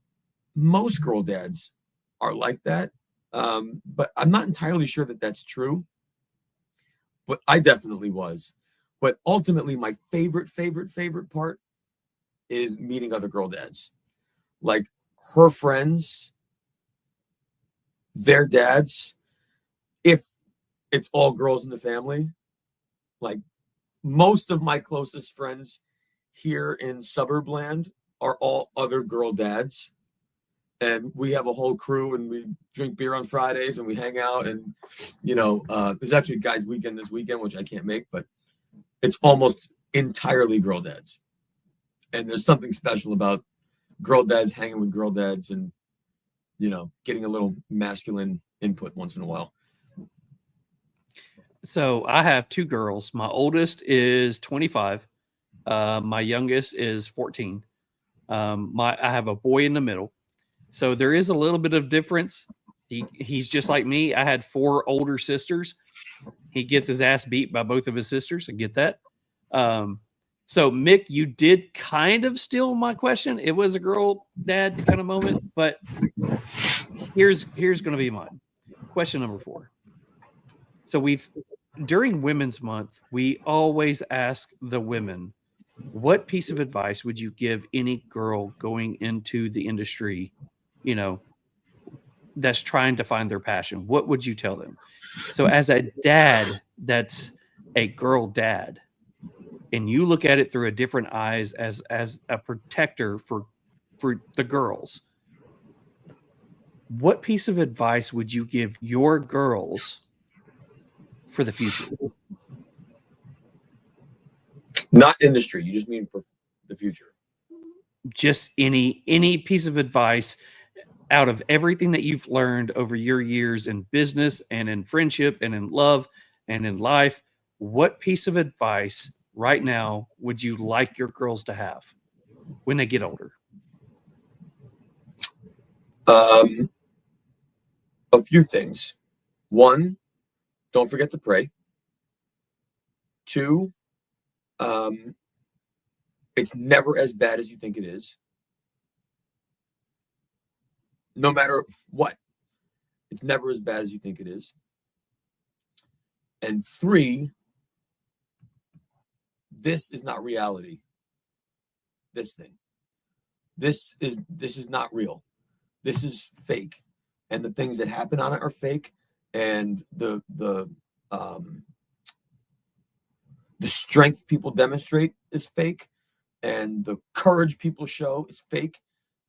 most girl dads are like that. But I'm not entirely sure that that's true. But I definitely was. But ultimately, my favorite part is meeting other girl dads. Like her friends, their dads, if it's all girls in the family. Like, most of my closest friends here in suburb land are all other girl dads. And we have a whole crew, and we drink beer on Fridays and we hang out. And, you know, there's actually a guys' weekend this weekend, which I can't make, but it's almost entirely girl dads. And there's something special about girl dads hanging with girl dads and, you know, getting a little masculine input once in a while. So I have two girls. My oldest is 25. My youngest is 14. I have a boy in the middle. So there is a little bit of difference. He's just like me. I had 4 older sisters. He gets his ass beat by both of his sisters. I get that. So Mick, you did kind of steal my question. It was a girl dad kind of moment, but here's going to be mine. Question number 4. So during Women's Month, we always ask the women, what piece of advice would you give any girl going into the industry, you know, that's trying to find their passion? What would you tell them? So as a dad that's a girl dad, and you look at it through a different eyes as a protector for the girls, what piece of advice would you give your girls for the future? Not industry. You just mean for the future. Just any piece of advice out of everything that you've learned over your years in business and in friendship and in love and in life. What piece of advice right now would you like your girls to have when they get older? A few things. 1, don't forget to pray. 2, it's never as bad as you think it is. No matter what, it's never as bad as you think it is. And 3, this is not reality. This is not real. This is fake. And the things that happen on it are fake. And the strength people demonstrate is fake. And the courage people show is fake.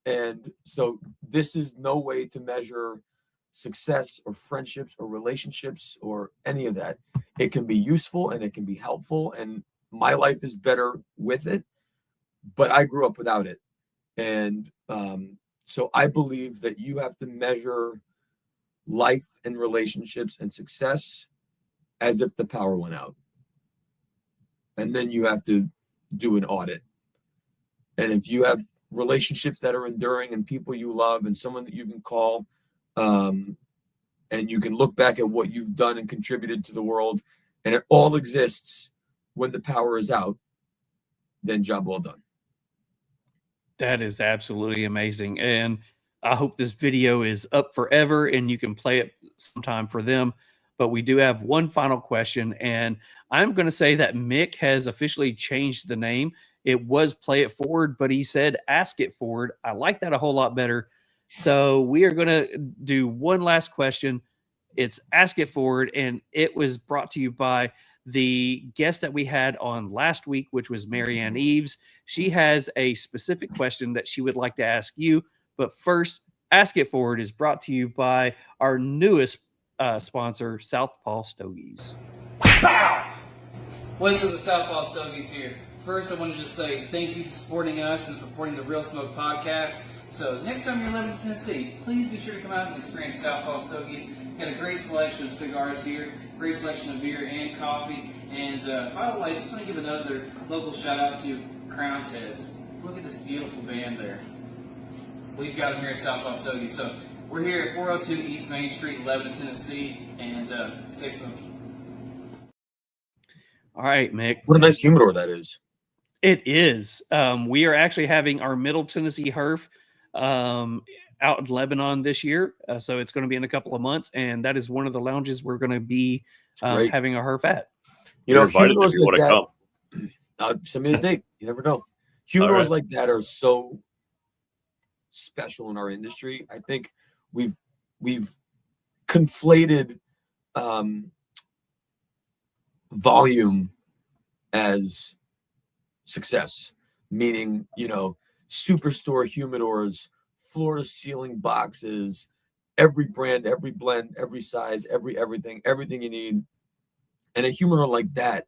And so this is no way to measure success or friendships or relationships or any of that. It can be useful and it can be helpful. And my life is better with it, but I grew up without it. And so I believe that you have to measure life and relationships and success as if the power went out. And then you have to do an audit. And if you have relationships that are enduring and people you love and someone that you can call, and you can look back at what you've done and contributed to the world, and it all exists when the power is out, then job well done. That is absolutely amazing. And I hope this video is up forever and you can play it sometime for them. But we do have one final question. And I'm going to say that Mick has officially changed the name. It was Play It Forward, but he said Ask It Forward. I like that a whole lot better. So we are going to do one last question. It's Ask It Forward. And it was brought to you by the guest that we had on last week, which was Marianne Eves. She has a specific question that she would like to ask you. But first, Ask It Forward is brought to you by our newest sponsor, Southpaw Stogies. What's up, the Southpaw Stogies here? First, I want to just say thank you for supporting us and supporting the Real Smoke podcast. So next time you're in Lebanon, Tennessee, please be sure to come out and experience Southpaw Stogies. Got a great selection of cigars here, great selection of beer and coffee. And by the way, I just want to give another local shout out to Crown's Heads. Look at this beautiful band there. We've got them here at Southpaw Stogies. So we're here at 402 East Main Street, Lebanon, Tennessee, and stay smoky. All right, Mick. What a nice humidor that is. It is. We are actually having our Middle Tennessee Herf out in Lebanon this year. So it's going to be in a couple of months. And that is one of the lounges we're going to be having a Herf at. You know, humidors like that. Send me a date. You never know. Humidors like that are so special in our industry. I think we've conflated volume as success, meaning, you know, superstore humidors, floor to ceiling boxes, every brand, every blend, every size, everything you need. And a humidor like that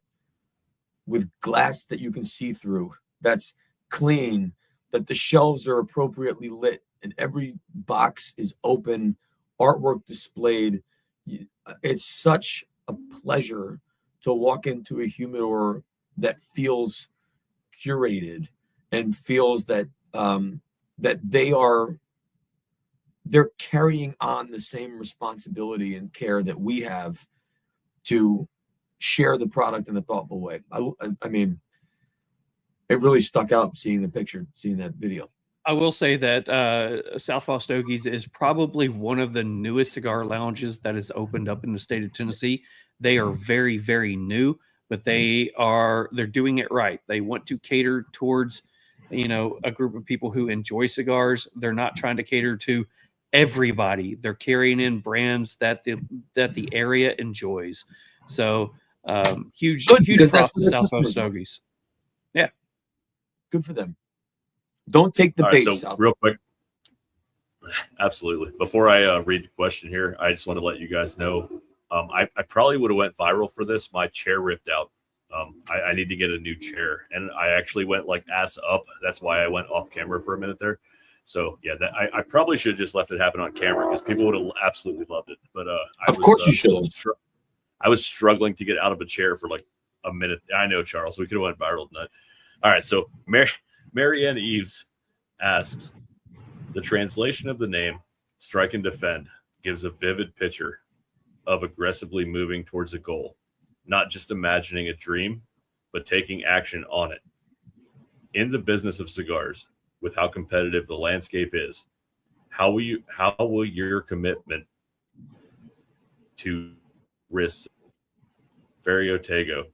with glass that you can see through, that's clean, that the shelves are appropriately lit and every box is open, artwork displayed. It's such a pleasure to walk into a humidor that feels curated and feels that that they're carrying on the same responsibility and care that we have to share the product in a thoughtful way. I mean, it really stuck out seeing the picture, seeing that video. I will say that Southpaw Stogies is probably one of the newest cigar lounges that has opened up in the state of Tennessee. They are very, very new, but they're doing it right. They want to cater towards, you know, a group of people who enjoy cigars. They're not trying to cater to everybody. They're carrying in brands that the area enjoys. So huge props to Southpaw Stogies. Yeah, good for them. Don't take the bait. So real quick, absolutely. Before I read the question here, I just want to let you guys know, I probably would have went viral for this. My chair ripped out. I need to get a new chair, and I actually went like ass up. That's why I went off camera for a minute there. So yeah, I probably should have just left it happen on camera because people would have absolutely loved it. But of course you should. I was struggling to get out of a chair for like a minute. I know, Charles. We could have went viral tonight. All right, so Marianne Eves asks, the translation of the name Strike and Defend gives a vivid picture of aggressively moving towards a goal, not just imagining a dream, but taking action on it. In the business of cigars, with how competitive the landscape is, how will your commitment to risk Ferio Tego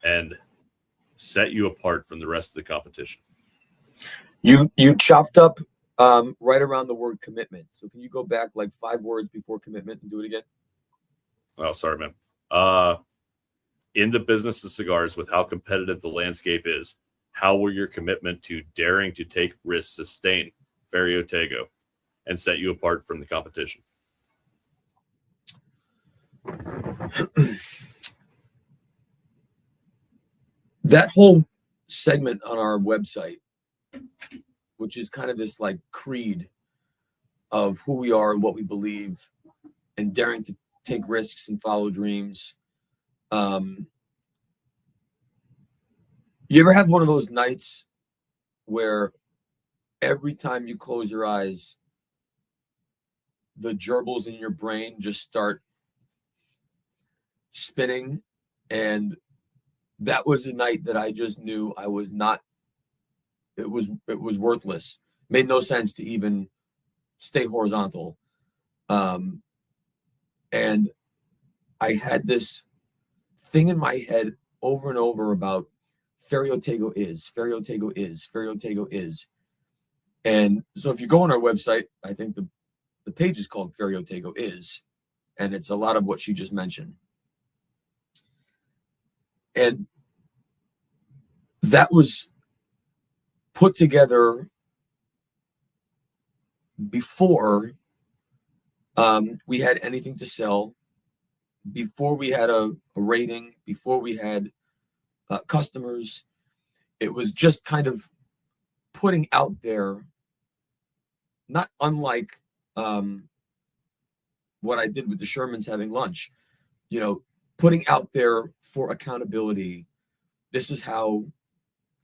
and set you apart from the rest of the competition? You chopped up right around the word commitment. So can you go back like 5 words before commitment and do it again? Oh, sorry, man. In the business of cigars, with how competitive the landscape is, how will your commitment to daring to take risks sustain Ferio Tego and set you apart from the competition? That whole segment on our website, which is kind of this like creed of who we are and what we believe and daring to take risks and follow dreams. You ever have one of those nights where every time you close your eyes, the gerbils in your brain just start spinning and that was a night that I just knew I was not, it was worthless. Made no sense to even stay horizontal. And I had this thing in my head over and over about Ferio Tego is, Ferio Tego is, Ferio Tego is. And so if you go on our website, I think the page is called Ferio Tego is, and it's a lot of what she just mentioned. And that was put together before we had anything to sell, before we had a rating, before we had customers. It was just kind of putting out there, not unlike what I did with the Shermans having lunch, you know, putting out there for accountability. This is how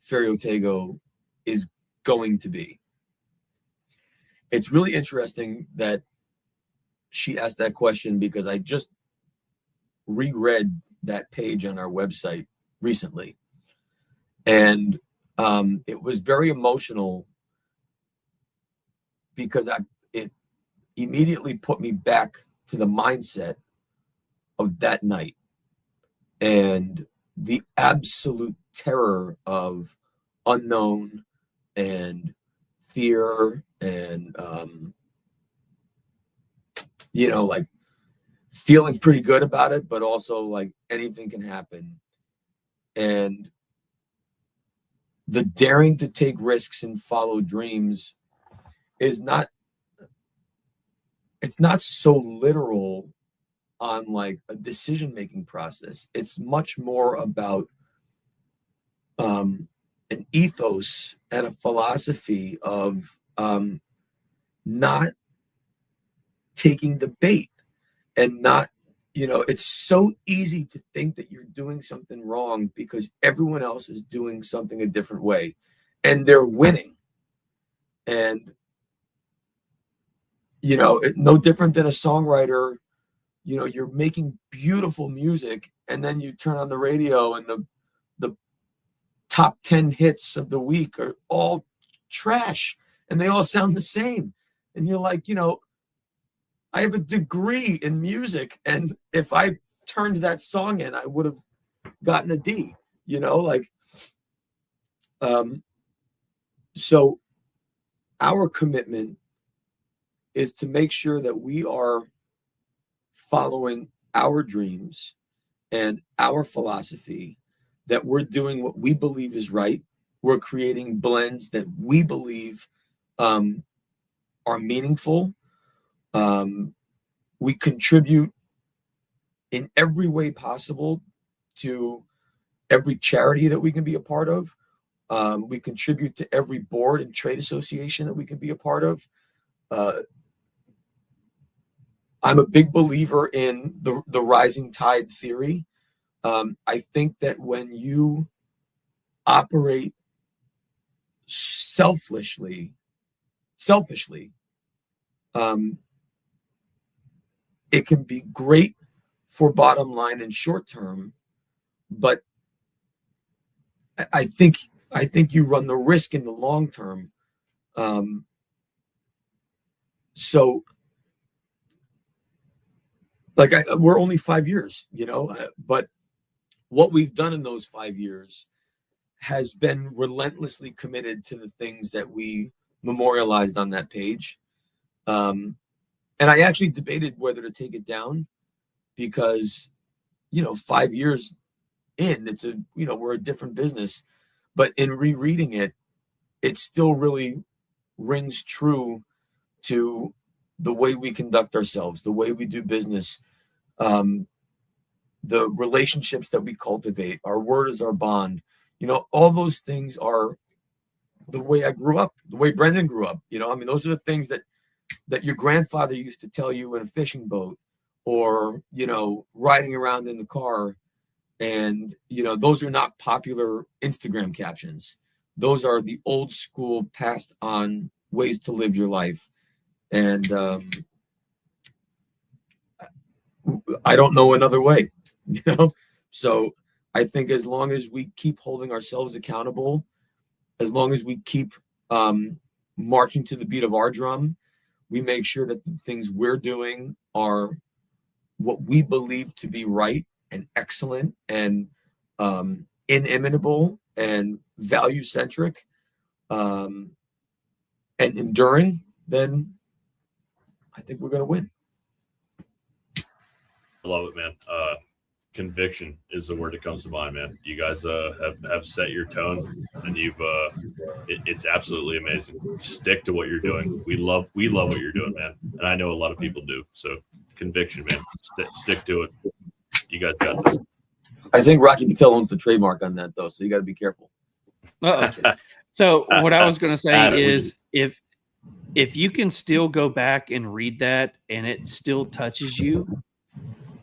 Ferio Tego is going to be. It's really interesting that she asked that question, because I just reread that page on our website recently. And it was very emotional, because it immediately put me back to the mindset of that night and the absolute terror of unknown and fear and, you know, like feeling pretty good about it, but also like anything can happen. And the daring to take risks and follow dreams is not, it's not so literal on like a decision-making process. It's much more about an ethos and a philosophy of not taking the bait and not, you know, it's so easy to think that you're doing something wrong because everyone else is doing something a different way and they're winning. And, you know, no different than a songwriter. You know, you're making beautiful music and then you turn on the radio and the top 10 hits of the week are all trash and they all sound the same. And you're like, you know, I have a degree in music, and if I turned that song in, I would have gotten a D, you know, like, so our commitment is to make sure that we are following our dreams and our philosophy, that we're doing what we believe is right. We're creating blends that we believe are meaningful. We contribute in every way possible to every charity that we can be a part of. We contribute to every board and trade association that we can be a part of. I'm a big believer in the rising tide theory. I think that when you operate selfishly, it can be great for bottom line and short term, but I think you run the risk in the long term. So, like, we're only 5 years, you know, but what we've done in those 5 years has been relentlessly committed to the things that we memorialized on that page. And I actually debated whether to take it down because, you know, 5 years in, it's a, you know, we're a different business, but in rereading it, it still really rings true to the way we conduct ourselves, the way we do business, the relationships that we cultivate. Our word is our bond. You know, all those things are the way I grew up, the way Brendan grew up. You know, I mean, those are the things that your grandfather used to tell you in a fishing boat or, you know, riding around in the car. And, you know, those are not popular Instagram captions. Those are the old school passed on ways to live your life. And I don't know another way, you know? So I think as long as we keep holding ourselves accountable, as long as we keep marching to the beat of our drum, we make sure that the things we're doing are what we believe to be right and excellent and inimitable and value-centric and enduring, then I think we're going to win. I love it, man. Conviction is the word that comes to mind, man. You guys have set your tone, and you've it's absolutely amazing. Stick to what you're doing. We love what you're doing, man, and I know a lot of people do. So conviction, man. Stick to it. You guys got this. I think Rocky Patel owns the trademark on that, though, so you got to be careful. So what I was going to say is if you can still go back and read that and it still touches you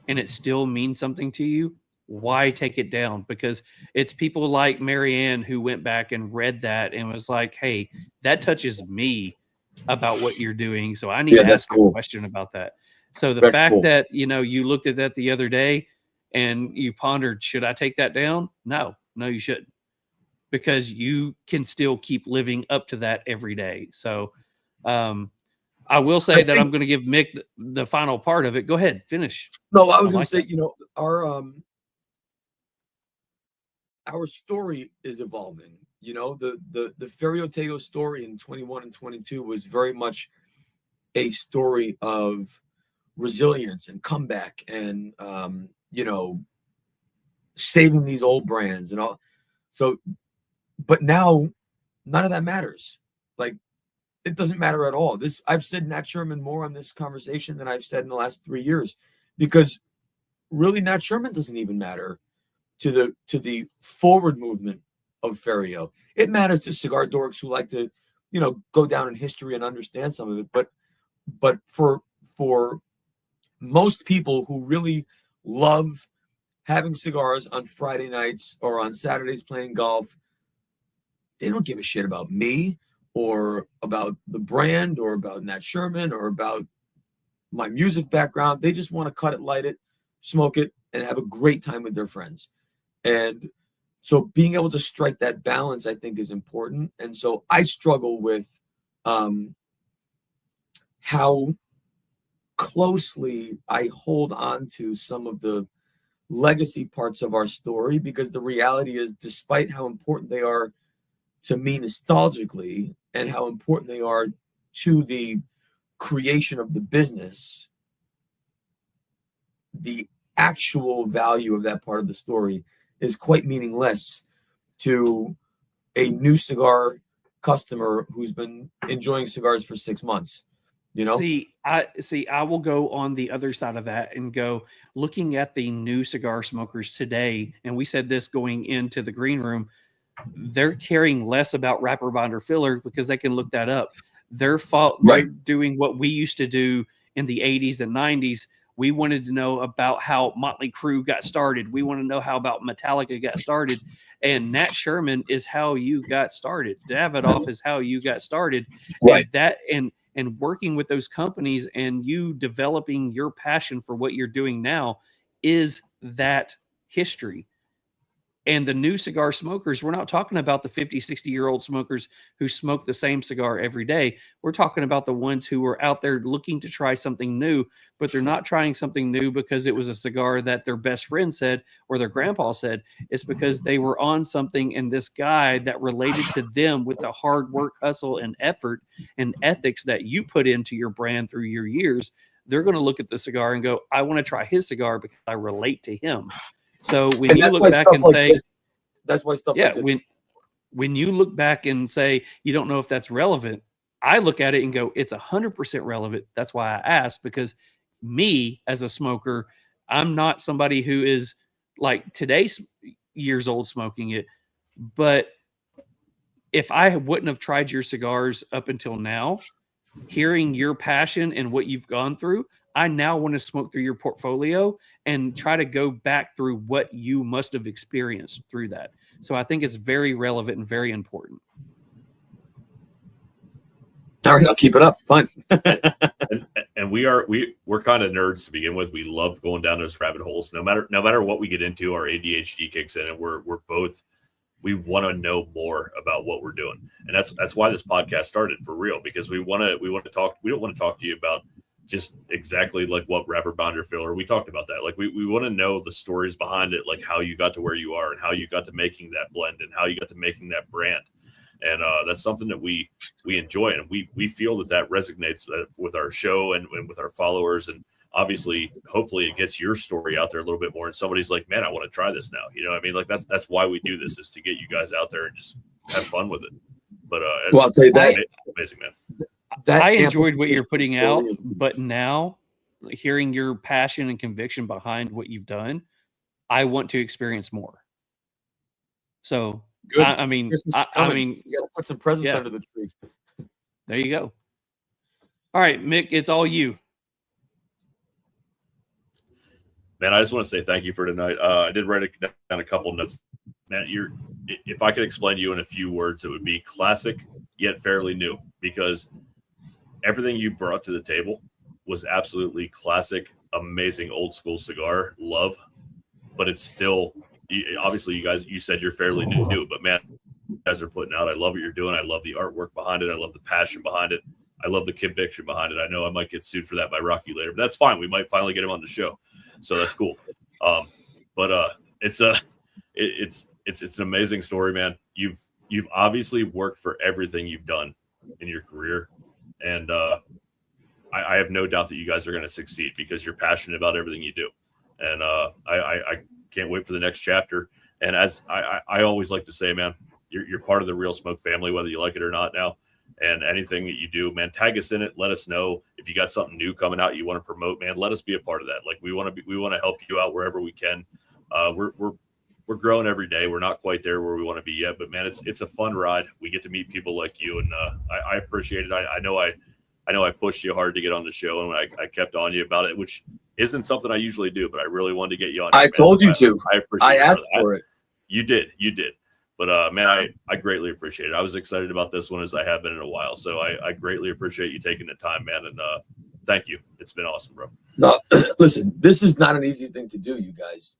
and it still means something to you, why take it down? Because it's people like Marianne who went back and read that and was like, hey, that touches me about what you're doing. So I need to ask you a question about that. So the fact that, you looked at that the other day and you pondered, should I take that down? No, you shouldn't. Because you can still keep living up to that every day. So I will say that I'm going to give Mick the final part of it. Go ahead, finish. No, I was going to say, our story is evolving. The Ferio Tego story in 21 and 22 was very much a story of resilience and comeback and, saving these old brands and all. So, but now none of that matters. Like, it doesn't matter at all. I've said Nat Sherman more on this conversation than I've said in the last 3 years, because really Nat Sherman doesn't even matter to the forward movement of Ferio. It matters to cigar dorks who like to, go down in history and understand some of it. But for most people who really love having cigars on Friday nights or on Saturdays playing golf, they don't give a shit about me or about the brand or about Nat Sherman or about my music background. They just want to cut it, light it, smoke it, and have a great time with their friends. And so being able to strike that balance, I think, is important. And so I struggle with how closely I hold on to some of the legacy parts of our story, because the reality is, despite how important they are to me nostalgically and how important they are to the creation of the business, the actual value of that part of the story is quite meaningless to a new cigar customer who's been enjoying cigars for 6 months. I will go on the other side of that and go, looking at the new cigar smokers today, and we said this going into the green room, they're caring less about wrapper, binder, filler, because they can look that up. They're doing what we used to do in the 80s and 90s. We wanted to know about how Motley Crue got started. We want to know how about Metallica got started. And Nat Sherman is how you got started. Davidoff is how you got started. Right. And working with those companies and you developing your passion for what you're doing now is that history. And the new cigar smokers, we're not talking about the 50, 60-year-old smokers who smoke the same cigar every day. We're talking about the ones who are out there looking to try something new, but they're not trying something new because it was a cigar that their best friend said or their grandpa said. It's because they were on something, and this guy that related to them with the hard work, hustle, and effort and ethics that you put into your brand through your years, they're going to look at the cigar and go, I want to try his cigar because I relate to him. So when you look back and say, that's why stuff like this. When you look back and say you don't know if that's relevant, I look at it and go, it's 100% relevant. That's why I asked, because me as a smoker, I'm not somebody who is like today's years old smoking it. But if I wouldn't have tried your cigars up until now, hearing your passion and what you've gone through, I now want to smoke through your portfolio and try to go back through what you must have experienced through that. So I think it's very relevant and very important. All right, I'll keep it up. Fine. and and we're kind of nerds to begin with. We love going down those rabbit holes. No matter what we get into, our ADHD kicks in, and we want to know more about what we're doing. And that's why this podcast started, for real, because we want to talk. We don't want to talk to you about just exactly like what wrapper binder filler. We talked about that. Like we want to know the stories behind it, like how you got to where you are and how you got to making that blend and how you got to making that brand. And that's something that we enjoy, and we feel that resonates with our show and with our followers. And obviously, hopefully it gets your story out there a little bit more. And somebody's like, man, I want to try this now. You know what I mean? Like that's why we do this, is to get you guys out there and just have fun with it. But well, I'll tell you that, amazing, man. I enjoyed what you're putting out, but now hearing your passion and conviction behind what you've done, I want to experience more. So good. I mean, you gotta put some presents under the tree. There you go. All right, Mick, it's all you. Man, I just want to say thank you for tonight. I did write down a couple notes. Man, if I could explain you in a few words, it would be classic yet fairly new, because everything you brought to the table was absolutely classic, amazing old school cigar love. But it's still, obviously, you said you're fairly new, but man, you guys are putting out. I love what you're doing. I love the artwork behind it. I love the passion behind it. I love the conviction behind it. I know I might get sued for that by Rocky later, but that's fine. We might finally get him on the show, so that's cool. But it's an amazing story, man. You've obviously worked for everything you've done in your career, and I have no doubt that you guys are going to succeed because you're passionate about everything you do. And I can't wait for the next chapter. And as I always like to say, man, you're part of the Real Smoke family, whether you like it or not now. And anything that you do, man, tag us in it. Let us know if you got something new coming out you want to promote, man. Let us be a part of that. Like we want to help you out wherever we can. We're growing every day. We're not quite there where we want to be yet, but man, it's a fun ride. We get to meet people like you, and I appreciate it. I know I pushed you hard to get on the show, and I kept on you about it, which isn't something I usually do, but I really wanted to get you on. I told you to. I appreciate it. I asked for it. You did. But man, I greatly appreciate it. I was excited about this one as I have been in a while. So I greatly appreciate you taking the time, man. And thank you. It's been awesome, bro. No, listen, this is not an easy thing to do, you guys.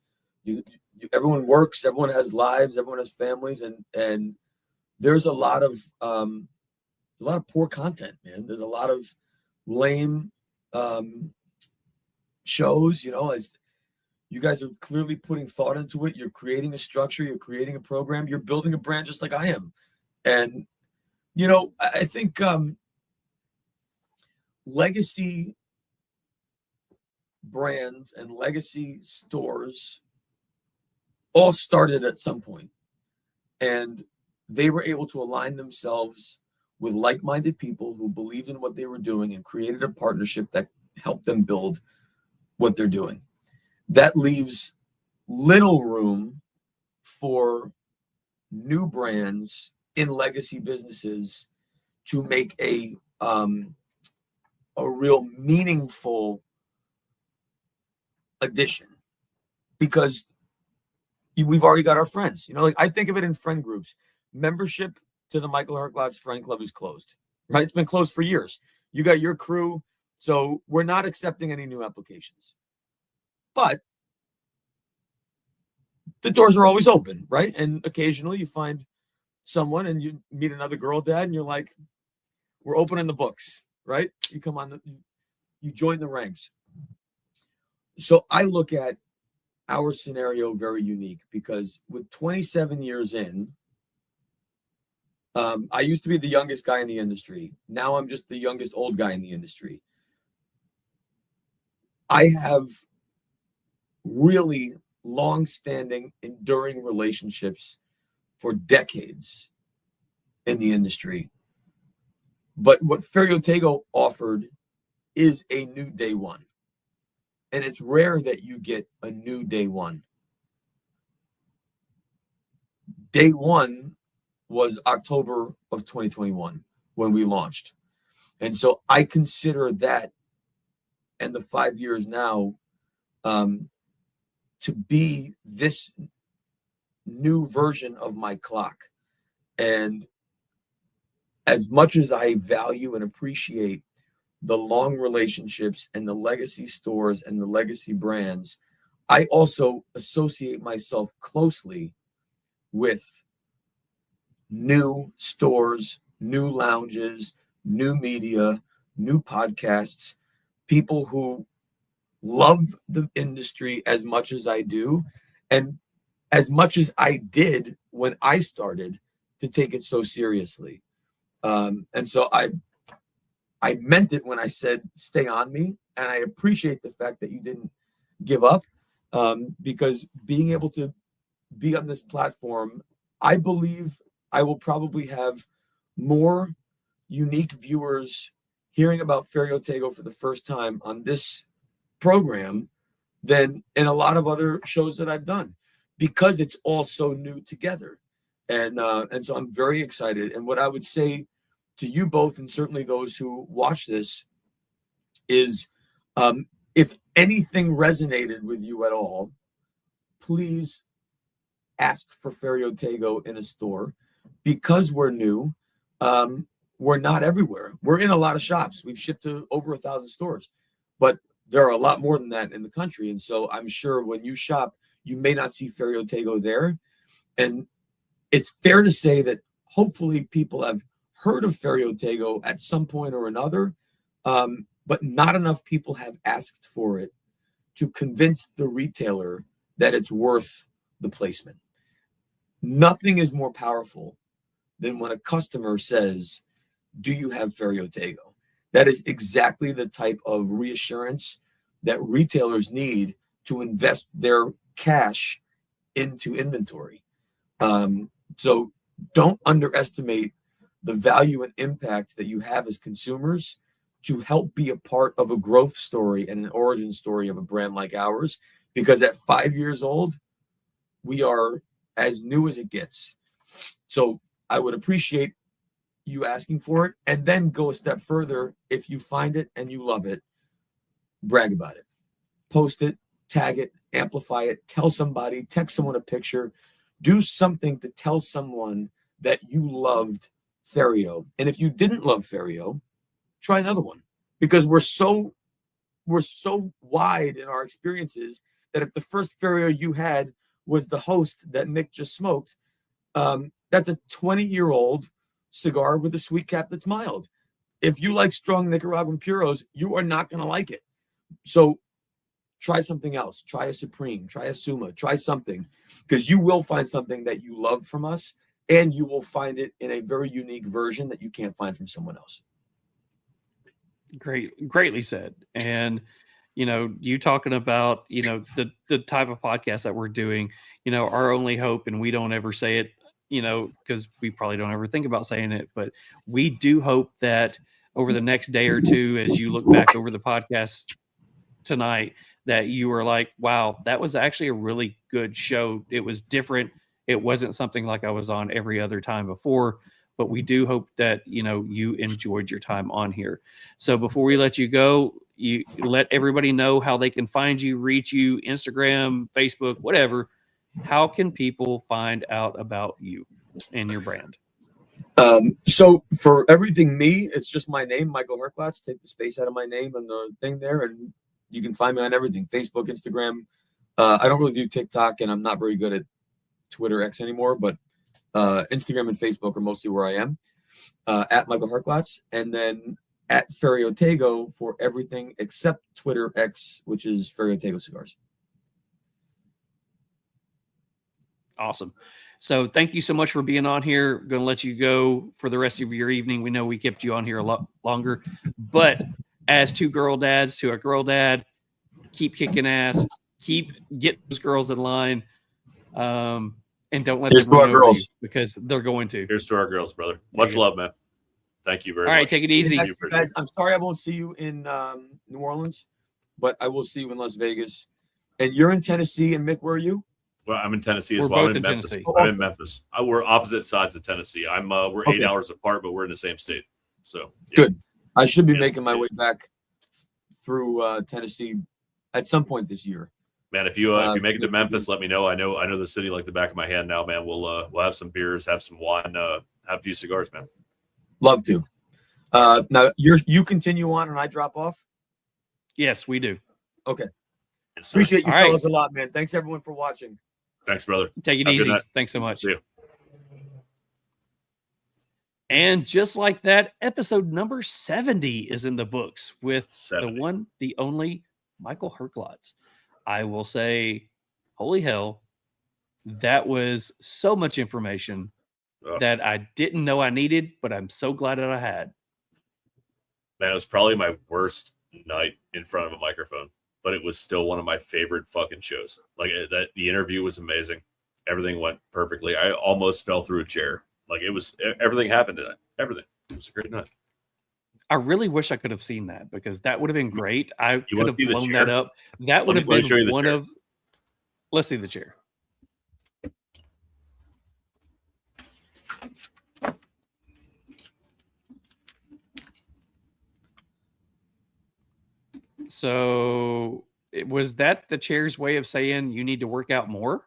Everyone works, everyone has lives, everyone has families, and there's a lot of poor content, man. There's a lot of lame shows, as you guys are clearly putting thought into it. You're creating a structure, you're creating a program, you're building a brand just like I am. And I think legacy brands and legacy stores all started at some point, and they were able to align themselves with like-minded people who believed in what they were doing and created a partnership that helped them build what they're doing. That leaves little room for new brands in legacy businesses to make a real meaningful addition, because we've already got our friends. I think of it in friend groups. Membership to the Michael Herklots Friend Club is closed, right? It's been closed for years. You got your crew, so we're not accepting any new applications. But the doors are always open, right? And occasionally you find someone and you meet another girl dad and you're like, we're opening the books, right? You come on, you join the ranks. So I look at our scenario very unique, because with 27 years in, I used to be the youngest guy in the industry. Now I'm just the youngest old guy in the industry. I have really long-standing, enduring relationships for decades in the industry. But what Ferio Tego offered is a new day one. And it's rare that you get a new day one. Day one was October of 2021 when we launched. And so I consider that, and the 5 years now, to be this new version of my clock. And as much as I value and appreciate the long relationships and the legacy stores and the legacy brands, I also associate myself closely with new stores, new lounges, new media, new podcasts, people who love the industry as much as I do, and as much as I did when I started to take it so seriously. And so I meant it when I said stay on me, and I appreciate the fact that you didn't give up, because being able to be on this platform, I believe I will probably have more unique viewers hearing about Ferio Tego for the first time on this program than in a lot of other shows that I've done, because it's all so new together. And so I'm very excited. And what I would say to you both, and certainly those who watch this, is if anything resonated with you at all, please ask for Ferio Tego in a store, because we're new. We're not everywhere. We're in a lot of shops. We've shipped to over 1,000 stores, but there are a lot more than that in the country. And so I'm sure when you shop, you may not see Ferio Tego there. And it's fair to say that hopefully people have heard of Ferio Tego at some point or another, but not enough people have asked for it to convince the retailer that it's worth the placement. Nothing is more powerful than when a customer says, do you have Ferio Tego? That is exactly the type of reassurance that retailers need to invest their cash into inventory. So don't underestimate the value and impact that you have as consumers to help be a part of a growth story and an origin story of a brand like ours, because at 5 years old, we are as new as it gets. So I would appreciate you asking for it, and then go a step further. If you find it and you love it, brag about it, post it, tag it, amplify it, tell somebody, text someone a picture, do something to tell someone that you loved Ferio. And if you didn't love Ferio, try another one, because we're so wide in our experiences that if the first Ferio you had was the host that Mick just smoked, that's a 20-year-old cigar with a sweet cap that's mild. If you like strong Nicaraguan puros, you are not going to like it. So try something else. Try a Supreme, try a Suma, try something, because you will find something that you love from us, and you will find it in a very unique version that you can't find from someone else. Greatly said. And you talking about the type of podcast that we're doing, our only hope, and we don't ever say it, because we probably don't ever think about saying it, but we do hope that over the next day or two, as you look back over the podcast tonight, that you were like, wow, that was actually a really good show. It was different. It wasn't something like I was on every other time before, but we do hope that, you enjoyed your time on here. So before we let you go, you let everybody know how they can find you, reach you, Instagram, Facebook, whatever. How can people find out about you and your brand? So for everything me, it's just my name, Michael Herklots. Take the space out of my name and the thing there, and you can find me on everything: Facebook, Instagram. I don't really do TikTok, and I'm not very good at Twitter X anymore, but Instagram and Facebook are mostly where I am. At Michael Herklots, and then at Ferio Tego for everything except Twitter X, which is Ferio Tego Cigars. Awesome. So thank you so much for being on here. Going to let you go for the rest of your evening. We know we kept you on here a lot longer, but as two girl dads to a girl dad, keep kicking ass, keep getting those girls in line, and don't let them run over you, because they're going to. Here's to our girls, brother. Much love, man. Thank you very much. All right, take it easy. Guys, I'm sorry I won't see you in New Orleans, but I will see you in Las Vegas. And you're in Tennessee, and Mick, where are you? Well, I'm in Tennessee as We're well. both I'm in Memphis. Tennessee. I'm in Memphis. We're opposite sides of Tennessee. We're 8 hours apart, but we're in the same state. So yeah. Good. I should be making my way back through Tennessee at some point this year. Man, if you make it to Memphis, let me know. I know the city like the back of my hand now, man. We'll have some beers, have some wine, have a few cigars, man. Love to. Now you continue on and I drop off. Yes, we do. Okay. Yes, sir. Appreciate you All right. fellas a lot, man. Thanks everyone for watching. Thanks, brother. Take it Have a good easy. night. Thanks so much. See you. And just like that, episode number 70 is in the books with 70. the one, the only Michael Herklots. I will say, holy hell, that was so much information that I didn't know I needed, but I'm so glad that I had. Man, it was probably my worst night in front of a microphone, but it was still one of my favorite fucking shows. Like that, the interview was amazing. Everything went perfectly. I almost fell through a chair. Like it was, everything happened tonight. Everything. It was a great night. I really wish I could have seen that because that would have been great. I could wanna have see the blown chair? that up. That would Let have me show you been the one chair. of. Let's see the chair. So, was that the chair's way of saying you need to work out more?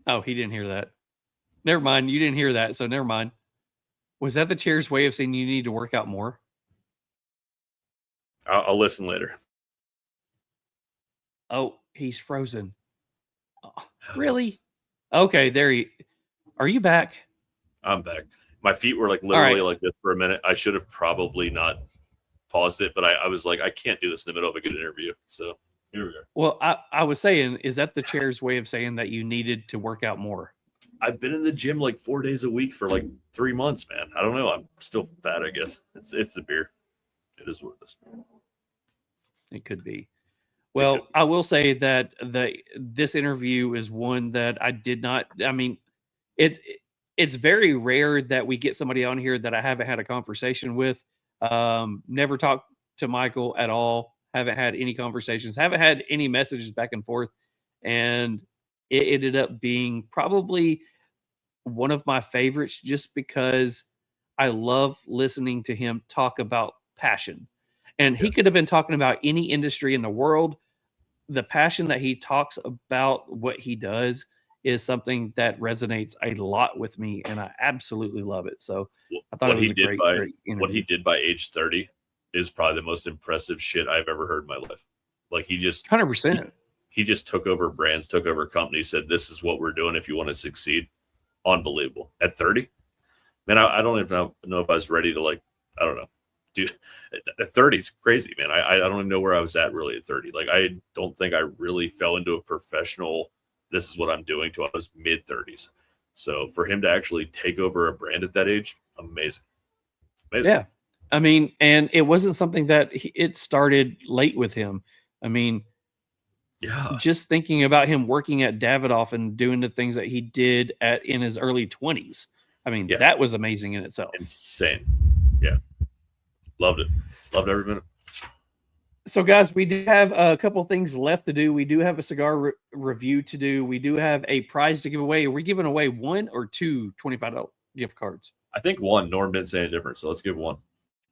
Oh, he didn't hear that. Never mind. You didn't hear that, so never mind. Was that the chair's way of saying you need to work out more? I'll listen later. Oh, he's frozen. Oh, really? Okay, there he. Are you back? I'm back. My feet were like literally like this for a minute. I should have probably not paused it, but I was like, I can't do this in the middle of a good interview. So here we are. Well, I was saying, is that the chair's way of saying that you needed to work out more? I've been in the gym like 4 days a week for like 3 months, man. I don't know. I'm still fat, I guess. It's the beer. It is what it is. It could be. Well, I will say that this interview is one that I did not. I mean, it's very rare that we get somebody on here that I haven't had a conversation with. Never talked to Michael at all. Haven't had any conversations. Haven't had any messages back and forth. And it ended up being probably one of my favorites just because I love listening to him talk about passion. And he could have been talking about any industry in the world. The passion that he talks about what he does is something that resonates a lot with me, and I absolutely love it. So I thought it was a great interview. What he did by age 30 is probably the most impressive shit I've ever heard in my life. Like he just 100%. He just took over brands, took over companies, said, this is what we're doing if you want to succeed. Unbelievable. At 30? Man, I don't even know if I was ready to like, I don't know. Dude, at 30 is crazy, man. I don't even know where I was at really at 30. Like, I don't think I really fell into a professional, this is what I'm doing till I was mid 30s. So for him to actually take over a brand at that age, amazing. Yeah. I mean, and it wasn't something that it started late with him. I mean, yeah, just thinking about him working at Davidoff and doing the things that he did in his early 20s. I mean, that was amazing in itself. Insane. Yeah. Loved it. Loved every minute. So, guys, we do have a couple things left to do. We do have a cigar review to do. We do have a prize to give away. Are we giving away one or two $25 gift cards? I think one. Norm didn't say any different, so let's give one.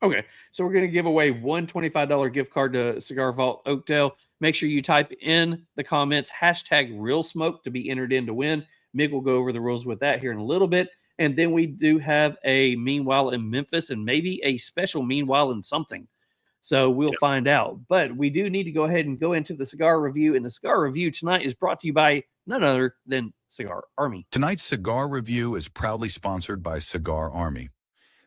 Okay, so we're going to give away one $25 gift card to Cigar Vault Oakdale. Make sure you type in the comments #RealSmoke to be entered in to win. Mick will go over the rules with that here in a little bit. And then we do have a Meanwhile in Memphis and maybe a special Meanwhile in something. So we'll find out. But we do need to go ahead and go into the cigar review. And the cigar review tonight is brought to you by none other than Cigar Army. Tonight's cigar review is proudly sponsored by Cigar Army.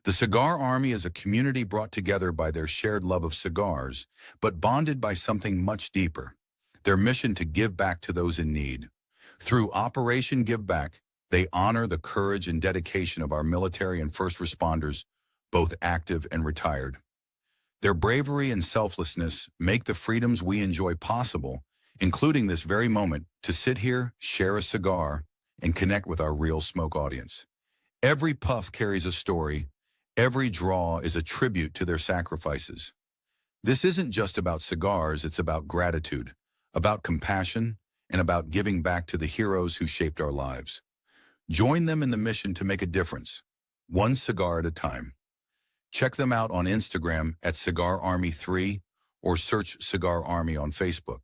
The Cigar Army is a community brought together by their shared love of cigars, but bonded by something much deeper, their mission to give back to those in need. Through Operation Give Back, they honor the courage and dedication of our military and first responders, both active and retired. Their bravery and selflessness make the freedoms we enjoy possible, including this very moment to sit here, share a cigar, and connect with our Real Smoke audience. Every puff carries a story. Every draw is a tribute to their sacrifices. This isn't just about cigars, it's about gratitude, about compassion, and about giving back to the heroes who shaped our lives. Join them in the mission to make a difference, one cigar at a time. Check them out on Instagram at Cigar Army 3 or search Cigar Army on Facebook.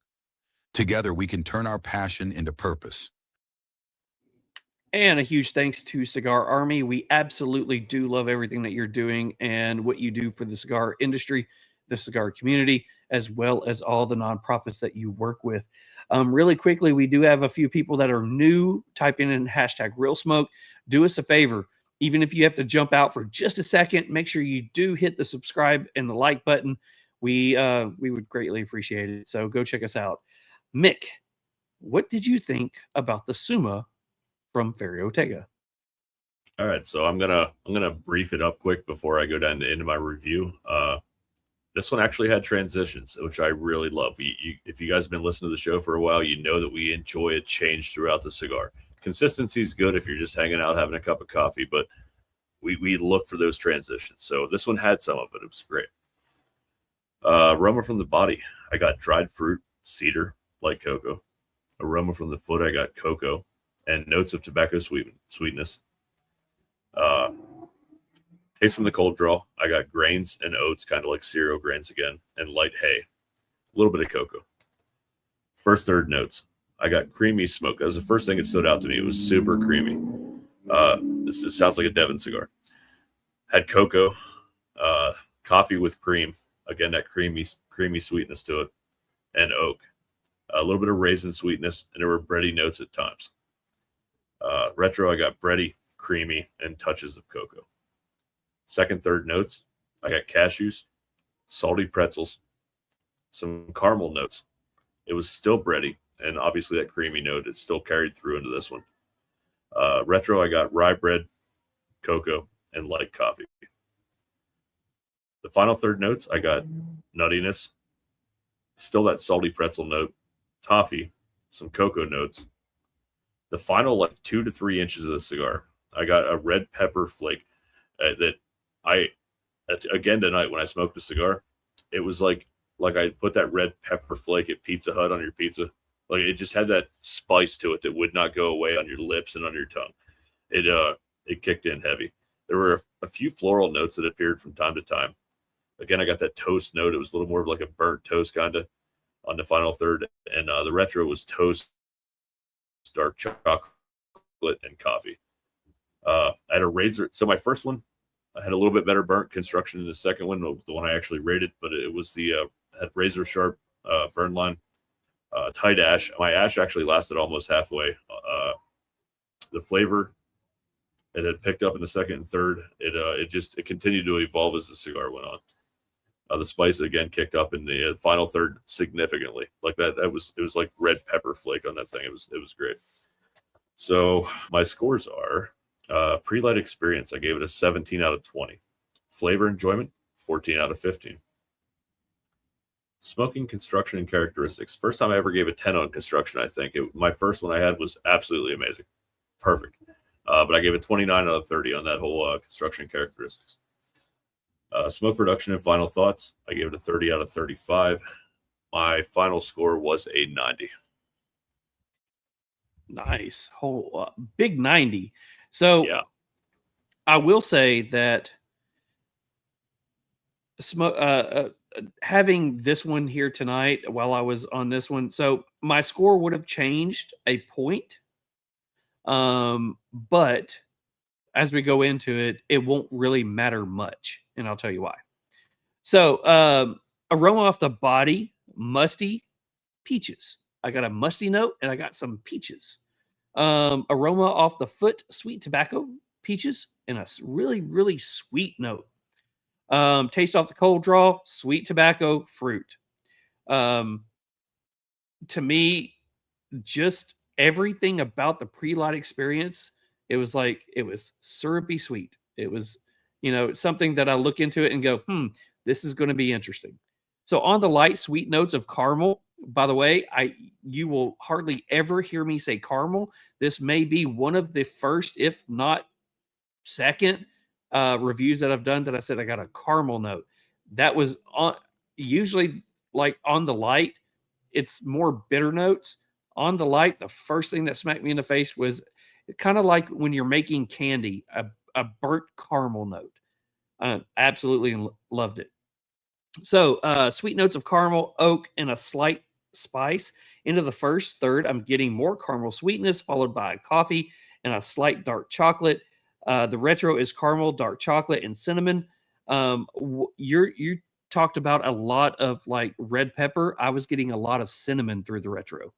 Together, we can turn our passion into purpose. And a huge thanks to Cigar Army. We absolutely do love everything that you're doing and what you do for the cigar industry, the cigar community, as well as all the nonprofits that you work with. Really quickly, we do have a few people that are new. Typing in hashtag Real Smoke. Do us a favor. Even if you have to jump out for just a second, make sure you do hit the subscribe and the like button. We would greatly appreciate it. So go check us out. Mick, what did you think about the Suma from Ferio Tego? All right, so I'm gonna brief it up quick before I go down into my review. This one actually had transitions, which I really love. If you guys have been listening to the show for a while, you know that we enjoy a change throughout the cigar. Consistency is good if you're just hanging out having a cup of coffee, but we look for those transitions. So this one had some of it. It was great. Aroma from the body, I got dried fruit, cedar, light cocoa. Aroma from the foot, I got cocoa and notes of tobacco sweetness. Taste from the cold draw, I got grains and oats, kind of like cereal grains again, and light hay. A little bit of cocoa. First third notes, I got creamy smoke. That was the first thing that stood out to me. It was super creamy. This sounds like a Devon cigar. Had cocoa, coffee with cream. Again, that creamy sweetness to it, and oak. A little bit of raisin sweetness, and there were bready notes at times. Retro, I got bready, creamy, and touches of cocoa. Second, third notes, I got cashews, salty pretzels, some caramel notes. It was still bready, and obviously that creamy note, it still carried through into this one. Retro, I got rye bread, cocoa, and light coffee. The final third notes, I got nuttiness, still that salty pretzel note, toffee, some cocoa notes. The final 2 to 3 inches of the cigar, I got a red pepper flake that again tonight when I smoked the cigar, it was like I put that red pepper flake at Pizza Hut on your pizza. Like it just had that spice to it that would not go away on your lips and on your tongue. It kicked in heavy. There were a few floral notes that appeared from time to time. Again, I got that toast note. It was a little more of like a burnt toast kind of on the final third. And the retro was toast, dark chocolate, and coffee. I had a razor. So my first one, I had a little bit better burnt construction in the second one, the one I actually rated, but it was the had razor sharp burn line, tight ash. My ash actually lasted almost halfway. The flavor it had picked up in the second and third. It continued to evolve as the cigar went on. The spice again kicked up in the final third significantly. Like that it was like red pepper flake on that thing. It was great. So my scores are pre-light experience. I gave it a 17 out of 20. Flavor enjoyment, 14 out of 15. Smoking, construction, and characteristics. First time I ever gave a 10 on construction, I think. My first one I had was absolutely amazing. Perfect. But I gave it 29 out of 30 on that whole construction characteristics. Smoke production and final thoughts. I gave it a 30 out of 35. My final score was a 90. Nice. Whole big 90. So yeah. I will say that having this one here tonight while I was on this one, so my score would have changed a point. But as we go into it, it won't really matter much, and I'll tell you why. So aroma off the body, musty, peaches. I got a musty note and I got some peaches. Aroma off the foot, sweet tobacco, peaches, and a really, really sweet note. Taste off the cold draw, sweet tobacco, fruit. To me, just everything about the pre-light experience, it was syrupy sweet. It was, something that I look into it and go, this is going to be interesting. So on the light, sweet notes of caramel. By the way, you will hardly ever hear me say caramel. This may be one of the first, if not second, reviews that I've done that I said I got a caramel note. That was usually like on the light, it's more bitter notes. On the light, the first thing that smacked me in the face was kind of like when you're making candy, a burnt caramel note. Absolutely loved it. So sweet notes of caramel, oak, and a slight spice. Into the first third, I'm getting more caramel sweetness, followed by coffee and a slight dark chocolate. The retro is caramel, dark chocolate, and cinnamon. You talked about a lot of like red pepper. I was getting a lot of cinnamon through the retro.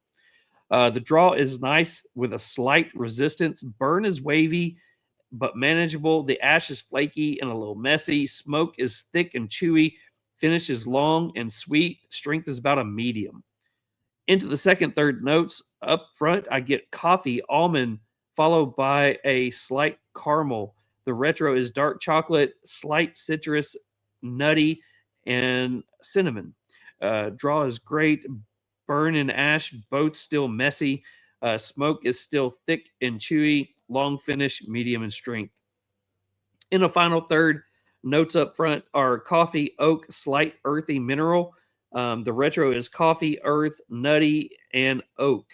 The draw is nice with a slight resistance. Burn is wavy but manageable. The ash is flaky and a little messy. Smoke is thick and chewy. Finish is long and sweet. Strength is about a medium. Into the second, third notes. Up front, I get coffee, almond, followed by a slight caramel. The retro is dark chocolate, slight citrus, nutty, and cinnamon. Draw is great. Burn and ash, both still messy. Smoke is still thick and chewy. Long finish, medium in strength. In a final third, notes up front are coffee, oak, slight earthy mineral. The retro is coffee, earth, nutty, and oak.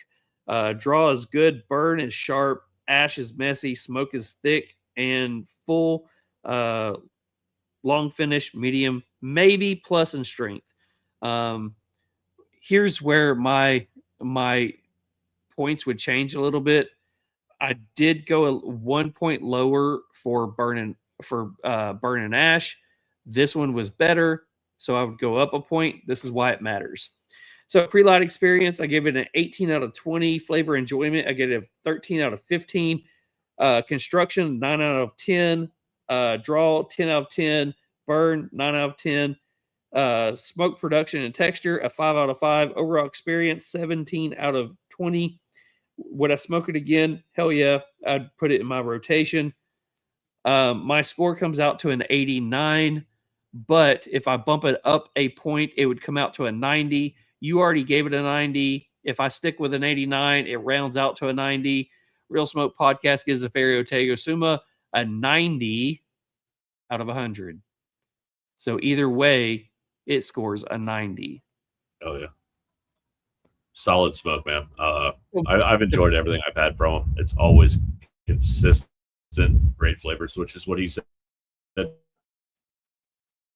Draw is good. Burn is sharp. Ash is messy. Smoke is thick and full. Long finish, medium, maybe plus in strength. Here's where my points would change a little bit. I did go 1 point lower for burn and ash. This one was better, so I would go up a point. This is why it matters. So pre-light experience, I gave it an 18 out of 20. Flavor enjoyment, I gave it a 13 out of 15. Construction, 9 out of 10. Draw, 10 out of 10. Burn, 9 out of 10. Smoke production and texture, a 5 out of 5. Overall experience, 17 out of 20. Would I smoke it again? Hell yeah. I'd put it in my rotation. My score comes out to an 89, but if I bump it up a point, it would come out to a 90. You already gave it a 90. If I stick with an 89, it rounds out to a 90. Real Smoke Podcast gives the Ferio Tego Suma a 90 out of 100. So either way, it scores a 90. Oh, yeah. Solid smoke, man. I've enjoyed everything I've had from him. It's always consistent, great flavors, which is what he said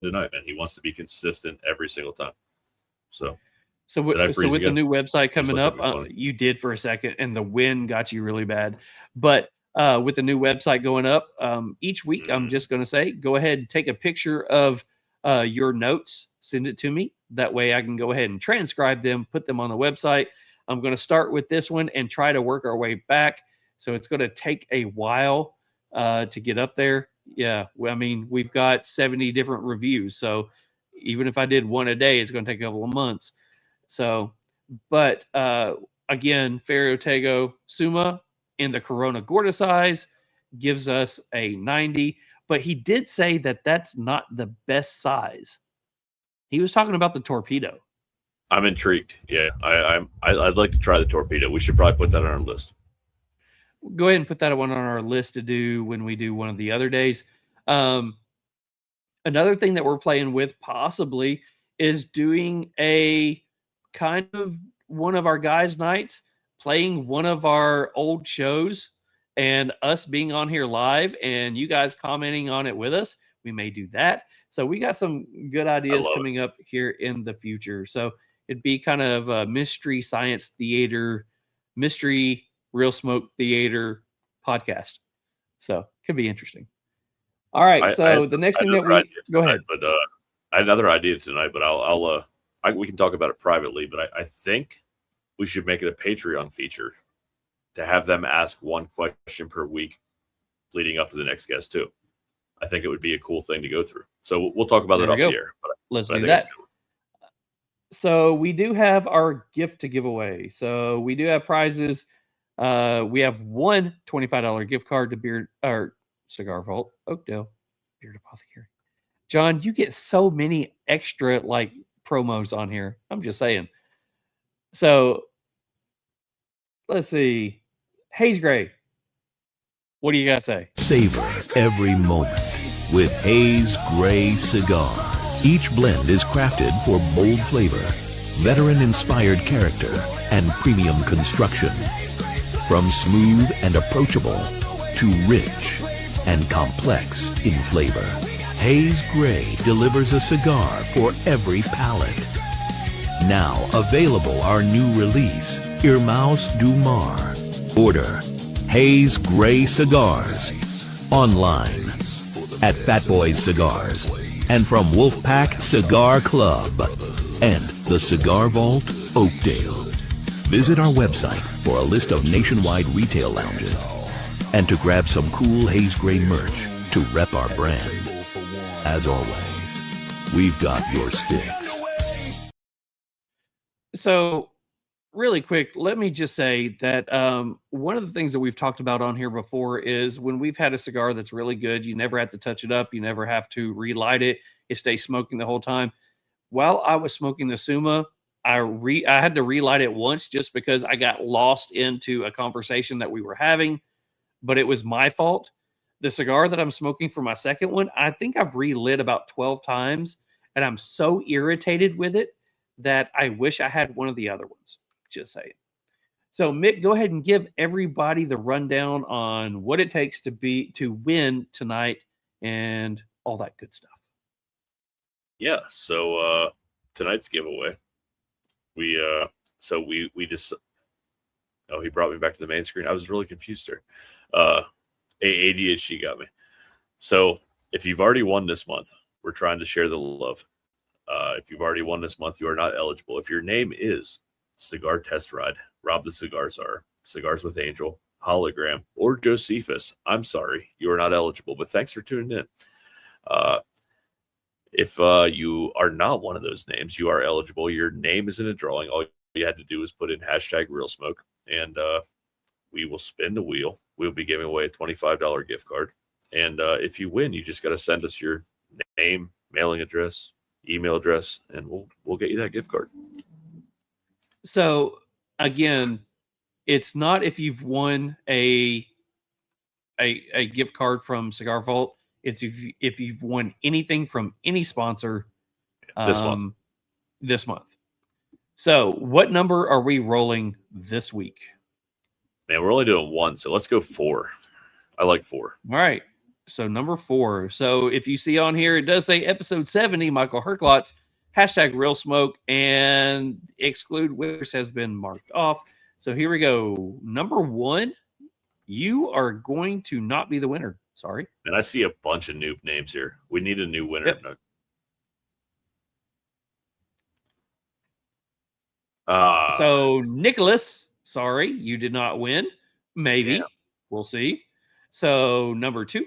tonight, man. He wants to be consistent every single time. So with the new website coming up, you did for a second, and the wind got you really bad. But with the new website going up, each week, I'm just going to say, go ahead and take a picture of your notes, send it to me. That way I can go ahead and transcribe them, put them on the website. I'm going to start with this one and try to work our way back. So it's going to take a while to get up there. Yeah. Well, I mean, we've got 70 different reviews. So even if I did one a day, it's going to take a couple of months. So, but again, Ferio Tego Suma in the Corona Gorda size gives us a 90. But he did say that that's not the best size. He was talking about the torpedo. I'm intrigued. Yeah, I'd like to try the torpedo. We should probably put that on our list. Go ahead and put that one on our list to do when we do one of the other days. Another thing that we're playing with possibly is doing a kind of one of our guys' nights, playing one of our old shows and us being on here live and you guys commenting on it with us. We may do that. So we got some good ideas coming up here in the future. So it'd be kind of a mystery science theater, mystery real smoke theater podcast. So could be interesting. All right. So the next thing that we go ahead. But I had another idea tonight, but we can talk about it privately. But I think we should make it a Patreon feature to have them ask one question per week leading up to the next guest too. I think it would be a cool thing to go through. So we'll talk about that off the air. Let's do that. So we do have our gift to give away. So we do have prizes. We have one $25 gift card to Beard or Cigar Vault, Oakdale, Beard Apothecary. John, you get so many extra like promos on here. I'm just saying. So let's see. Haze Gray. What do you guys say? Savor every moment with Haze Gray Cigar. Each blend is crafted for bold flavor, veteran-inspired character, and premium construction. From smooth and approachable to rich and complex in flavor, Haze Gray delivers a cigar for every palate. Now available our new release, Irmãos do Mar. Order Hayes Gray Cigars. Online at Fat Boys Cigars. And from Wolfpack Cigar Club and the Cigar Vault, Oakdale. Visit our website for a list of nationwide retail lounges and to grab some cool Hayes Gray merch to rep our brand. As always, we've got your sticks. So, really quick, let me just say that one of the things that we've talked about on here before is when we've had a cigar that's really good, you never have to touch it up. You never have to relight it. It stays smoking the whole time. While I was smoking the Suma, I had to relight it once just because I got lost into a conversation that we were having, but it was my fault. The cigar that I'm smoking for my second one, I think I've relit about 12 times, and I'm so irritated with it that I wish I had one of the other ones. Just saying. So, Mick, go ahead and give everybody the rundown on what it takes to win tonight and all that good stuff. Yeah. So tonight's giveaway, we just. Oh, he brought me back to the main screen. I was really confused there. ADHD got me. So if you've already won this month, we're trying to share the love. If you've already won this month, you are not eligible. If your name is Cigar Test Ride, Rob the Cigar Czar, Cigars with Angel, Hologram, or Josephus, I'm sorry, you are not eligible. But thanks for tuning in. If you are not one of those names, you are eligible. Your name is in a drawing. All you had to do is put in #RealSmoke, and we will spin the wheel. We'll be giving away a $25 gift card. And if you win, you just got to send us your name, mailing address, email address, and we'll get you that gift card. So again, it's not if you've won a gift card from Cigar Vault. It's if you've won anything from any sponsor this month. So what number are we rolling this week? Man, we're only doing one, so let's go 4. I like 4. All right. So number 4. So if you see on here, it does say episode 70, Michael Herklots, #RealSmoke, and exclude winners has been marked off. So here we go. Number 1, you are going to not be the winner. Sorry. And I see a bunch of new names here. We need a new winner. Yep. So Nicholas, sorry, you did not win. Maybe. Yeah. We'll see. So number 2.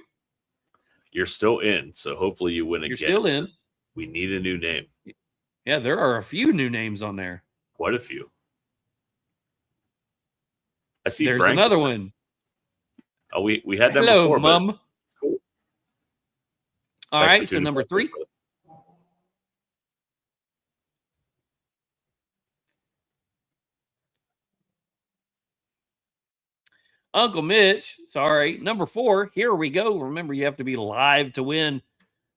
You're still in, so hopefully you win again. You're still in. We need a new name. Yeah, there are a few new names on there. Quite a few. I see There's Frank. another one. Oh, we had that Hello, before, Mum. but it's cool. All Thanks right, for so tuning number in. 3. Uncle Mitch, sorry. Number 4, here we go. Remember, you have to be live to win.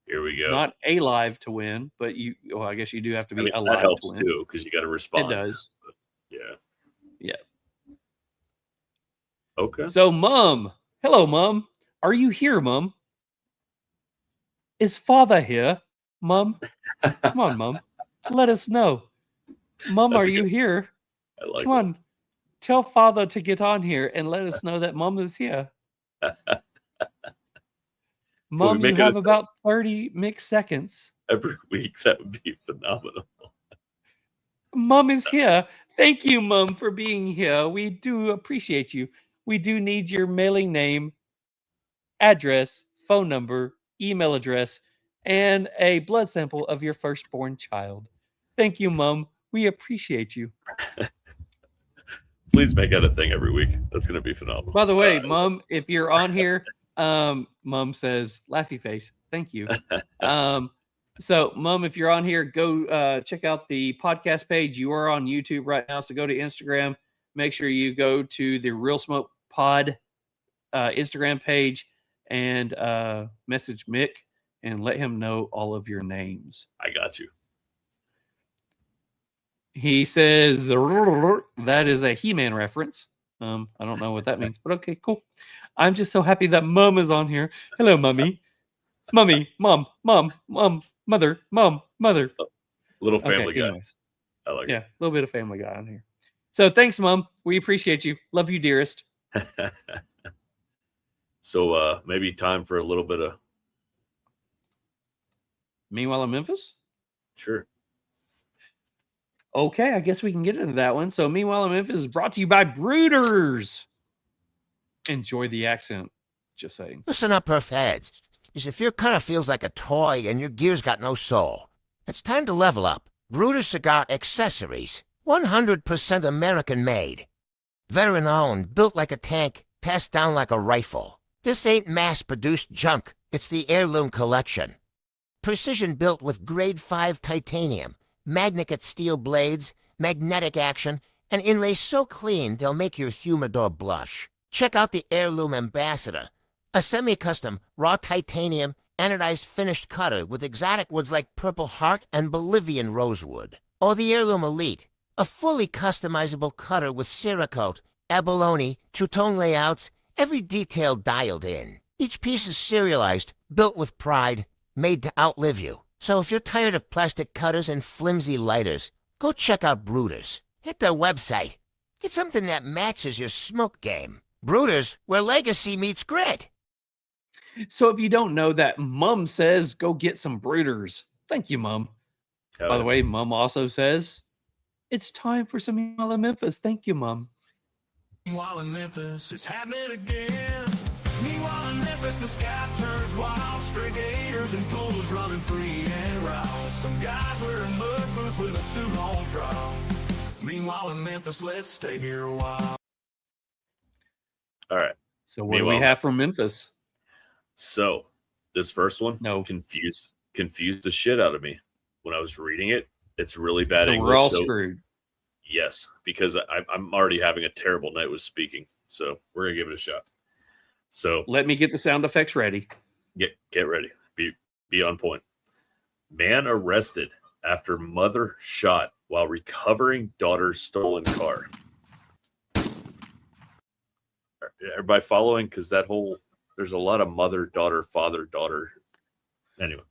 Here we go. Not alive to win, but well, I guess you do have to be alive that helps to win. too, because you got to respond. It does. But, yeah. Yeah. Okay. So, Mom. Hello, Mom. Are you here, Mom? Is Father here, Mom? Come on, Mom. Let us know. Mom, That's are you here? I like Come on. Tell Father to get on here and let us know that Mom is here. Mom, you make it have a- about 30 mixed seconds. Every week, that would be phenomenal. Mom is here. Thank you, Mom, for being here. We do appreciate you. We do need your mailing name, address, phone number, email address, and a blood sample of your firstborn child. Thank you, Mom. We appreciate you. Please make that a thing every week. That's going to be phenomenal. By the way, Mom, if you're on here, Mom says, laughy face. Thank you. So, Mom, if you're on here, go check out the podcast page. You are on YouTube right now, so go to Instagram. Make sure you go to the Real Smoke Pod Instagram page and message Mick and let him know all of your names. I got you. He says that is a He-Man reference. I don't know what that means, but okay, cool. I'm just so happy that Mom is on here. Hello, Mummy. Mummy, Mom, Mother, Mother. Little Family Guy. Anyways. I like Yeah, it. a little bit of Family Guy on here. So thanks, Mom. We appreciate you. Love you, dearest. So maybe time for a little bit of. Meanwhile in Memphis? Sure. Okay, I guess we can get into that one. So Meanwhile in Memphis is brought to you by Brooders. Enjoy the accent. Just saying. Listen up, Perf heads. Is if your cutter feels like a toy and your gear's got no soul, it's time to level up. Brooder Cigar Accessories. 100% American made. Veteran owned, built like a tank, passed down like a rifle. This ain't mass-produced junk. It's the heirloom collection. Precision built with grade 5 titanium, magnet steel blades, magnetic action, and inlays so clean they'll make your humidor blush. Check out the Heirloom Ambassador, a semi-custom raw titanium anodized finished cutter with exotic woods like Purple Heart and Bolivian rosewood. Or the Heirloom Elite, a fully customizable cutter with Cerakote, abalone, two-tone layouts, every detail dialed in. Each piece is serialized, built with pride, made to outlive you. So if you're tired of plastic cutters and flimsy lighters, go check out Brooders. Hit their website. Get something that matches your smoke game. Brooders, where legacy meets grit. So if you don't know that, Mum says go get some Brooders. Thank you, Mum. By the way, Mum also says it's time for some Meanwhile in Memphis. Thank you, Mum. Meanwhile in Memphis, it's happening again. Meanwhile in Memphis, the sky turns wild. Stray gators and poles running free and wild. Some guys wearing mud boots with a suit on trial. Meanwhile in Memphis, let's stay here a while. All right. So what do we have from Memphis? So this first one confused the shit out of me when I was reading it. It's really bad so English. We're all screwed. Yes, because I'm already having a terrible night with speaking. So we're gonna give it a shot. So let me get the sound effects ready. Get ready. Be on point. Man arrested after mother shot while recovering daughter's stolen car. Everybody following? Because there's a lot of mother, daughter, father, daughter. Anyway.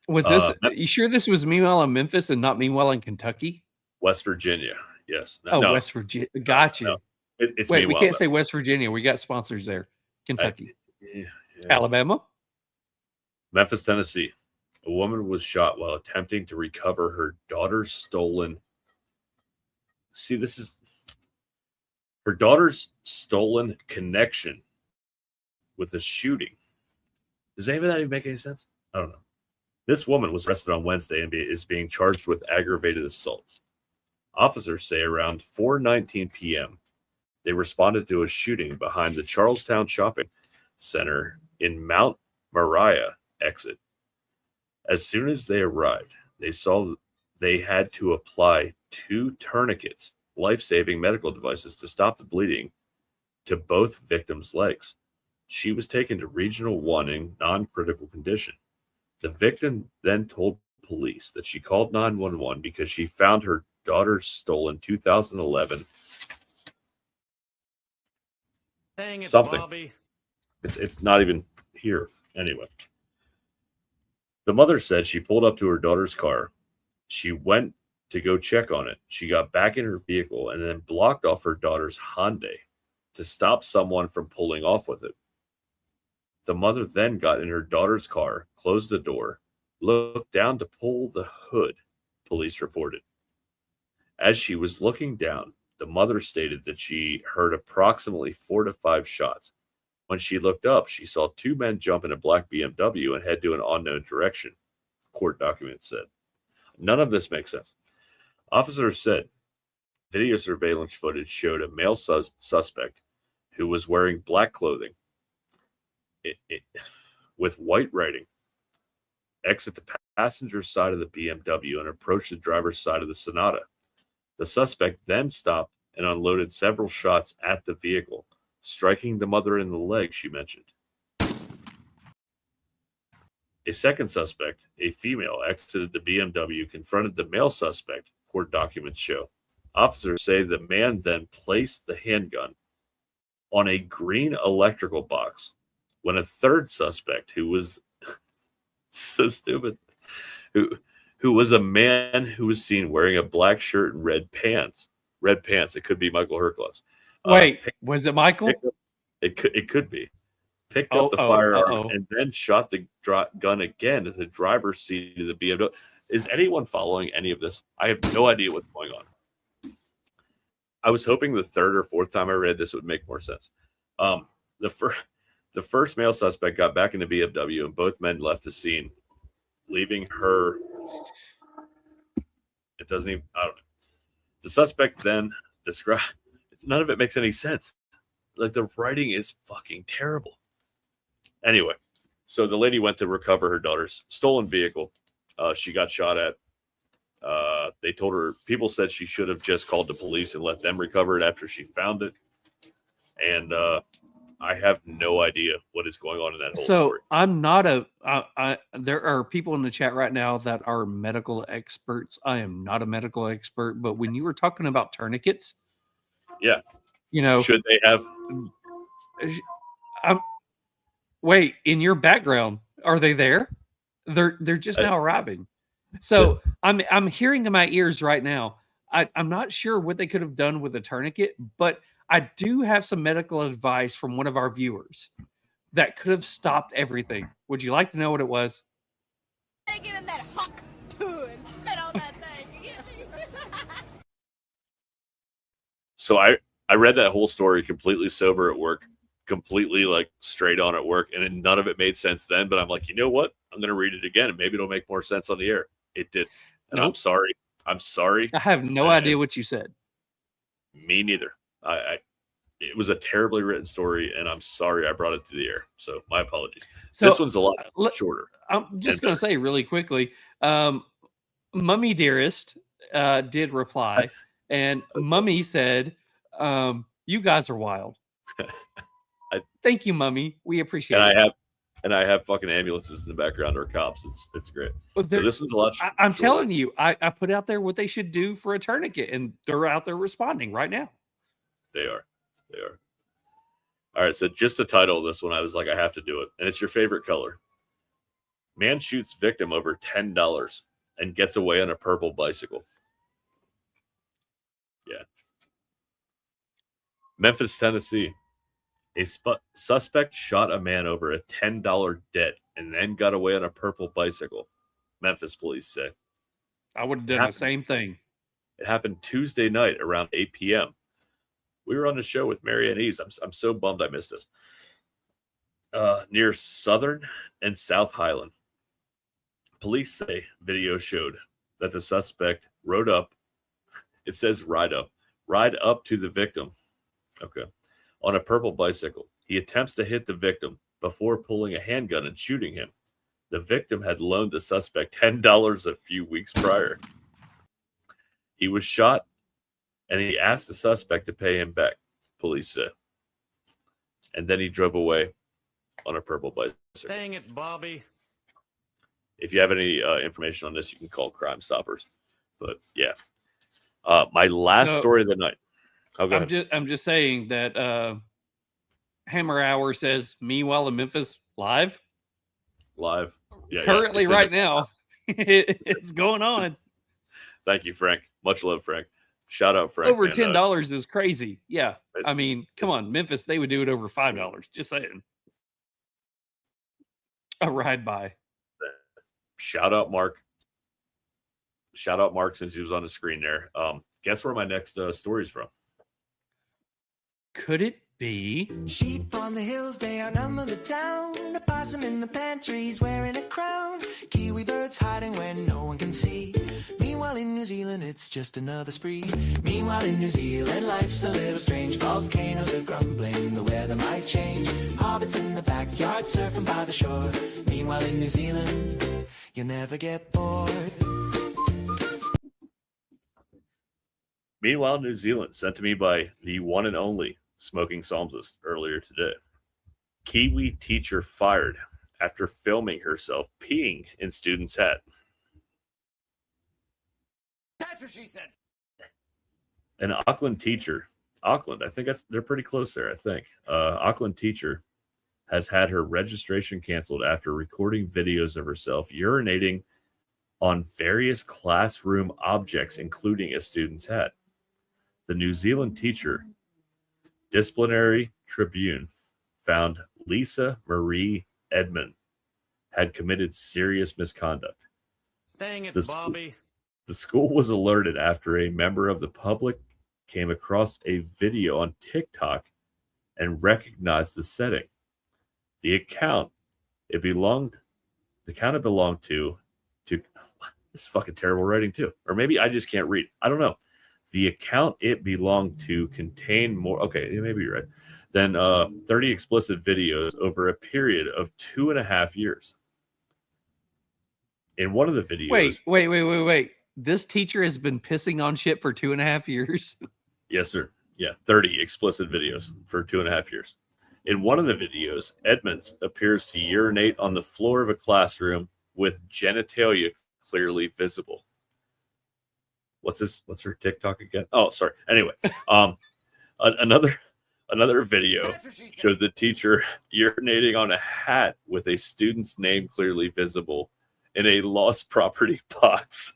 Was this, you sure this was Meanwhile in Memphis and not Meanwhile in Kentucky? West Virginia. Yes. No. West Virginia. Got you. No. It's Wait, we can't say West Virginia. We got sponsors there. Kentucky. Alabama. Memphis, Tennessee. A woman was shot while attempting to recover her daughter's stolen. See, this is her daughter's stolen connection with a shooting. Does any of that even make any sense? I don't know. This woman was arrested on Wednesday and is being charged with aggravated assault. Officers say around 4:19 p.m., they responded to a shooting behind the Charlestown Shopping Center in Mount Moriah exit. As soon as they arrived, they saw they had to apply 2 tourniquets, life-saving medical devices, to stop the bleeding to both victims' legs. She was taken to Regional 1 in non-critical condition. The victim then told police that she called 911 because she found her daughter's stolen 2011 something. Bobby. It's not even here. Anyway. The mother said she pulled up to her daughter's car. She went to go check on it. She got back in her vehicle and then blocked off her daughter's Hyundai to stop someone from pulling off with it. The mother then got in her daughter's car, closed the door, looked down to pull the hood, police reported. As she was looking down, the mother stated that she heard approximately 4 to 5 shots. When she looked up, she saw 2 men jump in a black BMW and head to an unknown direction, court documents said. None of this makes sense. Officers said video surveillance footage showed a male suspect who was wearing black clothing with white writing exit the passenger side of the BMW and approach the driver's side of the Sonata. The suspect then stopped and unloaded several shots at the vehicle, striking the mother in the leg, she mentioned. A second suspect, a female, exited the BMW, confronted the male suspect, court documents show. Officers say the man then placed the handgun on a green electrical box when a third suspect, who was so stupid, who was a man who was seen wearing a black shirt and red pants. Red pants. It could be Michael Herklots. Wait, was it Michael? It could be. picked up the firearm, and then shot the gun again at the driver's seat of the BMW. Is anyone following any of this? I have no idea what's going on. I was hoping the third or fourth time I read this would make more sense. The first male suspect got back in the BMW, and both men left the scene, leaving her. It doesn't even. I don't know. The suspect then described. None of it makes any sense. Like, the writing is fucking terrible. Anyway, so the lady went to recover her daughter's stolen vehicle. She got shot at. They told her, people said she should have just called the police and let them recover it after she found it. And I have no idea what is going on in that whole story. I'm not there are people in the chat right now that are medical experts. I am not a medical expert, but when you were talking about tourniquets, yeah, should they have? Wait, in your background, are they there? They're just now arriving. So I'm hearing in my ears right now. I'm not sure what they could have done with a tourniquet, but I do have some medical advice from one of our viewers that could have stopped everything. Would you like to know what it was? Give him that huck too and spit on that thing. So I read that whole story completely sober at work, completely like straight on at work, and none of it made sense then. But I'm like, you know what? I'm going to read it again, and maybe it'll make more sense on the air. It did. And nope. I'm sorry. I have no idea what you said. Me neither. It was a terribly written story, and I'm sorry I brought it to the air. So my apologies. So this one's a lot shorter. I'm just going to say really quickly, Mummy Dearest did reply, and Mummy said, you guys are wild. Thank you, Mummy. We appreciate it. I have fucking ambulances in the background or cops. It's great. So this one's a lot shorter. I'm telling you, I put out there what they should do for a tourniquet, and they're out there responding right now. They are. All right, so just the title of this one, I was like, I have to do it. And it's your favorite color. Man shoots victim over $10 and gets away on a purple bicycle. Yeah. Memphis, Tennessee. A suspect shot a man over a $10 debt and then got away on a purple bicycle. Memphis police say. I would have done the same thing. It happened Tuesday night around 8 p.m. We were on the show with Mary Ann Eves. I'm so bummed I missed this. Near Southern and South Highland. Police say video showed that the suspect rode up. It says ride up to the victim. Okay. On a purple bicycle. He attempts to hit the victim before pulling a handgun and shooting him. The victim had loaned the suspect $10 a few weeks prior. He was shot, and he asked the suspect to pay him back, police said. And then he drove away on a purple bicycle. Dang it, Bobby. If you have any information on this, you can call Crime Stoppers. But yeah. My last story of the night. Oh, go ahead. I'm just saying that Hammer Hour says, meanwhile in Memphis, live. Yeah, currently right now. It's going on. Thank you, Frank. Much love, Frank. Shout out, Frank. Over $10 is crazy. Yeah. I mean, come on. Memphis, they would do it over $5. Just saying. A ride by. Shout out, Mark. Since he was on the screen there. Guess where my next story is from? Could it be? Sheep on the hills, they outnumber the town. A possum in the pantry's wearing a crown. Kiwi birds hiding where no one can see. Meanwhile in New Zealand, it's just another spree. Meanwhile in New Zealand, life's a little strange. Volcanoes are grumbling, the weather might change. Hobbits in the backyard, surfing by the shore. Meanwhile in New Zealand, you'll never get bored. Meanwhile, New Zealand, sent to me by the one and only Smoking Psalmist earlier today. Kiwi teacher fired after filming herself peeing in student's hat. That's what she said. An Auckland teacher, I think they're pretty close there, I think. Auckland teacher has had her registration canceled after recording videos of herself urinating on various classroom objects, including a student's hat. The New Zealand Teacher Disciplinary Tribune found Lisa Marie Edmond had committed serious misconduct. Dang it, The Bobby. The school was alerted after a member of the public came across a video on TikTok and recognized the setting. The account it belonged to this is fucking terrible writing too. Or maybe I just can't read. I don't know. The account it belonged to contained more, okay, maybe you're right, than 30 explicit videos over a period of 2.5 years. In one of the videos... Wait. This teacher has been pissing on shit for 2.5 years? Yes, sir. Yeah, 30 explicit videos for 2.5 years. In one of the videos, Edmonds appears to urinate on the floor of a classroom with genitalia clearly visible. What's her TikTok again? Oh, sorry. Anyway, another video showed the teacher urinating on a hat with a student's name clearly visible in a lost property box.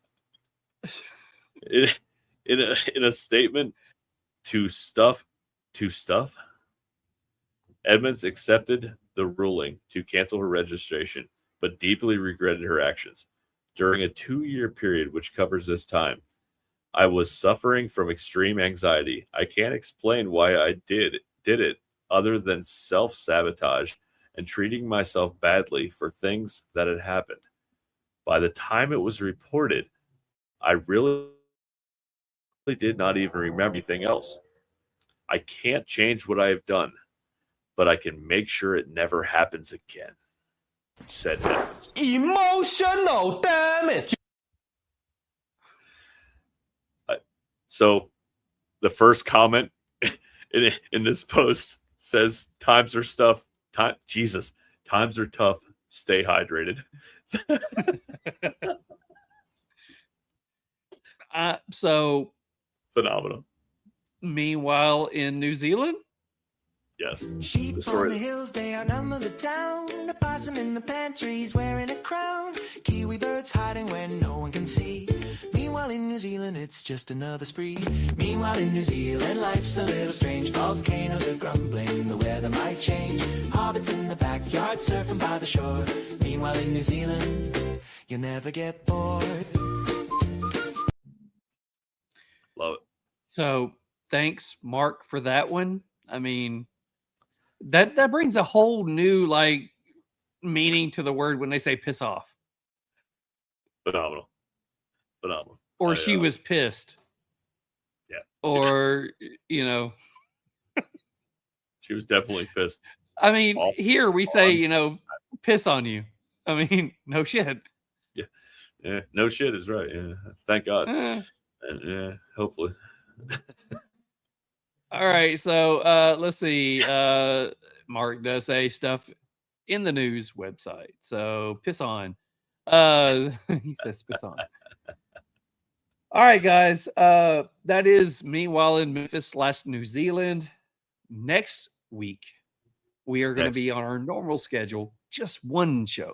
In a statement to stuff, Edmonds accepted the ruling to cancel her registration, but deeply regretted her actions. During a 2-year period, which covers this time, I was suffering from extreme anxiety. I can't explain why I did it other than self-sabotage and treating myself badly for things that had happened. By the time it was reported, I really did not even remember anything else. I can't change what I have done, but I can make sure it never happens again, said Edmonds. Emotional damage. So the first comment in this post says, times are tough. Stay hydrated. So phenomenal. Meanwhile, in New Zealand, yes, Sheep on the hills, they outnumber the town. A possum in the pantries wearing a crown. Kiwi birds hiding where no one can see. Meanwhile in New Zealand, it's just another spree. Meanwhile in New Zealand, life's a little strange. Volcanoes are grumbling, the weather might change. Hobbits in the backyard surfing by the shore. Meanwhile in New Zealand, you'll never get bored. Love it. So thanks, Mark, for that one. I mean, that brings a whole new meaning to the word when they say piss off. Phenomenal. Or she was pissed. Yeah. Or, she was definitely pissed. I mean, here we say, piss on you. I mean, no shit. Yeah, no shit is right. Yeah, thank God. Yeah, hopefully. All right, so let's see. Mark does say stuff in the news website. So piss on. He says piss on. All right, guys. That is Meanwhile in Memphis / New Zealand. Next week, we are going to be on our normal schedule. Just one show.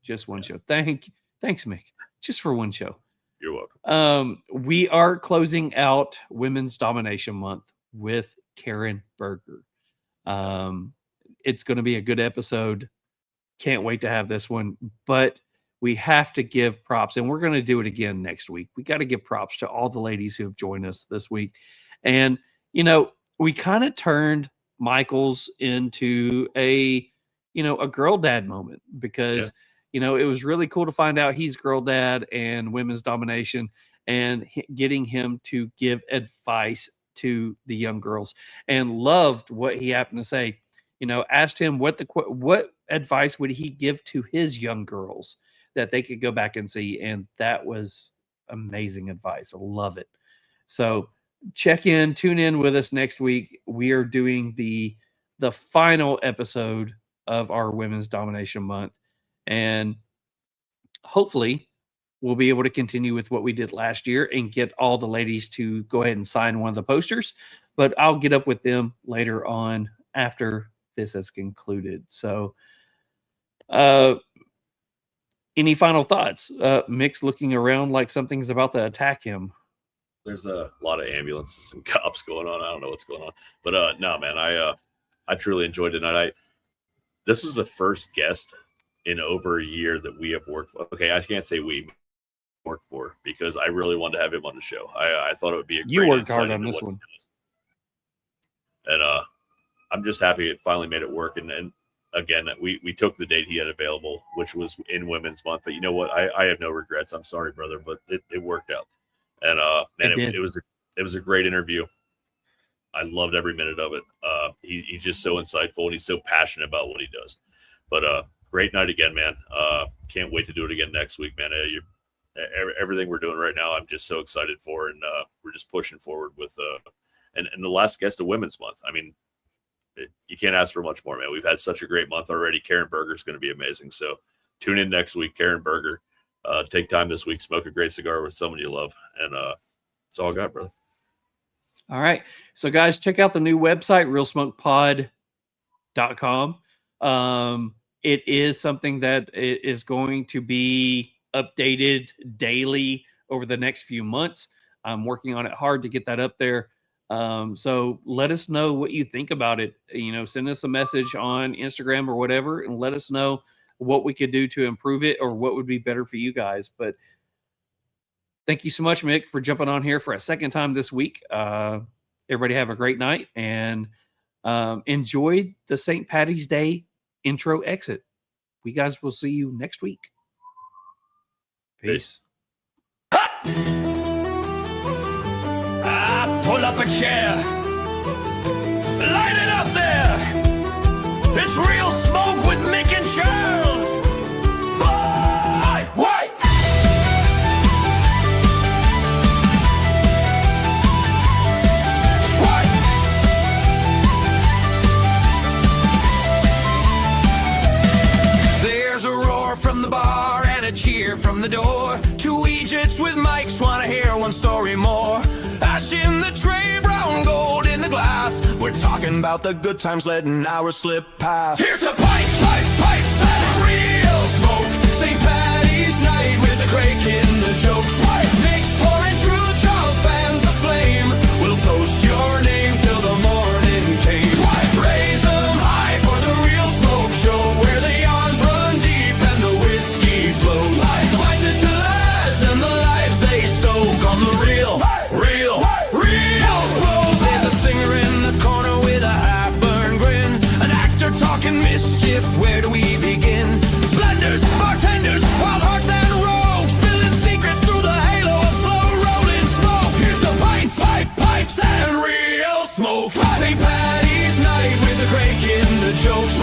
Thanks, Mick. Just for one show. You're welcome. We are closing out Women's Domination Month with Karen Berger. It's going to be a good episode. Can't wait to have this one. But we have to give props, and we're going to do it again next week. We got to give props to all the ladies who have joined us this week. And, we kind of turned Michael's into a girl dad moment because, it was really cool to find out he's girl dad and women's domination and getting him to give advice to the young girls, and loved what he happened to say. Asked him what advice would he give to his young girls that they could go back and see. And that was amazing advice. I love it. So tune in with us next week. We are doing the final episode of our Women's Domination Month. And hopefully we'll be able to continue with what we did last year and get all the ladies to go ahead and sign one of the posters. But I'll get up with them later on after this has concluded. So any final thoughts? Mick's looking around like something's about to attack him. There's a lot of ambulances and cops going on. I don't know what's going on. But no, man, I truly enjoyed it. And this was the first guest in over a year that we have worked for. Okay, I can't say we worked for because I really wanted to have him on the show. I thought it would be a You great worked insight hard on into this what one. he does. And I'm just happy it finally made it work. And again, we took the date he had available, which was in Women's Month. But you know what? I have no regrets. I'm sorry, brother, but it worked out. And man, it was a great interview. I loved every minute of it. He's just so insightful and he's so passionate about what he does. But great night again, man. Can't wait to do it again next week, man. Everything we're doing right now, I'm just so excited for, and we're just pushing forward with and the last guest of Women's Month. I mean, you can't ask for much more, man. We've had such a great month already. Karen Berger is going to be amazing. So tune in next week, Karen Berger. Take time this week, smoke a great cigar with someone you love, and that's all I got, brother. All right. So, guys, check out the new website, realsmokepod.com. It is something that is going to be updated daily over the next few months. I'm working on it hard to get that up there. So let us know what you think about it. Send us a message on Instagram or whatever, and let us know what we could do to improve it or what would be better for you guys. But thank you so much, Mick, for jumping on here for a second time this week. Everybody have a great night and enjoy the St. Patty's Day intro exit. We guys will see you next week. Peace. Pull up a chair, light it up there. It's Real Smoke with Mick and Charles. Why? There's a roar from the bar and a cheer from the door. Two Egypts with mics wanna hear one story more. Ash in the tray, brown gold in the glass. We're talking about the good times letting hours slip past. Here's the pipes, and real smoke. St. Patty's night with the crake in the jokes. Makes pouring true, Charles fans the flame. We'll toast your name till the morning came. Raise them high for the Real Smoke show, where the yarns run deep and the whiskey flows. Slice it to lads and the lives they stoke on the real smoke. There's a singer in the corner with a half-burned grin, an actor talking mischief. Where do we begin? Blenders, bartenders, wild hearts and rogues, spilling secrets through the halo of slow-rolling smoke. Here's the pipes and real smoke. St. Patty's night with the crake in the jokes.